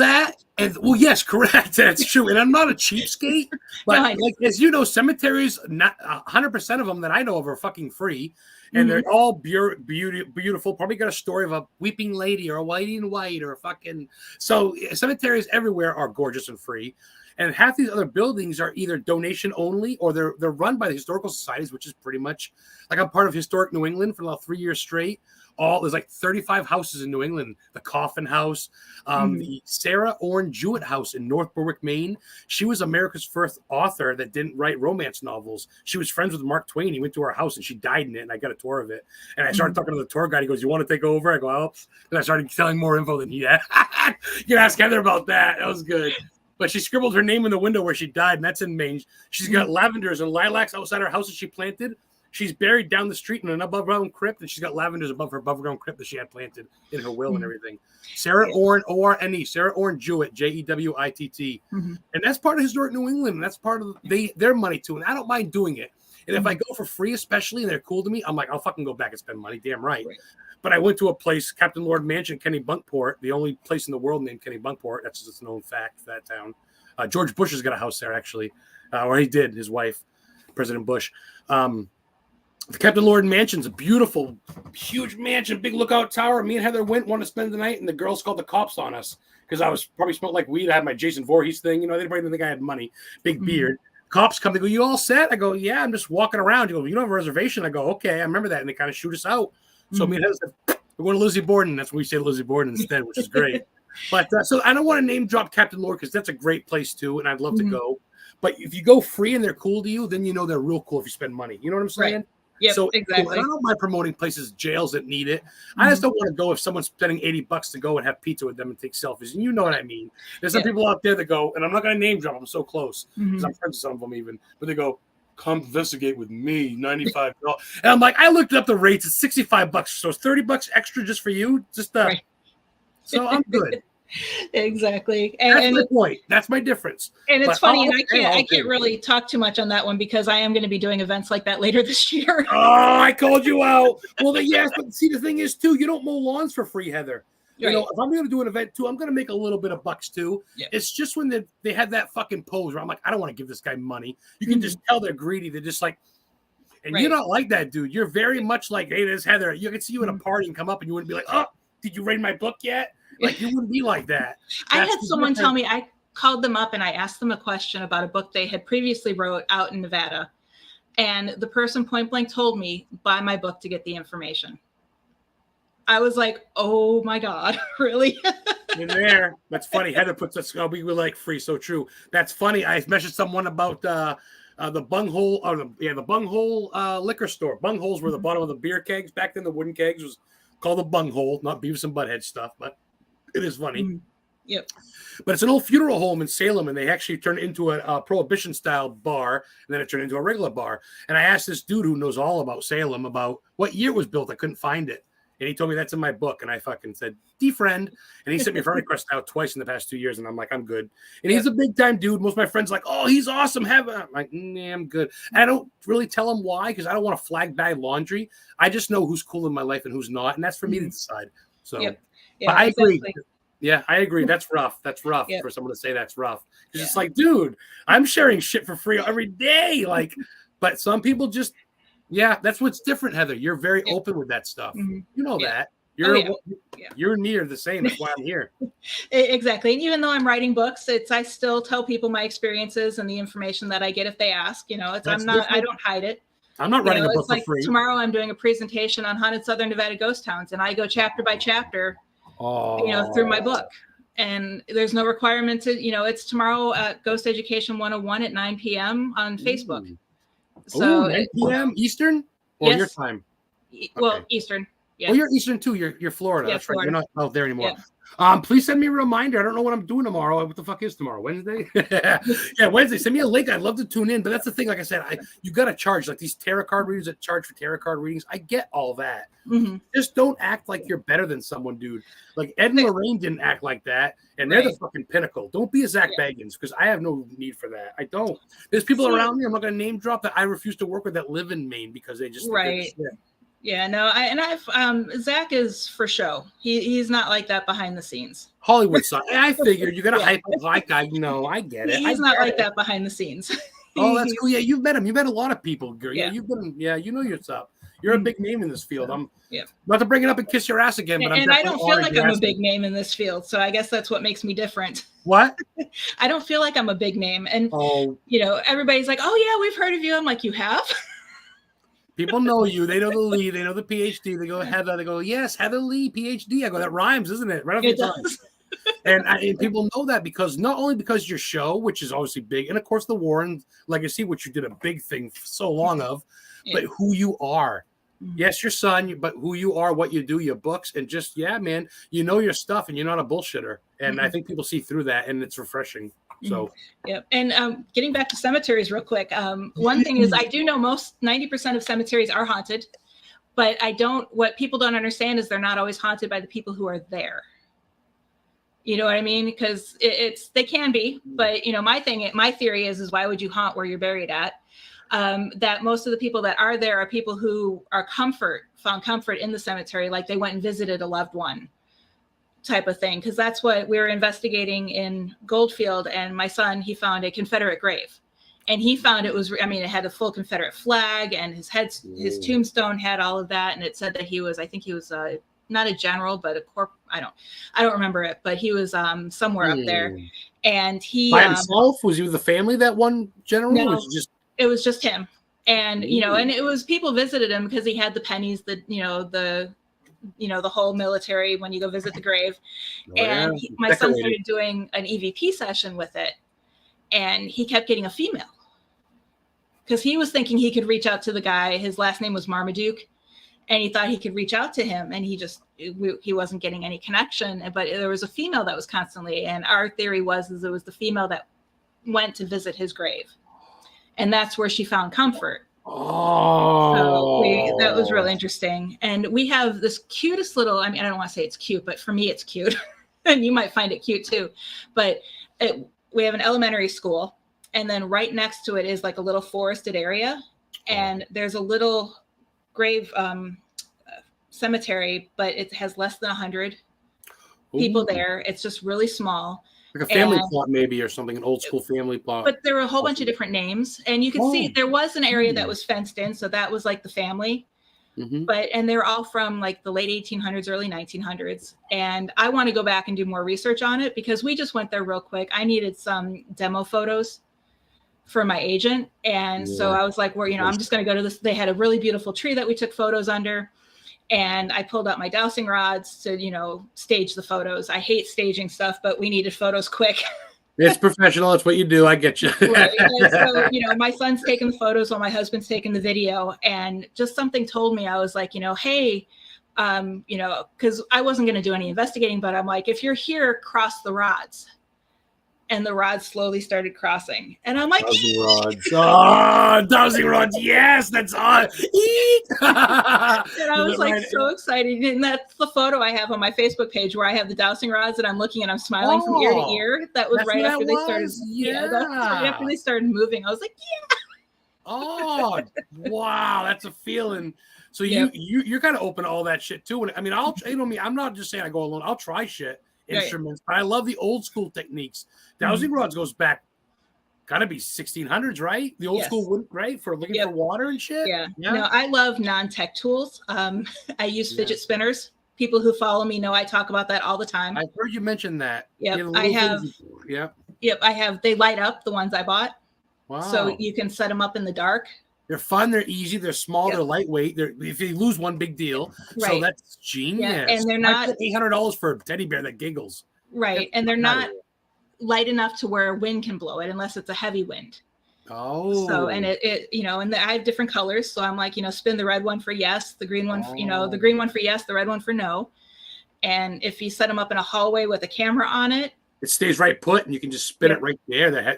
yes, correct. That's true. And I'm not a cheapskate, but as you know, cemeteries, not 100% of them that I know of are fucking free. And they're all beautiful. Probably got a story of a weeping lady or a whitey in white or a fucking. So cemeteries everywhere are gorgeous and free. And half these other buildings are either donation only or they're run by the historical societies, which is pretty much like I'm part of Historic New England for about 3 years straight. There's like 35 houses in New England. The Coffin House, the Sarah Orne Jewett House in North Berwick, Maine. She was America's first author that didn't write romance novels. She was friends with Mark Twain. He went to her house and she died in it. And I got a tour of it. And I started talking to the tour guide. He goes, "You want to take over?" I go, "Oh." And I started telling more info than he had. You can ask Heather about that. That was good. But she scribbled her name in the window where she died, and that's in Maine. She's got lavenders and lilacs outside her house that she planted. She's buried down the street in an above-ground crypt, and she's got lavenders above her above-ground crypt that she had planted in her will and everything. Sarah Orne, O-R-N-E, Sarah Orne Jewett, J-E-W-I-T-T. And that's part of Historic New England, and that's part of their money, too, and I don't mind doing it. And if I go for free, especially, and they're cool to me, I'm like, I'll fucking go back and spend money, damn right. But I went to a place, Captain Lord Mansion, Kennebunkport, the only place in the world named Kennebunkport. That's just a known fact for that town. George Bush has got a house there, actually, or he did, his wife, President Bush. The Captain Lord Mansion's a beautiful, huge mansion, big lookout tower. Me and Heather wanted to spend the night, and the girls called the cops on us because I was probably smelled like weed. I had my Jason Voorhees thing. You know, they probably didn't think I had money. Big beard. Cops come. They go, "You all set?" I go, "Yeah, I'm just walking around." You go, "You don't have a reservation?" I go, "Okay, I remember that." And they kind of shoot us out. So me and Heather said, "We're going to Lizzie Borden." That's what we say to Lizzie Borden instead, which is great. But so I don't want to name drop Captain Lord because that's a great place too, and I'd love to go. But if you go free and they're cool to you, then you know they're real cool if you spend money. You know what I'm saying? Right. Yep, So exactly. I don't mind promoting places, jails that need it. I just don't want to go if someone's spending $80 to go and have pizza with them and take selfies. And you know what I mean? There's some people out there that go, and I'm not going to name drop. I'm so close because I'm friends with some of them even. But they go, "Come investigate with me, $95." And I'm like, I looked up the rates. It's $65, so it's $30 extra just for you. So I'm good. Exactly. That's my point. That's my difference. And it's funny, and I can't really talk too much on that one because I am going to be doing events like that later this year. Oh, I called you out. Well, yes, but see, the thing is, too, you don't mow lawns for free, Heather. You know, if I'm going to do an event, too, I'm going to make a little bit of bucks, too. Yeah. It's just when they had that fucking pose where I'm like, I don't want to give this guy money. You can just tell they're greedy. They're just like, and you're not like that, dude. You're very much like, hey, there's Heather. You can see you at a party and come up and you wouldn't be like, oh, did you read my book yet? Like, you wouldn't be like that. I had someone tell me, I called them up and I asked them a question about a book they had previously wrote out in Nevada. And the person point blank told me, buy my book to get the information. I was like, oh my God, really? In there. That's funny. Heather puts us, we were like free. So true. That's funny. I messaged someone about the bunghole, or the bunghole liquor store. Bungholes were the bottom of the beer kegs. Back then, the wooden kegs was called the bunghole, not Beavis and Butthead stuff, but it is funny. Yep. But it's an old funeral home in Salem, and they actually turned it into a prohibition-style bar, and then it turned into a regular bar. And I asked this dude who knows all about Salem about what year it was built. I couldn't find it. And he told me that's in my book. And I fucking said, defriend. And he sent me a friend request out twice in the past 2 years. And I'm like, I'm good. And he's a big time dude. Most of my friends are like, oh, he's awesome. I'm like, nah, I'm good. And I don't really tell him why, because I don't want to flag bag laundry. I just know who's cool in my life and who's not. And that's for me to decide. So but I agree. Yeah, I agree. That's rough. That's rough for someone to say that's rough. Because it's like, dude, I'm sharing shit for free every day. Like, but some people just, that's what's different, Heather. You're very open with that stuff. You know that. You're near the same. That's why I'm here. Exactly. And even though I'm writing books, I still tell people my experiences and the information that I get if they ask. You know, I don't hide it. I'm not writing a book for free. Tomorrow I'm doing a presentation on haunted Southern Nevada ghost towns, and I go chapter by chapter, through my book. And there's no requirement to, it's tomorrow at Ghost Education 101 at 9 p.m. on Facebook. So 9 p.m. Eastern? Or your time? Well, Eastern. Yeah. Oh, you're Eastern too. You're Florida. Yeah, That's Florida. Right. You're not out there anymore. Yeah. Please send me a reminder. I don't know what I'm doing tomorrow. What the fuck is tomorrow? Wednesday? Yeah, Wednesday. Send me a link. I'd love to tune in. But that's the thing. Like I said, you got to charge. Like these tarot card readers that charge for tarot card readings. I get all that. Just don't act like you're better than someone, dude. Like Ed and Lorraine didn't act like that. And they're the fucking pinnacle. Don't be a Zach Baggins because I have no need for that. I don't. There's people around me. I'm not going to name drop that I refuse to work with that live in Maine because they just Yeah, no, Zach is for show. He's not like that behind the scenes. Hollywood side. I figured you're gonna hype up like I get it. He's not like that behind the scenes. Oh, that's cool. Yeah, you've met him. You've met a lot of people, girl. Yeah, you've been. Yeah, you know your stuff. You're a big name in this field. I'm not to bring it up and kiss your ass again, but I don't feel like I'm a big name in this field, so I guess that's what makes me different. What? I don't feel like I'm a big name, and everybody's like, "Oh yeah, we've heard of you." I'm like, "You have?" People know you. They know the Leigh. They know the PhD. They go, Heather. They go, yes, Heather Leigh, PhD. I go, that rhymes, isn't it? Right off the tongue. And people know that because not only because your show, which is obviously big, and of course the Warren legacy, which you did a big thing for so long of, but who you are. Yes, your son, but who you are, what you do, your books, and just, man, you know your stuff and you're not a bullshitter. And I think people see through that and it's refreshing. So, And getting back to cemeteries real quick. One thing is I do know 90% of cemeteries are haunted, but what people don't understand is they're not always haunted by the people who are there. You know what I mean? Because they can be, but my theory is why would you haunt where you're buried at? That most of the people that are there are people who found comfort in the cemetery, like they went and visited a loved one type of thing. Because that's what we were investigating in Goldfield, and my son, he found a Confederate grave, And he found it was, I mean, it had a full Confederate flag, and his tombstone had all of that. And it said that he was, I think he was not a general, but a I don't remember it, but he was somewhere up there. And he by himself, was he with the family, that one general? No, Was it was just him. And, you know, and it was, people visited him because he had the pennies, that, you know, the whole military when you go visit the grave. And my son started doing an EVP session with it, and he kept getting a female because he was thinking he could reach out to the guy. His last name was Marmaduke, and he thought he could reach out to him, and he wasn't getting any connection. But there was a female that was constantly, and our theory was it was the female that went to visit his grave, and that's where she found comfort. So that was really interesting. And we have this cutest little, I mean, I don't want to say it's cute, but for me it's cute, and you might find it cute too. But we have an elementary school, and then right next to it is like a little forested area, and there's a little grave cemetery, but it has less than 100 people there. It's just really small. Like a family plot, maybe, or something, an old school family plot. But there were a whole bunch of different names, and you could see there was an area that was fenced in, so that was like the family. And they're all from like the late 1800s, early 1900s. And I want to go back and do more research on it because we just went there real quick. I needed some demo photos for my agent, and so I was like, well, you know, I'm just going to go to this. They had a really beautiful tree that we took photos under. And I pulled out my dowsing rods to, you know, stage the photos. I hate staging stuff, but we needed photos quick. It's professional. It's what you do. I get you. Right. And so, you know, my son's taking the photos while my husband's taking the video. And just something told me, I was like, you know, hey, you know, because I wasn't going to do any investigating, but I'm like, if you're here, cross the rods. And the rods slowly started crossing. And I'm like, dowsing rods. Oh, dowsing rods. Yes, that's on. And I was like so excited. And that's the photo I have on my Facebook page where I have the dowsing rods and I'm looking and I'm smiling from ear to ear. That was right after they started. Yeah, that's right after they started moving. I was like, yeah. Oh, wow. That's a feeling. So you're kind of open to all that shit too. And I mean, I'm not just saying I go alone. I'll try shit. Instruments, but I love the old school techniques. Dowsing rods goes back, gotta be 1600s, right? The old school wood, right? For looking for water and shit. Yeah. No, I love non-tech tools. I use fidget spinners. People who follow me know I talk about that all the time. I've heard you mention that. Yep, I have. Yep, I have. They light up, the ones I bought. Wow. So you can set them up in the dark. They're fun. They're easy. They're small. They're lightweight. If you lose one, big deal. Right. So that's genius. Yeah. And they're not $800 for a teddy bear that giggles. Right. And they're not light enough to where wind can blow it unless it's a heavy wind. Oh. So, and it you know, and I have different colors. So I'm like, you know, spin the red one for yes, the green one, for, you know, the green one for yes, the red one for no. And if you set them up in a hallway with a camera on it, it stays right put, and you can just spin it right there.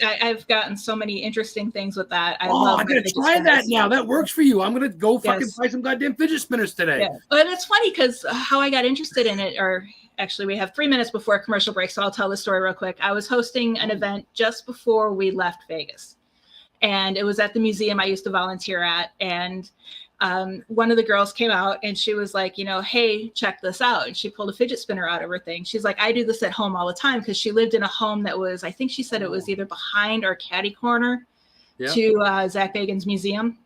I've gotten so many interesting things with that. I I'm gonna try that now. That works for you. I'm gonna go fucking buy some goddamn fidget spinners today. Yeah. But it's funny because how I got interested in it, or actually, we have 3 minutes before a commercial break, so I'll tell the story real quick. I was hosting an event just before we left Vegas, and it was at the museum I used to volunteer at, and one of the girls came out and she was like, you know, hey, check this out. And she pulled a fidget spinner out of her thing. She's like, I do this at home all the time because she lived in a home that was, I think she said it was either behind or catty corner to Zach Bagans' museum.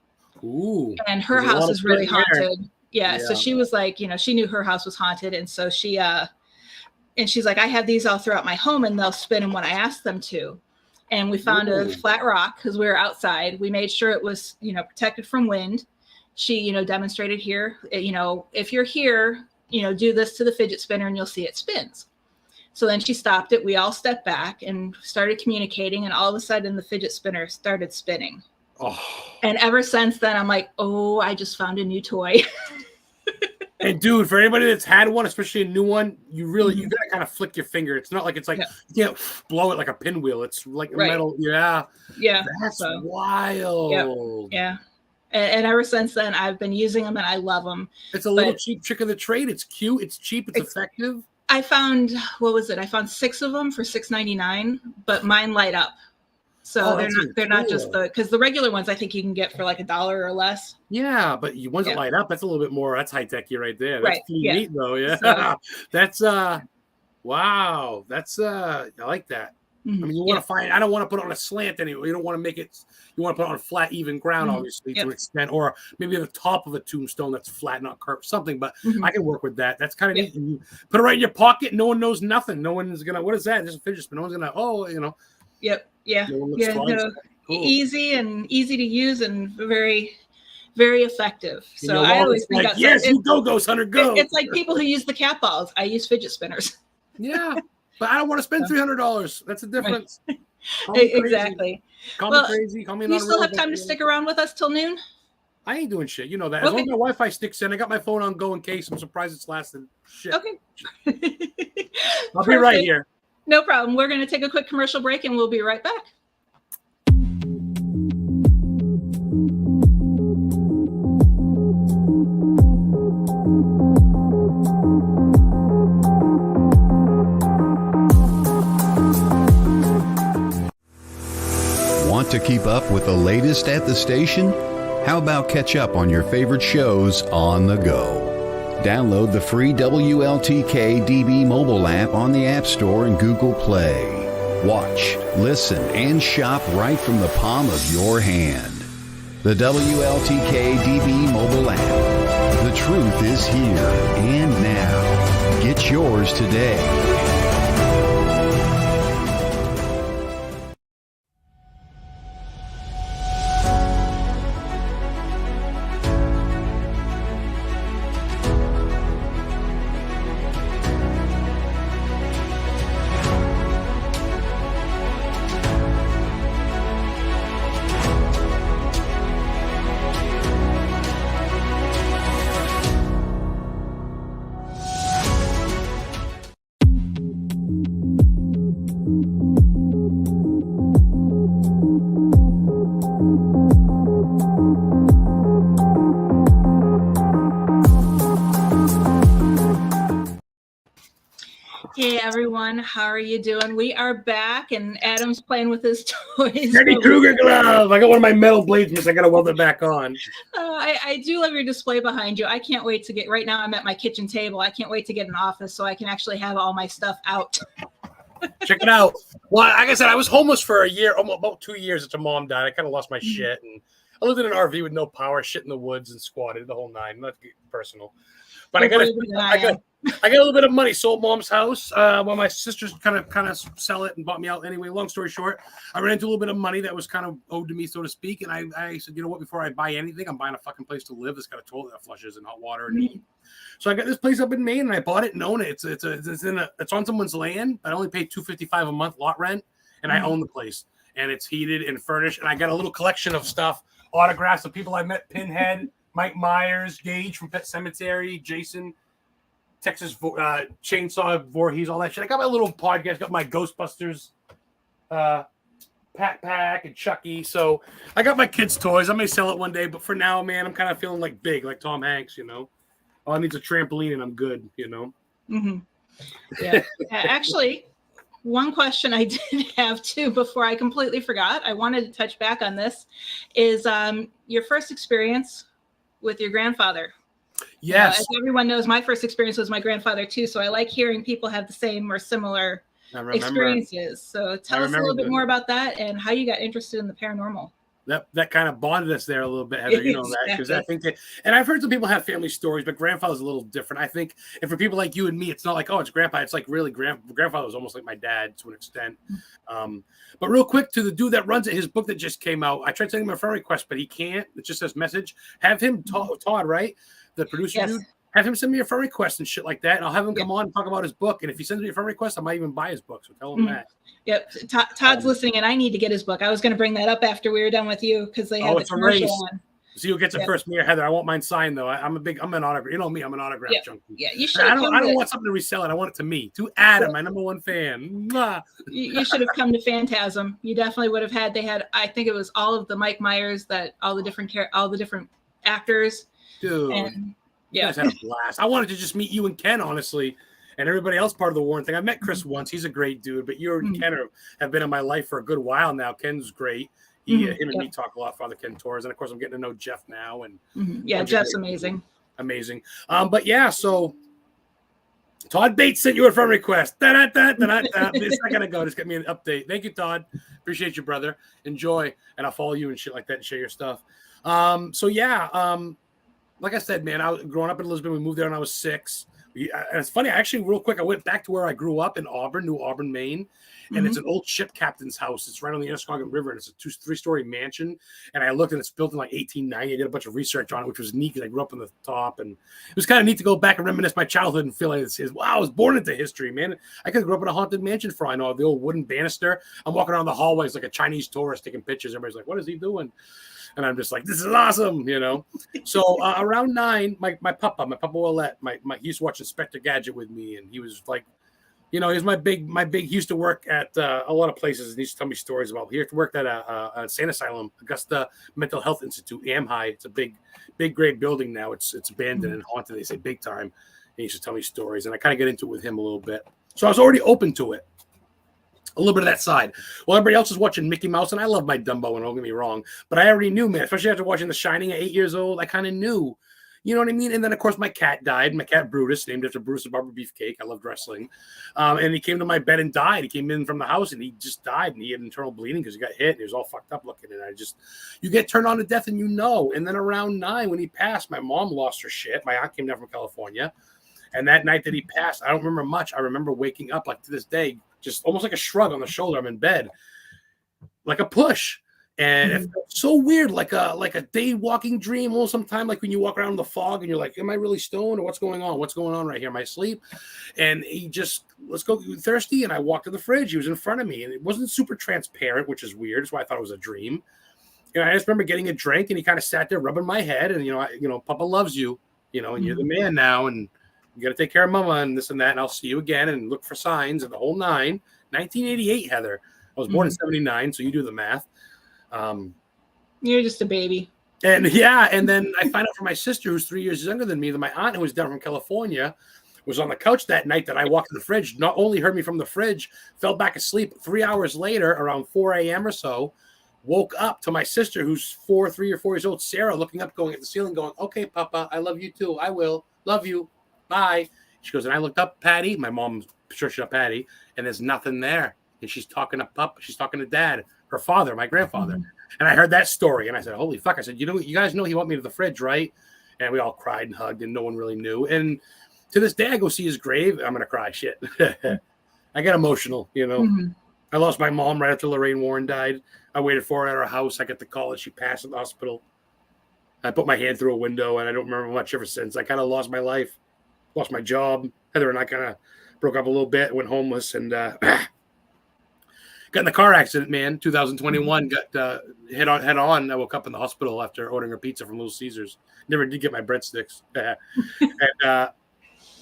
Ooh. And her house is really haunted. Yeah. So she was like, you know, she knew her house was haunted. And so she, and she's like, I have these all throughout my home and they'll spin them when I ask them to. And we found a flat rock because we were outside. We made sure it was, you know, protected from wind. She, you know, demonstrated here, you know, if you're here, you know, do this to the fidget spinner and you'll see it spins. So then she stopped it. We all stepped back and started communicating. And all of a sudden the fidget spinner started spinning. Oh. And ever since then, I'm like, oh, I just found a new toy. And dude, for anybody that's had one, especially a new one, you really, you gotta kind of flick your finger. It's not like it's like, you can't blow it like a pinwheel. It's like a metal. Yeah. Yeah. That's wild. Yeah. And ever since then, I've been using them and I love them. It's a little cheap trick of the trade. It's cute. It's cheap. It's effective. I found, what was it? I found 6 of them for $6.99, but mine light up. So they're not just because the regular ones I think you can get for like $1 or less. Yeah, but ones that light up, that's a little bit more. That's high techy right there. That's pretty neat though. Yeah, so, that's wow. That's I like that. I mean, you want to find. I don't want to put it on a slant anyway. You don't want to make it. You want to put it on flat, even ground, obviously, to an extent, or maybe the top of a tombstone that's flat, not curved, something. But I can work with that. That's kind of neat. You put it right in your pocket. No one knows nothing. No one's gonna. What is that? Just a fidget spinner. No one's gonna. Oh, you know. Yep. Yeah. No one looks Cool. Easy to use and very, very effective. So I always think like, yes, you go, Hunter, go. It's like people who use the cat balls. I use fidget spinners. Yeah, but I don't want to spend $300. That's the difference. Exactly. Call me crazy. Call me. You still have time to stick around with us till noon? I ain't doing shit. You know that. As long as my Wi-Fi sticks in, I got my phone on go in case. I'm surprised it's lasted. Shit. Okay. I'll be right here. No problem. We're going to take a quick commercial break and we'll be right back. Want to keep up with the latest at the station? How about catch up on your favorite shows on the go? Download the free WLTK-DB mobile app on the App Store and Google Play. Watch, listen, and shop right from the palm of your hand. The WLTK-DB mobile app. The truth is here and now. Get yours today. Hey everyone, how are you doing? We are back and Adam's playing with his toys. Freddy Krueger glove. I got one of my metal blades missing. I got to weld it back on. I do love your display behind you. I can't wait to get, right now I'm at my kitchen table. I can't wait to get an office so I can actually have all my stuff out. Check it out. Well, like I said, I was homeless for a year, almost about 2 years until mom died. I kind of lost my shit. And I lived in an RV with no power, shit in the woods and squatted the whole nine. Not to get personal. But I got a little bit of money. Sold mom's house. Well, my sisters kind of sell it and bought me out anyway. Long story short, I ran into a little bit of money that was kind of owed to me, so to speak. And I said, you know what? Before I buy anything, I'm buying a fucking place to live. It's got a toilet that flushes and hot water and heat. So I got this place up in Maine, and I bought it and own it. It's on someone's land. I only pay $255 a month lot rent, and I own the place. And it's heated and furnished. And I got a little collection of stuff, autographs of people I met: Pinhead, Mike Myers, Gage from Pet Cemetery, Jason, Texas Chainsaw Voorhees, all that shit. I got my little podcast, got my Ghostbusters Pat Pack and Chucky. So I got my kids' toys. I may sell it one day, but for now, man, I'm kind of feeling like big, like Tom Hanks, you know. All I need is a trampoline and I'm good, you know. Mm-hmm. Yeah. Actually, one question I did have too before I completely forgot, I wanted to touch back on this, is your first experience with your grandfather. Yes. As everyone knows, my first experience was my grandfather too. So I like hearing people have the same or similar experiences. So tell us a little bit more about that and how you got interested in the paranormal. That kind of bonded us there a little bit, Heather. You know that, because I think and I've heard some people have family stories, but grandfather's a little different. I think, and for people like you and me, it's not like, oh, it's grandpa. It's like really grandfather was almost like my dad to an extent. But real quick, to the dude that runs it, his book that just came out, I tried sending him a friend request, but he can't. It just says message. Have him, Todd, right? The producer dude, have him send me a friend request and shit like that, and I'll have him come on and talk about his book. And if he sends me a friend request, I might even buy his book. So tell him that. Yep, Todd's listening, and I need to get his book. I was going to bring that up after we were done with you because they had the commercial on. So you'll get to first. Me or Heather, I won't mind signed though. I'm an autograph. You know me, I'm an autograph junkie. Yeah, you should. I don't want something to resell it. I want it to me, to Adam, my number one fan. You should have come to Phantasm. You definitely would have had. They had, I think it was all of the Mike Myers, that all the different actors. Dude. And, you guys had a blast. I wanted to just meet you and Ken, honestly, and everybody else part of the Warren thing. I met Chris once. He's a great dude, but you and Ken have been in my life for a good while now. Ken's great. Him and me talk a lot, Father Ken Torres, and of course I'm getting to know Jeff now. And Jeff's amazing. Amazing. But yeah, so Todd Bates sent you a friend request. It's not gonna go. Just get me an update. Thank you, Todd. Appreciate you, brother. Enjoy, and I'll follow you and shit like that and share your stuff. So yeah, like I said, man, I was growing up in Lisbon. We moved there when I was 6. And it's funny, actually, real quick, I went back to where I grew up in Auburn, New Auburn, Maine. And it's an old ship captain's house. It's right on the Androscoggin River, and it's a 3-story mansion. And I looked, and it's built in like 1890. I did a bunch of research on it, which was neat because I grew up on the top. And it was kind of neat to go back and reminisce my childhood and feel like wow, I was born into history, man. I could have grew up in a haunted mansion for I know. The old wooden banister. I'm walking around the hallways like a Chinese tourist taking pictures. Everybody's like, what is he doing? And I'm just like, this is awesome, you know. So around 9, my papa Willette, he used to watch Inspector Gadget with me, and he was like, you know, he was my big. He used to work at a lot of places, and he used to tell me stories about. He worked at a sane asylum, Augusta Mental Health Institute, AMHI. It's a big great building now. It's abandoned and haunted. They say big time. And he used to tell me stories, and I kind of get into it with him a little bit. So I was already open to it. A little bit of that side. Well, everybody else is watching Mickey Mouse, and I love my Dumbo, and don't get me wrong. But I already knew, man, especially after watching The Shining at 8 years old, I kind of knew. You know what I mean? And then, of course, my cat died. My cat, Brutus, named after Brutus and Barbara Beefcake. I loved wrestling. And he came to my bed and died. He came in from the house, and he just died. And he had internal bleeding because he got hit. And he was all fucked up looking. And you get turned on to death, and you know. And then around 9, when he passed, my mom lost her shit. My aunt came down from California. And that night that he passed, I don't remember much. I remember waking up, like to this day, just almost like a shrug on the shoulder. I'm in bed, like a push. And it felt so weird, like a day walking dream. Almost sometime, like when you walk around in the fog and you're like, am I really stoned or what's going on? What's going on right here? Am I asleep? And he just, let's go thirsty. And I walked to the fridge. He was in front of me, and it wasn't super transparent, which is weird. That's why I thought it was a dream. And I just remember getting a drink, and he kind of sat there rubbing my head. And, Papa loves you, and you're the man now. And you got to take care of mama and this and that. And I'll see you again and look for signs and the whole 9. 1988, Heather. I was born in 79. So you do the math. You're just a baby. And then I find out from my sister, who's 3 years younger than me, that my aunt, who was down from California, was on the couch that night that I walked to the fridge, not only heard me from the fridge, fell back asleep. 3 hours later, around 4 a.m. or so, woke up to my sister, who's 3 or 4 years old, Sarah, looking up, going at the ceiling, going, okay, Papa, I love you too. I will. Love you. Bye. She goes, and I looked up Patty, my mom's church up Patty, and there's nothing there. And she's talking to Papa. She's talking to Dad, her father, my grandfather. And I heard that story, and I said, holy fuck. I said, you guys know he want me to the fridge, right? And we all cried and hugged, and no one really knew. And to this day, I go see his grave. I'm going to cry. Shit. I get emotional, I lost my mom right after Lorraine Warren died. I waited for her at her house. I got the call that she passed at the hospital. I put my hand through a window, and I don't remember much ever since. I kind of lost my life, lost my job. Heather and I kind of broke up a little bit, went homeless, and got in a car accident, man. 2021, got hit on. I woke up in the hospital after ordering a pizza from Little Caesars. Never did get my breadsticks. And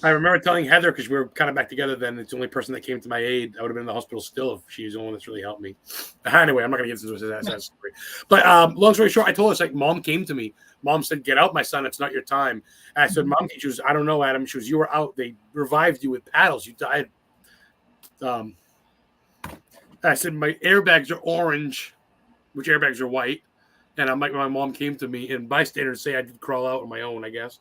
I remember telling Heather, because we were kind of back together then, it's the only person that came to my aid. I would have been in the hospital still if she was the one that's really helped me. Anyway, I'm not going to get into that story. But long story short, I told her, Mom came to me. Mom said, get out, my son. It's not your time. And I said, Mom, she was, I don't know, Adam. She was, you were out. They revived you with paddles. You died. I said, my airbags are orange, which airbags are white. And I'm like, my mom came to me, and bystanders say I did crawl out on my own, I guess.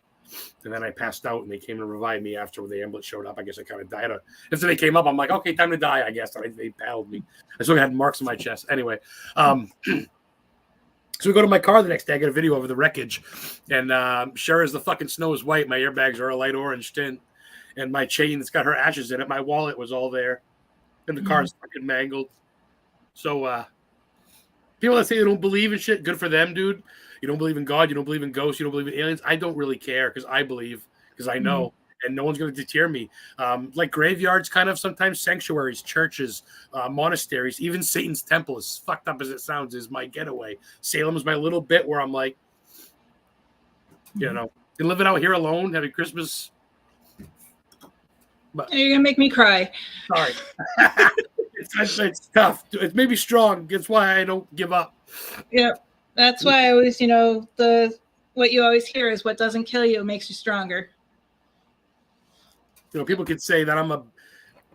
And then I passed out, and they came to revive me after the ambulance showed up. I guess I kind of died. After they came up, I'm like, okay, time to die, I guess. And they paddled me. I still had marks on my chest. Anyway, so we go to my car the next day. I get a video of the wreckage. And sure as the fucking snow is white, my airbags are a light orange tint. And my chain that's got her ashes in it, my wallet was all there. And the car's fucking mangled. So people that say they don't believe in shit, good for them, dude. You don't believe in God, you don't believe in ghosts, you don't believe in aliens. I don't really care because I believe, because I know, and no one's going to deter me. Like graveyards, kind of sometimes sanctuaries, churches, monasteries, even Satan's temple, as fucked up as it sounds, is my getaway. Salem is my little bit where I'm like, and living out here alone, having Christmas. But you're gonna make me cry. Sorry. It's tough. It may be strong. That's why I don't give up. Yeah, that's why I always, what you always hear is what doesn't kill you makes you stronger. People could say that I'm a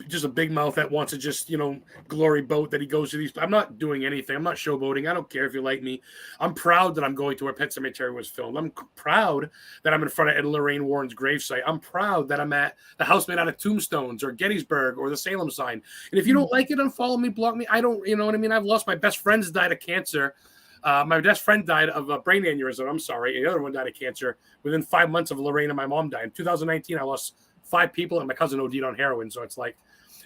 just a big mouth that wants to just, glory boat that he goes to these. I'm not doing anything. I'm not showboating. I don't care if you like me. I'm proud that I'm going to where Pet Sematary was filmed. I'm proud that I'm in front of Ed and Lorraine Warren's gravesite. I'm proud that I'm at the house made out of tombstones or Gettysburg or the Salem sign. And if you don't like it, unfollow me, block me. I don't, you know what I mean? I've lost my best friends died of cancer. My best friend died of a brain aneurysm. I'm sorry. The other one died of cancer within 5 months of Lorraine and my mom died. In 2019, I lost 5 people and my cousin OD'd on heroin. So it's like,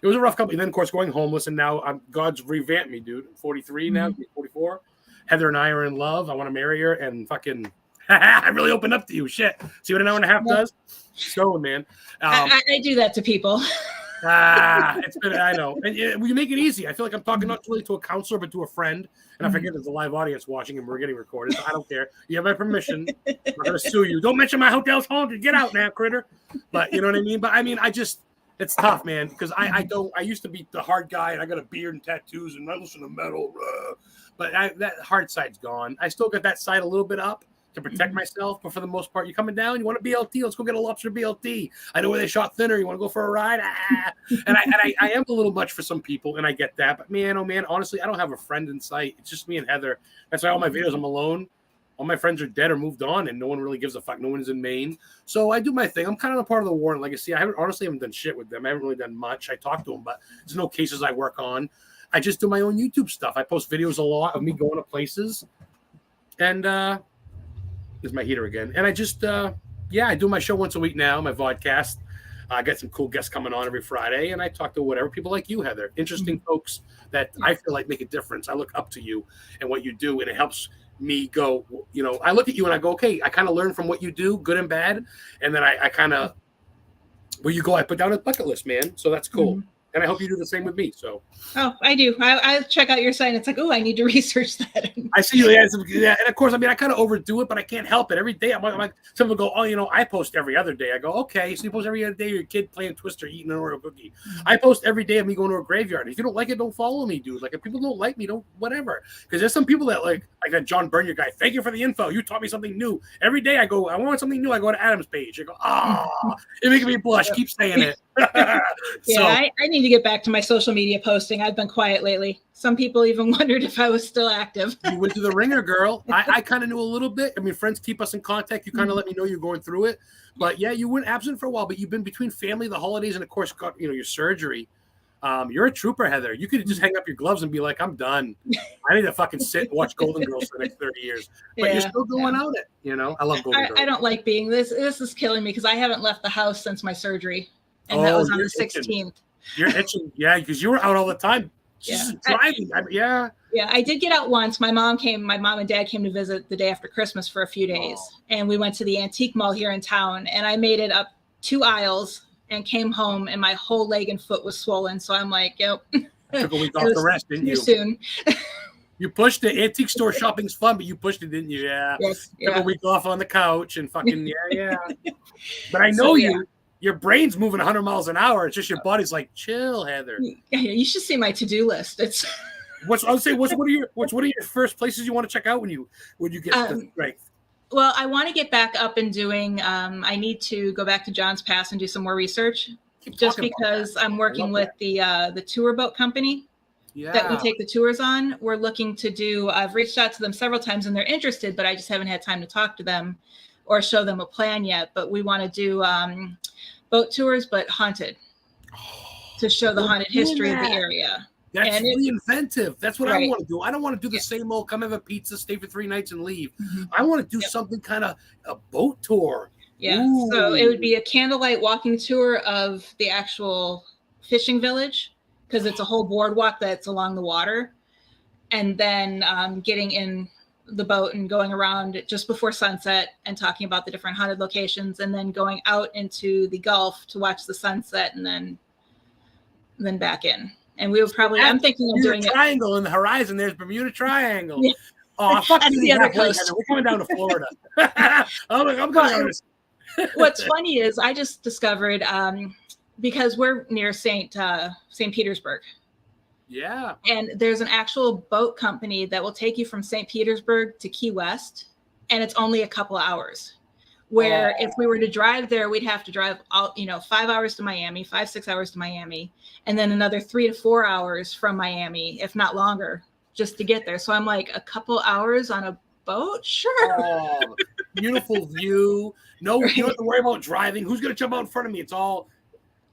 it was a rough couple. And then, of course, going homeless. And now God's revamped me, dude. I'm 43 now, 44. Heather and I are in love. I want to marry her. And fucking, I really opened up to you. Shit. See what an hour and a half does? Going, man. I do that to people. It's been, I know. And we make it easy. I feel like I'm talking not really to a counselor, but to a friend. And I forget there's a live audience watching and we're getting recorded. So I don't care. You have my permission. I'm not going to sue you. Don't mention my hotel's haunted. Get out now, critter. but you know what I mean? But I mean, it's tough, man, because I used to be the hard guy and I got a beard and tattoos and I listen to metal. But that hard side's gone. I still got that side a little bit up to protect myself. But for the most part, you're coming down, you want a BLT, let's go get a lobster BLT. I know where they shot thinner. You want to go for a ride? And I am a little much for some people, and I get that. But man, oh man, honestly, I don't have a friend in sight. It's just me and Heather. That's why all my videos, I'm alone. All my friends are dead or moved on, and no one really gives a fuck. No one's in Maine. So I do my thing. I'm kind of a part of the Warren legacy. I honestly haven't done shit with them. I haven't really done much. I talk to them, but there's no cases I work on. I just do my own YouTube stuff. I post videos a lot of me going to places. And there's my heater again. And I just, I do my show once a week now, my vodcast. I got some cool guests coming on every Friday, and I talk to whatever people like you, Heather. Interesting folks that I feel like make a difference. I look up to you and what you do, and it helps me go, I look at you and I go, okay, I kind of learn from what you do, good and bad. And then I kind of, where you go, I put down a bucket list, man. So that's cool. And I hope you do the same with me. So, I do. I check out your site. And it's like, oh, I need to research that. I see you. Yeah, and of course, I mean, I kind of overdo it, but I can't help it. Every day, I'm like, some people go, oh, I post every other day. I go, okay, so you post every other day. Your kid playing Twister, eating an Oreo cookie. I post every day of me going to a graveyard. If you don't like it, don't follow me, dude. Like, if people don't like me, don't whatever. Because there's some people that like that John Bernier guy. Thank you for the info. You taught me something new. Every day I go, I want something new. I go to Adam's page. I go, it makes me blush. Keep saying it. So, I need to get back to my social media posting. I've been quiet lately. Some people even wondered if I was still active. You went to the ringer, girl. I kind of knew a little bit. I mean, friends keep us in contact. You kind of let me know you're going through it. But yeah, you went absent for a while, but you've been between family, the holidays, and of course, got your surgery. You're a trooper, Heather. You could just hang up your gloves and be like, I'm done. I need to fucking sit and watch Golden Girls for the next 30 years. But you're still going out it. I love Golden Girls. I don't like being this. This is killing me because I haven't left the house since my surgery. And that was on the 16th. You're itching. Yeah, because you were out all the time. Just driving. Yeah, I did get out once. My mom and dad came to visit the day after Christmas for a few days. And we went to the antique mall here in town. And I made it up 2 aisles and came home. And my whole leg and foot was swollen. So I'm like, yep. Took a week off the rest, didn't you? Too soon. You pushed it. Antique store shopping's fun, but you pushed it, didn't you? Yeah. Yes. Took a week off on the couch and fucking, yeah. But I know you. Your brain's moving 100 miles an hour. It's just your body's like, chill, Heather. Yeah, you should see my to-do list. It's what are your first places you want to check out when you get the strength? Well, I want to get back up and doing. I need to go back to John's Pass and do some more research, just because I'm working with the tour boat company that we take the tours on. We're looking to do. I've reached out to them several times and they're interested, but I just haven't had time to talk to them or show them a plan yet. But we want to do boat tours, but haunted, to show the haunted history of the area. That's really inventive. That's what I want to do. I don't want to do the same old come have a pizza, stay for 3 nights and leave. I want to do something kind of a boat tour. Yeah. Ooh. So it would be a candlelight walking tour of the actual fishing village, because it's a whole boardwalk that's along the water. And then getting in the boat and going around just before sunset and talking about the different haunted locations, and then going out into the Gulf to watch the sunset, and then back in. And we would probably, I'm thinking of doing a triangle in the horizon. There's Bermuda Triangle. Yeah. Oh, fuck the other coast. We're coming down to Florida. I'm going. What's funny is I just discovered, because we're near St. Petersburg. Yeah. And there's an actual boat company that will take you from St. Petersburg to Key West, and it's only a couple of hours. where if we were to drive there, we'd have to drive 5 hours to Miami, 6 hours to Miami, and then another 3 to 4 hours from Miami, if not longer, just to get there. So I'm like, a couple hours on a boat? Sure. Oh, beautiful view. No, right. You don't have to worry about driving. Who's going to jump out in front of me? It's all,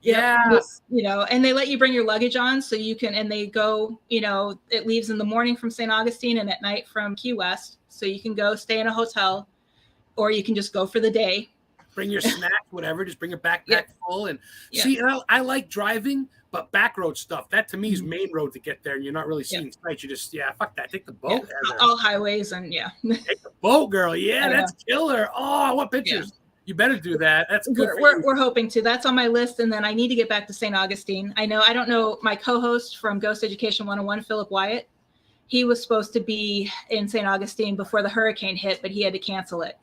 yes. And they let you bring your luggage on so you can, and they go, it leaves in the morning from St. Augustine and at night from Key West. So you can go stay in a hotel, or you can just go for the day. Bring your snacks, whatever. Just bring your backpack full. And see, I like driving, but back road stuff, that to me is main road to get there. And you're not really seeing sights. You just, fuck that. Take the boat. All highways and Take the boat, girl. Yeah, that's killer. Oh, I want pictures. Yeah. You better do that. That's good. We're hoping to. That's on my list. And then I need to get back to St. Augustine. I don't know, my co-host from Ghost Education 101, Philip Wyatt, he was supposed to be in St. Augustine before the hurricane hit, but he had to cancel it.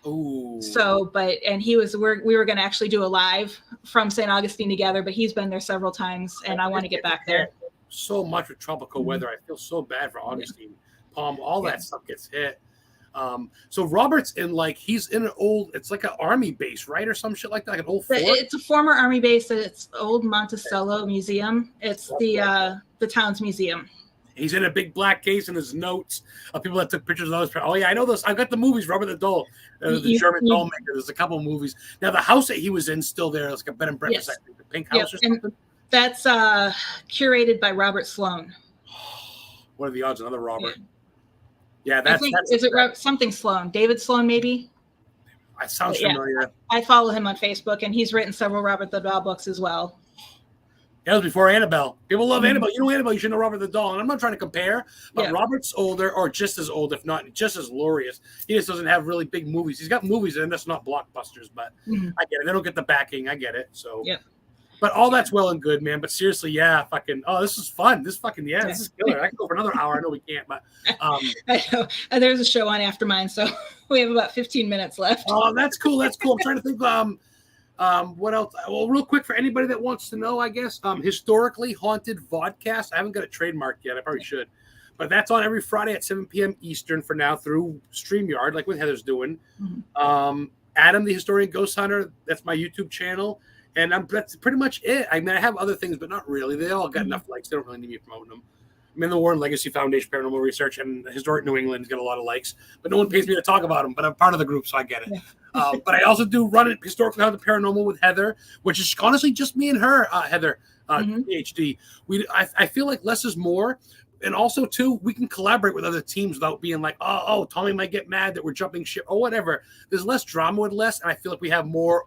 Ooh. So, we were going to actually do a live from St. Augustine together, but he's been there several times and I want to get back there. So much with tropical weather. I feel so bad for Augustine. Palm, all that stuff gets hit. So Robert's he's in an old, it's like an army base, right? Or some shit like that, like an old fort. It's a former army base. It's old Monticello Museum. It's the town's museum. He's in a big black case in his notes of people that took pictures of those. Oh, yeah, I know those. I've got the movies, Robert the Doll, the German doll maker. There's a couple of movies. Now, the house that he was in still there. It's like a bed and breakfast, I think, the pink house or something. And that's curated by Robert Sloan. What are the odds? Another Robert. Yeah, that's something Sloan? David Sloan, maybe? It sounds familiar. I follow him on Facebook, and he's written several Robert the Doll books as well. That was before Annabelle. People love Annabelle. You know Annabelle, you should know Robert the Doll. And I'm not trying to compare, but Robert's older or just as old, if not just as glorious. He just doesn't have really big movies. He's got movies, and that's not blockbusters, but I get it. They don't get the backing. I get it. So, but all that's well and good, man. But seriously, this is fun. This is killer. I can go for another hour. I know we can't, but I know. And there's a show on after mine, so we have about 15 minutes left. Oh, that's cool. I'm trying to think. What else? Well, real quick for anybody that wants to know, I guess, historically haunted vodcast. I haven't got a trademark yet. I probably should, but that's on every Friday at 7 p.m. Eastern for now through StreamYard, like what Heather's doing. Adam, the Historian Ghost Hunter, that's my YouTube channel, and that's pretty much it. I mean, I have other things, but not really. They all got enough likes. They don't really need me promoting them. I'm in the Warren Legacy Foundation Paranormal Research, and Historic New England's got a lot of likes, but no one pays me to talk about them. But I'm part of the group, so I get it. But I also do run it Historically Haunted Paranormal with Heather, which is honestly just me and her, Heather, PhD. I feel like less is more. And also, too, we can collaborate with other teams without being like, oh, Tommy might get mad that we're jumping ship or whatever. There's less drama with less, and I feel like we have more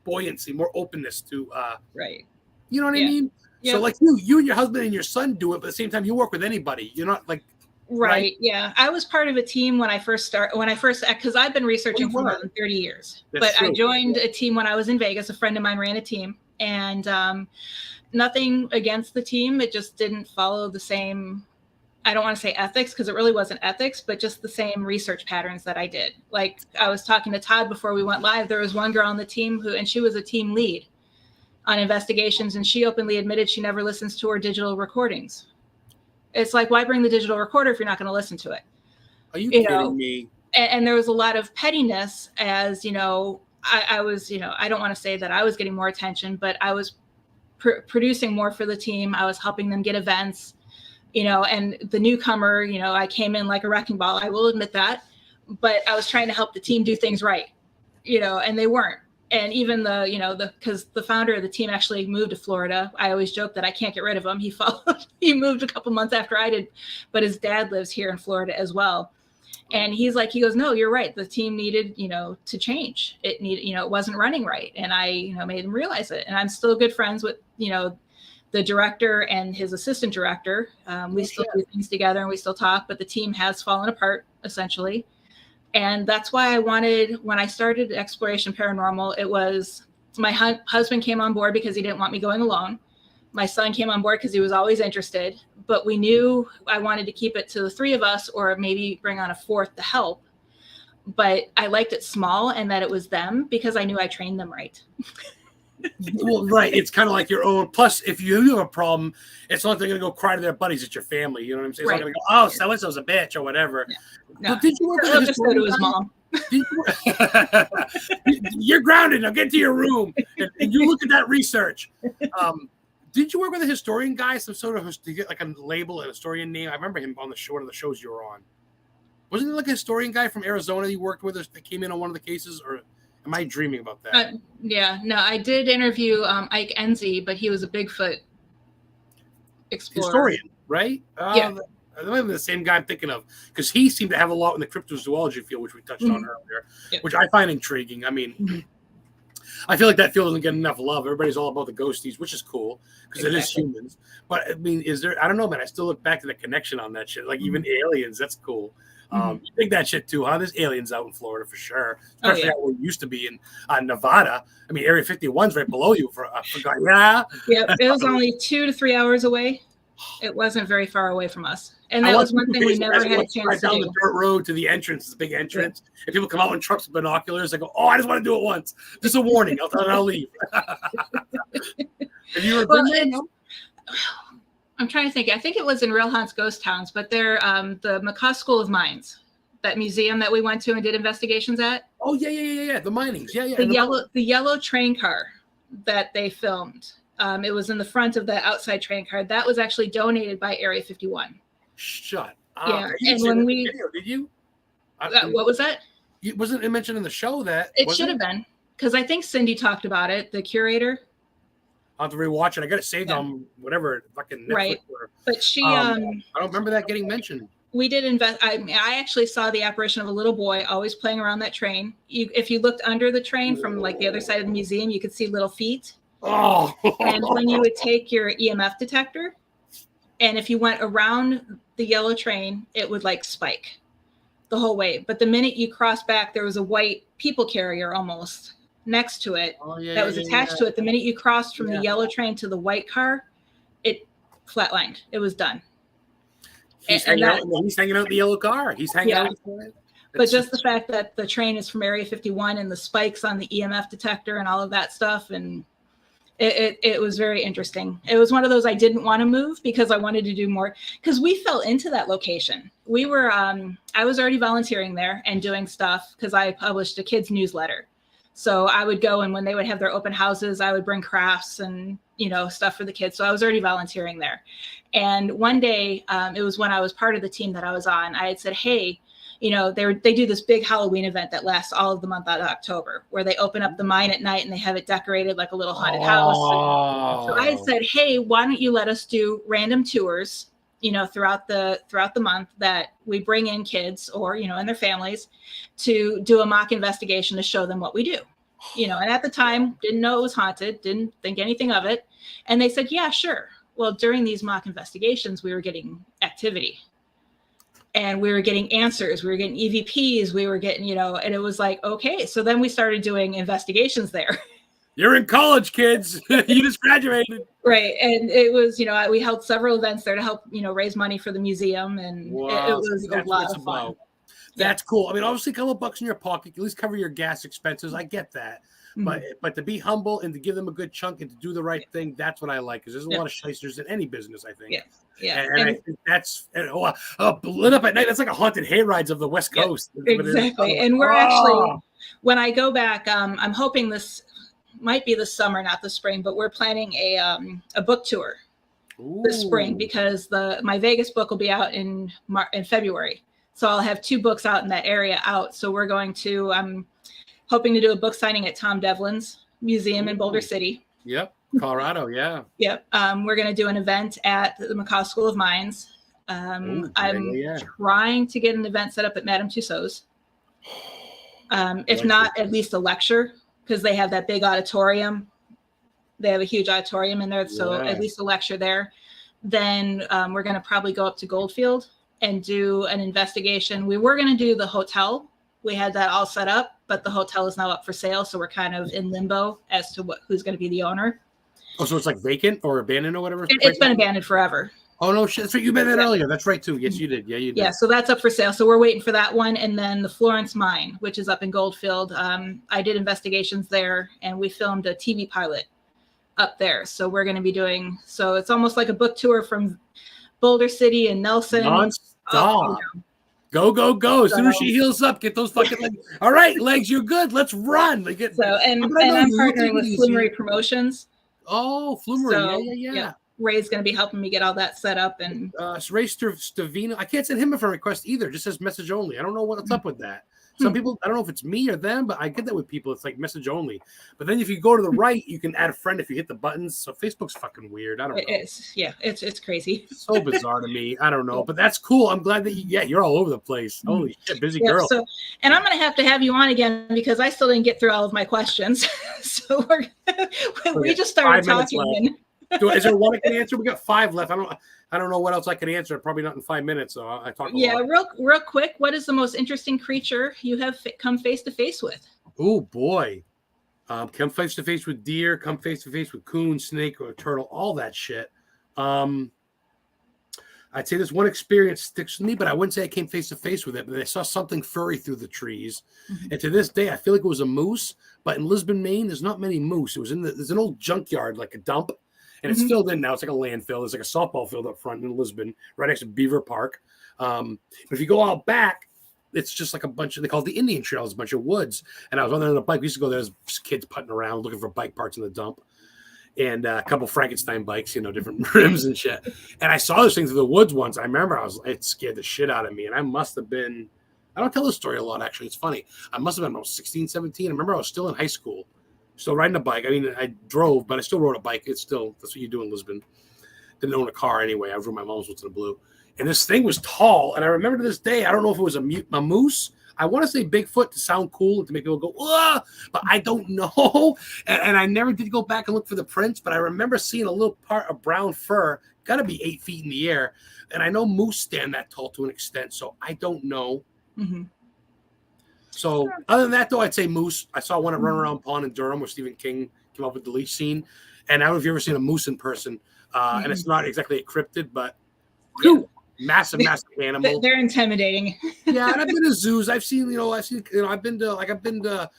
buoyancy, more openness to, right. You know what I mean? Yep. So, like you and your husband and your son do it, but at the same time, you work with anybody. You're not like... Right. Yeah. I was part of a team when I first because I've been researching for more than 30 years. That's true. I joined a team when I was in Vegas. A friend of mine ran a team, and nothing against the team. It just didn't follow the same, I don't want to say ethics, because it really wasn't ethics, but just the same research patterns that I did. Like, I was talking to Todd before we went live. There was one girl on the team and she was a team lead on investigations, and she openly admitted she never listens to her digital recordings. It's like, why bring the digital recorder if you're not going to listen to it? Are you kidding me? And there was a lot of pettiness, as I was, I don't want to say that I was getting more attention, but I was producing more for the team. I was helping them get events, and the newcomer, I came in like a wrecking ball. I will admit that, but I was trying to help the team do things right, and they weren't. And even because the founder of the team actually moved to Florida. I always joke that I can't get rid of him. He moved a couple months after I did, but his dad lives here in Florida as well. And he goes, no, you're right. The team needed, to change. It needed, it wasn't running right. And I, made him realize it. And I'm still good friends with, the director and his assistant director. We still do things together and we still talk, but the team has fallen apart essentially. And that's why when I started Exploration Paranormal, it was my husband came on board because he didn't want me going alone. My son came on board because he was always interested, but we knew I wanted to keep it to the three of us or maybe bring on a fourth to help. But I liked it small and that it was them because I knew I trained them right. Well, right. It's kind of like your own. Plus, if you have a problem, it's not like they're going to go cry to their buddies. It's your family. You know what I'm saying? It's not going to go, oh, so-and-so's a bitch or whatever. Yeah. No. But did you work with just go to his mom? You're grounded. Now get to your room and you look at that research. Did you work with a historian guy, some sort of to get like a label, a historian name? I remember him on one of the shows you were on. Wasn't there like a historian guy from Arizona you worked with that came in on one of the cases, or am I dreaming about that? Yeah, no, I did interview Ike Enzi, but he was a Bigfoot explorer. Historian, right? Yeah. That might be the same guy I'm thinking of, because he seemed to have a lot in the cryptozoology field, which we touched on earlier, which I find intriguing. I mean, I feel like that field doesn't get enough love. Everybody's all about the ghosties, which is cool because it is humans. But I mean, I don't know, man. I still look back to the connection on that shit. Like even aliens, that's cool. You think that shit too, huh? There's aliens out in Florida for sure, especially how we used to be in Nevada. I mean, Area 51's right below you. I forgot. Yeah, it was only 2 to 3 hours away. It wasn't very far away from us. And that was one thing we never had a chance to down do. the dirt road to the entrance, the big entrance, and people come out in trucks with binoculars. I go, oh, I just want to do it once. Just a warning. I'll leave. Have you ever been there? I'm trying to think. I think it was in Real Haunts Ghost Towns, but they're the Macaw School of Mines, that museum that we went to and did investigations at. Oh, yeah. The minings. Yeah. The yellow train car that they filmed. It was in the front of the outside train car. That was actually donated by Area 51. Shut up. Yeah. And when we video, did you? What was that? Wasn't it mentioned in the show that it should have been, because I think Cindy talked about it, the curator. I'll have to rewatch it. I got it saved on whatever fucking Netflix. Right. But she I don't remember that getting mentioned. We did invest. I actually saw the apparition of a little boy always playing around that train. If you looked under the train from like the other side of the museum, you could see little feet. Oh. And when you would take your EMF detector, and if you went around the yellow train, it would like spike the whole way. But the minute you crossed back, there was a white people carrier almost next to it that was attached to it. The minute you crossed from the yellow train to the white car, it flatlined. It was done. He's hanging out in the yellow car. He's hanging out. But just the fact that the train is from Area 51 and the spikes on the EMF detector and all of that stuff, and it was very interesting. It was one of those I didn't want to move because I wanted to do more, because we fell into that location. We were I was already volunteering there and doing stuff because I published a kids newsletter. So I would go, and when they would have their open houses, I would bring crafts and stuff for the kids. So I was already volunteering there. And one day, it was when I was part of the team that I was on, I had said, hey, they do this big Halloween event that lasts all of the month of October, where they open up the mine at night and they have it decorated like a little haunted house. And so I had said, hey, why don't you let us do random tours, throughout the month, that we bring in kids or, and their families to do a mock investigation to show them what we do. And at the time, didn't know it was haunted, didn't think anything of it. And they said, yeah, sure. Well, during these mock investigations, we were getting activity. And we were getting answers. We were getting EVPs. We were getting, and it was like, okay. So then we started doing investigations there. You're in college, kids. You just graduated. Right. And it was, we held several events there to help, raise money for the museum. And it was a lot of fun. That's cool. I mean, obviously, a couple of bucks in your pocket, at least cover your gas expenses. I get that. But to be humble and to give them a good chunk and to do the right thing, that's what I like. Because there's a lot of shysters in any business, I think. Yeah. And I think that's lit up at night. That's like a haunted hayrides of the West Coast. Exactly. And we're actually, when I go back, I'm hoping this might be the summer, not the spring, but we're planning a book tour this spring, because my Vegas book will be out in February. So I'll have 2 books out in that area out. So we're going to, I'm hoping to do a book signing at Tom Devlin's museum in Boulder City. Yep. Colorado. Yeah. Yep. We're going to do an event at the Macaw School of Mines. I'm trying to get an event set up at Madame Tussauds. If not, at least a lecture, because they have that big auditorium. They have a huge auditorium in there. So at least a lecture there. Then we're going to probably go up to Goldfield and do an investigation. We were going to do the hotel. We had that all set up, but the hotel is now up for sale. So we're kind of in limbo as to who's going to be the owner. Oh, so it's like vacant or abandoned or whatever? It's been abandoned forever. Oh, no shit. That's right. You met that earlier. That's right, too. Yes, you did. Yeah, you did. Yeah, so that's up for sale. So we're waiting for that one. And then the Florence Mine, which is up in Goldfield. I did investigations there, and we filmed a TV pilot up there. So we're going to be doing, so it's almost like a book tour from Boulder City and Nelson. Non-stop. Go, go, go. As soon as she heals up, get those fucking legs. All right, legs, you're good. Let's run. Like and I'm partnering with Flumery Promotions. Oh, Flumery. So, yeah. Ray's going to be helping me get all that set up. And Ray Stavino, I can't send him a friend request either. It just says message only. I don't know what's up with that. Some people, I don't know if it's me or them, but I get that with people. It's like message only. But then if you go to the right, you can add a friend if you hit the buttons. So Facebook's fucking weird. I don't know. It's crazy. So bizarre to me. I don't know, but that's cool. I'm glad that you're all over the place. Holy shit, busy girl. So, and I'm going to have you on again because I still didn't get through all of my questions. So we just started talking. Is there one I can answer? We got 5 left. I don't know what else I can answer. Probably not in 5 minutes. So I talk. Real quick. What is the most interesting creature you have come face to face with? Oh boy, come face to face with deer. Come face to face with coon, snake, or turtle. All that shit. I'd say this one experience sticks with me, but I wouldn't say I came face to face with it. But I saw something furry through the trees, and to this day, I feel like it was a moose. But in Lisbon, Maine, there's not many moose. It was there's an old junkyard, like a dump. And it's filled in now. It's like a landfill. There's like a softball field up front in Lisbon, right next to Beaver Park. But if you go out back, it's just like a bunch of, they call it the Indian Trail. It's a bunch of woods. And I was on there on a bike. We used to go there as kids putting around, looking for bike parts in the dump. And a couple Frankenstein bikes, different rims and shit. And I saw this thing through the woods once. I remember it scared the shit out of me. And I must have been, I don't tell this story a lot, actually. It's funny. I must have been about 16, 17. I remember I was still in high school. Still riding a bike. I mean, I drove, but I still rode a bike. That's what you do in Lisbon. Didn't own a car anyway. I drove my mom's once in the blue. And this thing was tall. And I remember to this day, I don't know if it was a moose. I want to say Bigfoot to sound cool and to make people go, "Whoa," but I don't know. And I never did go back and look for the prints, but I remember seeing a little part of brown fur, got to be 8 feet in the air. And I know moose stand that tall to an extent, so I don't know. So other than that, though, I'd say moose. I saw one at Run Around Pond in Durham where Stephen King came up with the leash scene. And I don't know if you've ever seen a moose in person. And it's not exactly a cryptid, but massive animal. They're intimidating. Yeah, and I've been to zoos. I've been to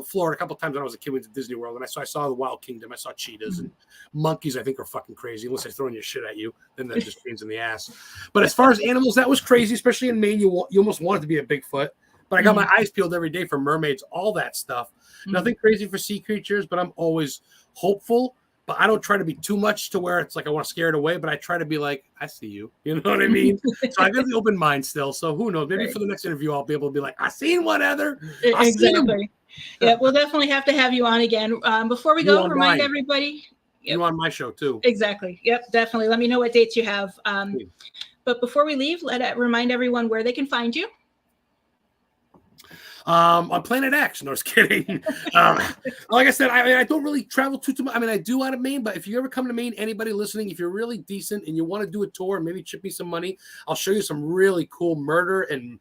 Florida a couple times when I was a kid. Went to Disney World, and I saw the Wild Kingdom. I saw cheetahs and monkeys. I think are fucking crazy unless they're throwing your shit at you. Then that just pains in the ass. But as far as animals, that was crazy, especially in Maine. You almost want it to be a Bigfoot. But I got my eyes peeled every day for mermaids, all that stuff. Nothing crazy for sea creatures, but I'm always hopeful. But I don't try to be too much to where it's like I want to scare it away. But I try to be like, I see you. You know what I mean? So I got the open mind still. So who knows? Maybe for the next interview, I'll be able to be like, I seen one, Heather. Exactly. Yeah, we'll definitely have to have you on again. Before we go, remind everybody. You on my show too. Exactly. Yep, definitely. Let me know what dates you have. But before we leave, remind everyone where they can find you. On Planet X. No, just kidding. Like I said, I don't really travel too much. I mean, I do out of Maine, but if you ever come to Maine, anybody listening, if you're really decent and you want to do a tour and maybe chip me some money, I'll show you some really cool murder and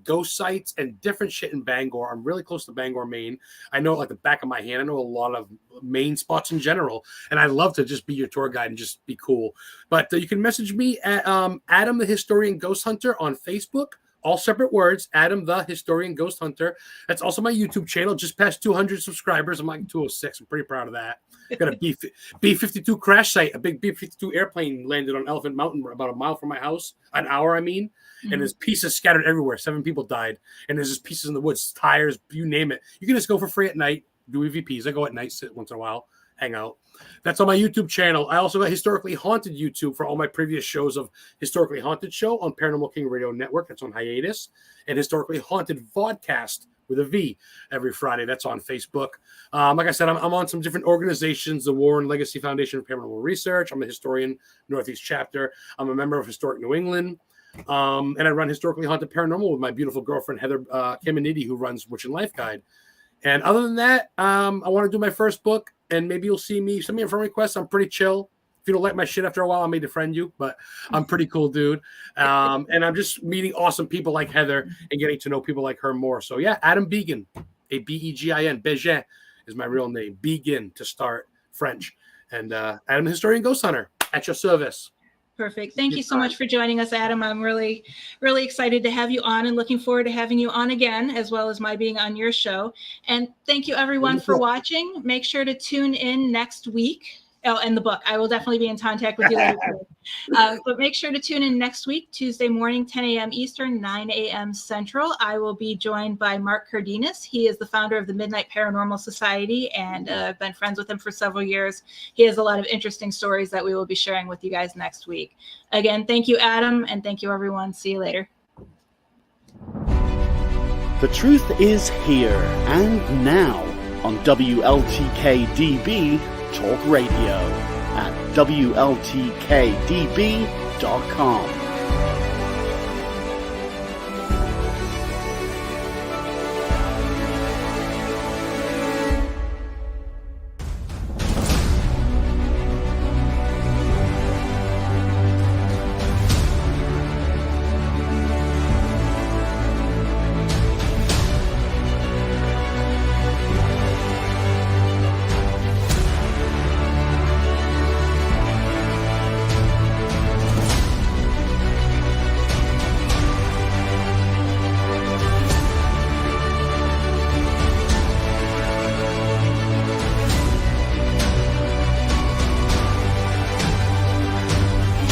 ghost sites and different shit in Bangor. I'm really close to Bangor, Maine. I know it like the back of my hand. I know a lot of Maine spots in general, and I'd love to just be your tour guide and just be cool. But you can message me at Adam the Historian Ghost Hunter on Facebook. All separate words, Adam the Historian Ghost Hunter. That's also my YouTube channel. Just past 200 subscribers. I'm like 206. I'm pretty proud of that. Got a B-52 crash site. A big B-52 airplane landed on Elephant Mountain about a mile from my house. An hour, I mean. And there's pieces scattered everywhere. 7 people died. And there's just pieces in the woods, tires, you name it. You can just go for free at night, do EVPs. I go at night, sit once in a while, hang out. That's on my YouTube channel. I also got Historically Haunted YouTube for all my previous shows of Historically Haunted Show on Paranormal King Radio Network. That's on hiatus. And Historically Haunted Vodcast with a V every Friday. That's on Facebook. Like I said, I'm on some different organizations, the Warren Legacy Foundation for Paranormal Research. I'm a historian, Northeast chapter. I'm a member of Historic New England. And I run Historically Haunted Paranormal with my beautiful girlfriend, Heather Leigh, who runs Witch and Life Guide. And other than that, I want to do my first book, and maybe you'll see me. Send me a friend request. I'm pretty chill. If you don't like my shit after a while, I may defriend you, but I'm pretty cool, dude. And I'm just meeting awesome people like Heather and getting to know people like her more. So, yeah, Adam Begin, A-B-E-G-I-N. Begin is my real name. Begin to start French. And Adam the Historian Ghost Hunter at your service. Perfect. Thank you so much for joining us, Adam. I'm really, really excited to have you on and looking forward to having you on again, as well as my being on your show. And thank you, everyone, for watching. Make sure to tune in next week Oh, and the book. I will definitely be in contact with you later. But make sure to tune in next week, Tuesday morning, 10 a.m. Eastern, 9 a.m. Central. I will be joined by Mark Cardenas. He is the founder of the Midnight Paranormal Society, and I've been friends with him for several years. He has a lot of interesting stories that we will be sharing with you guys next week. Again, thank you, Adam, and thank you, everyone. See you later. The truth is here and now on WLTK-DB Talk Radio at WLTK-DB.com.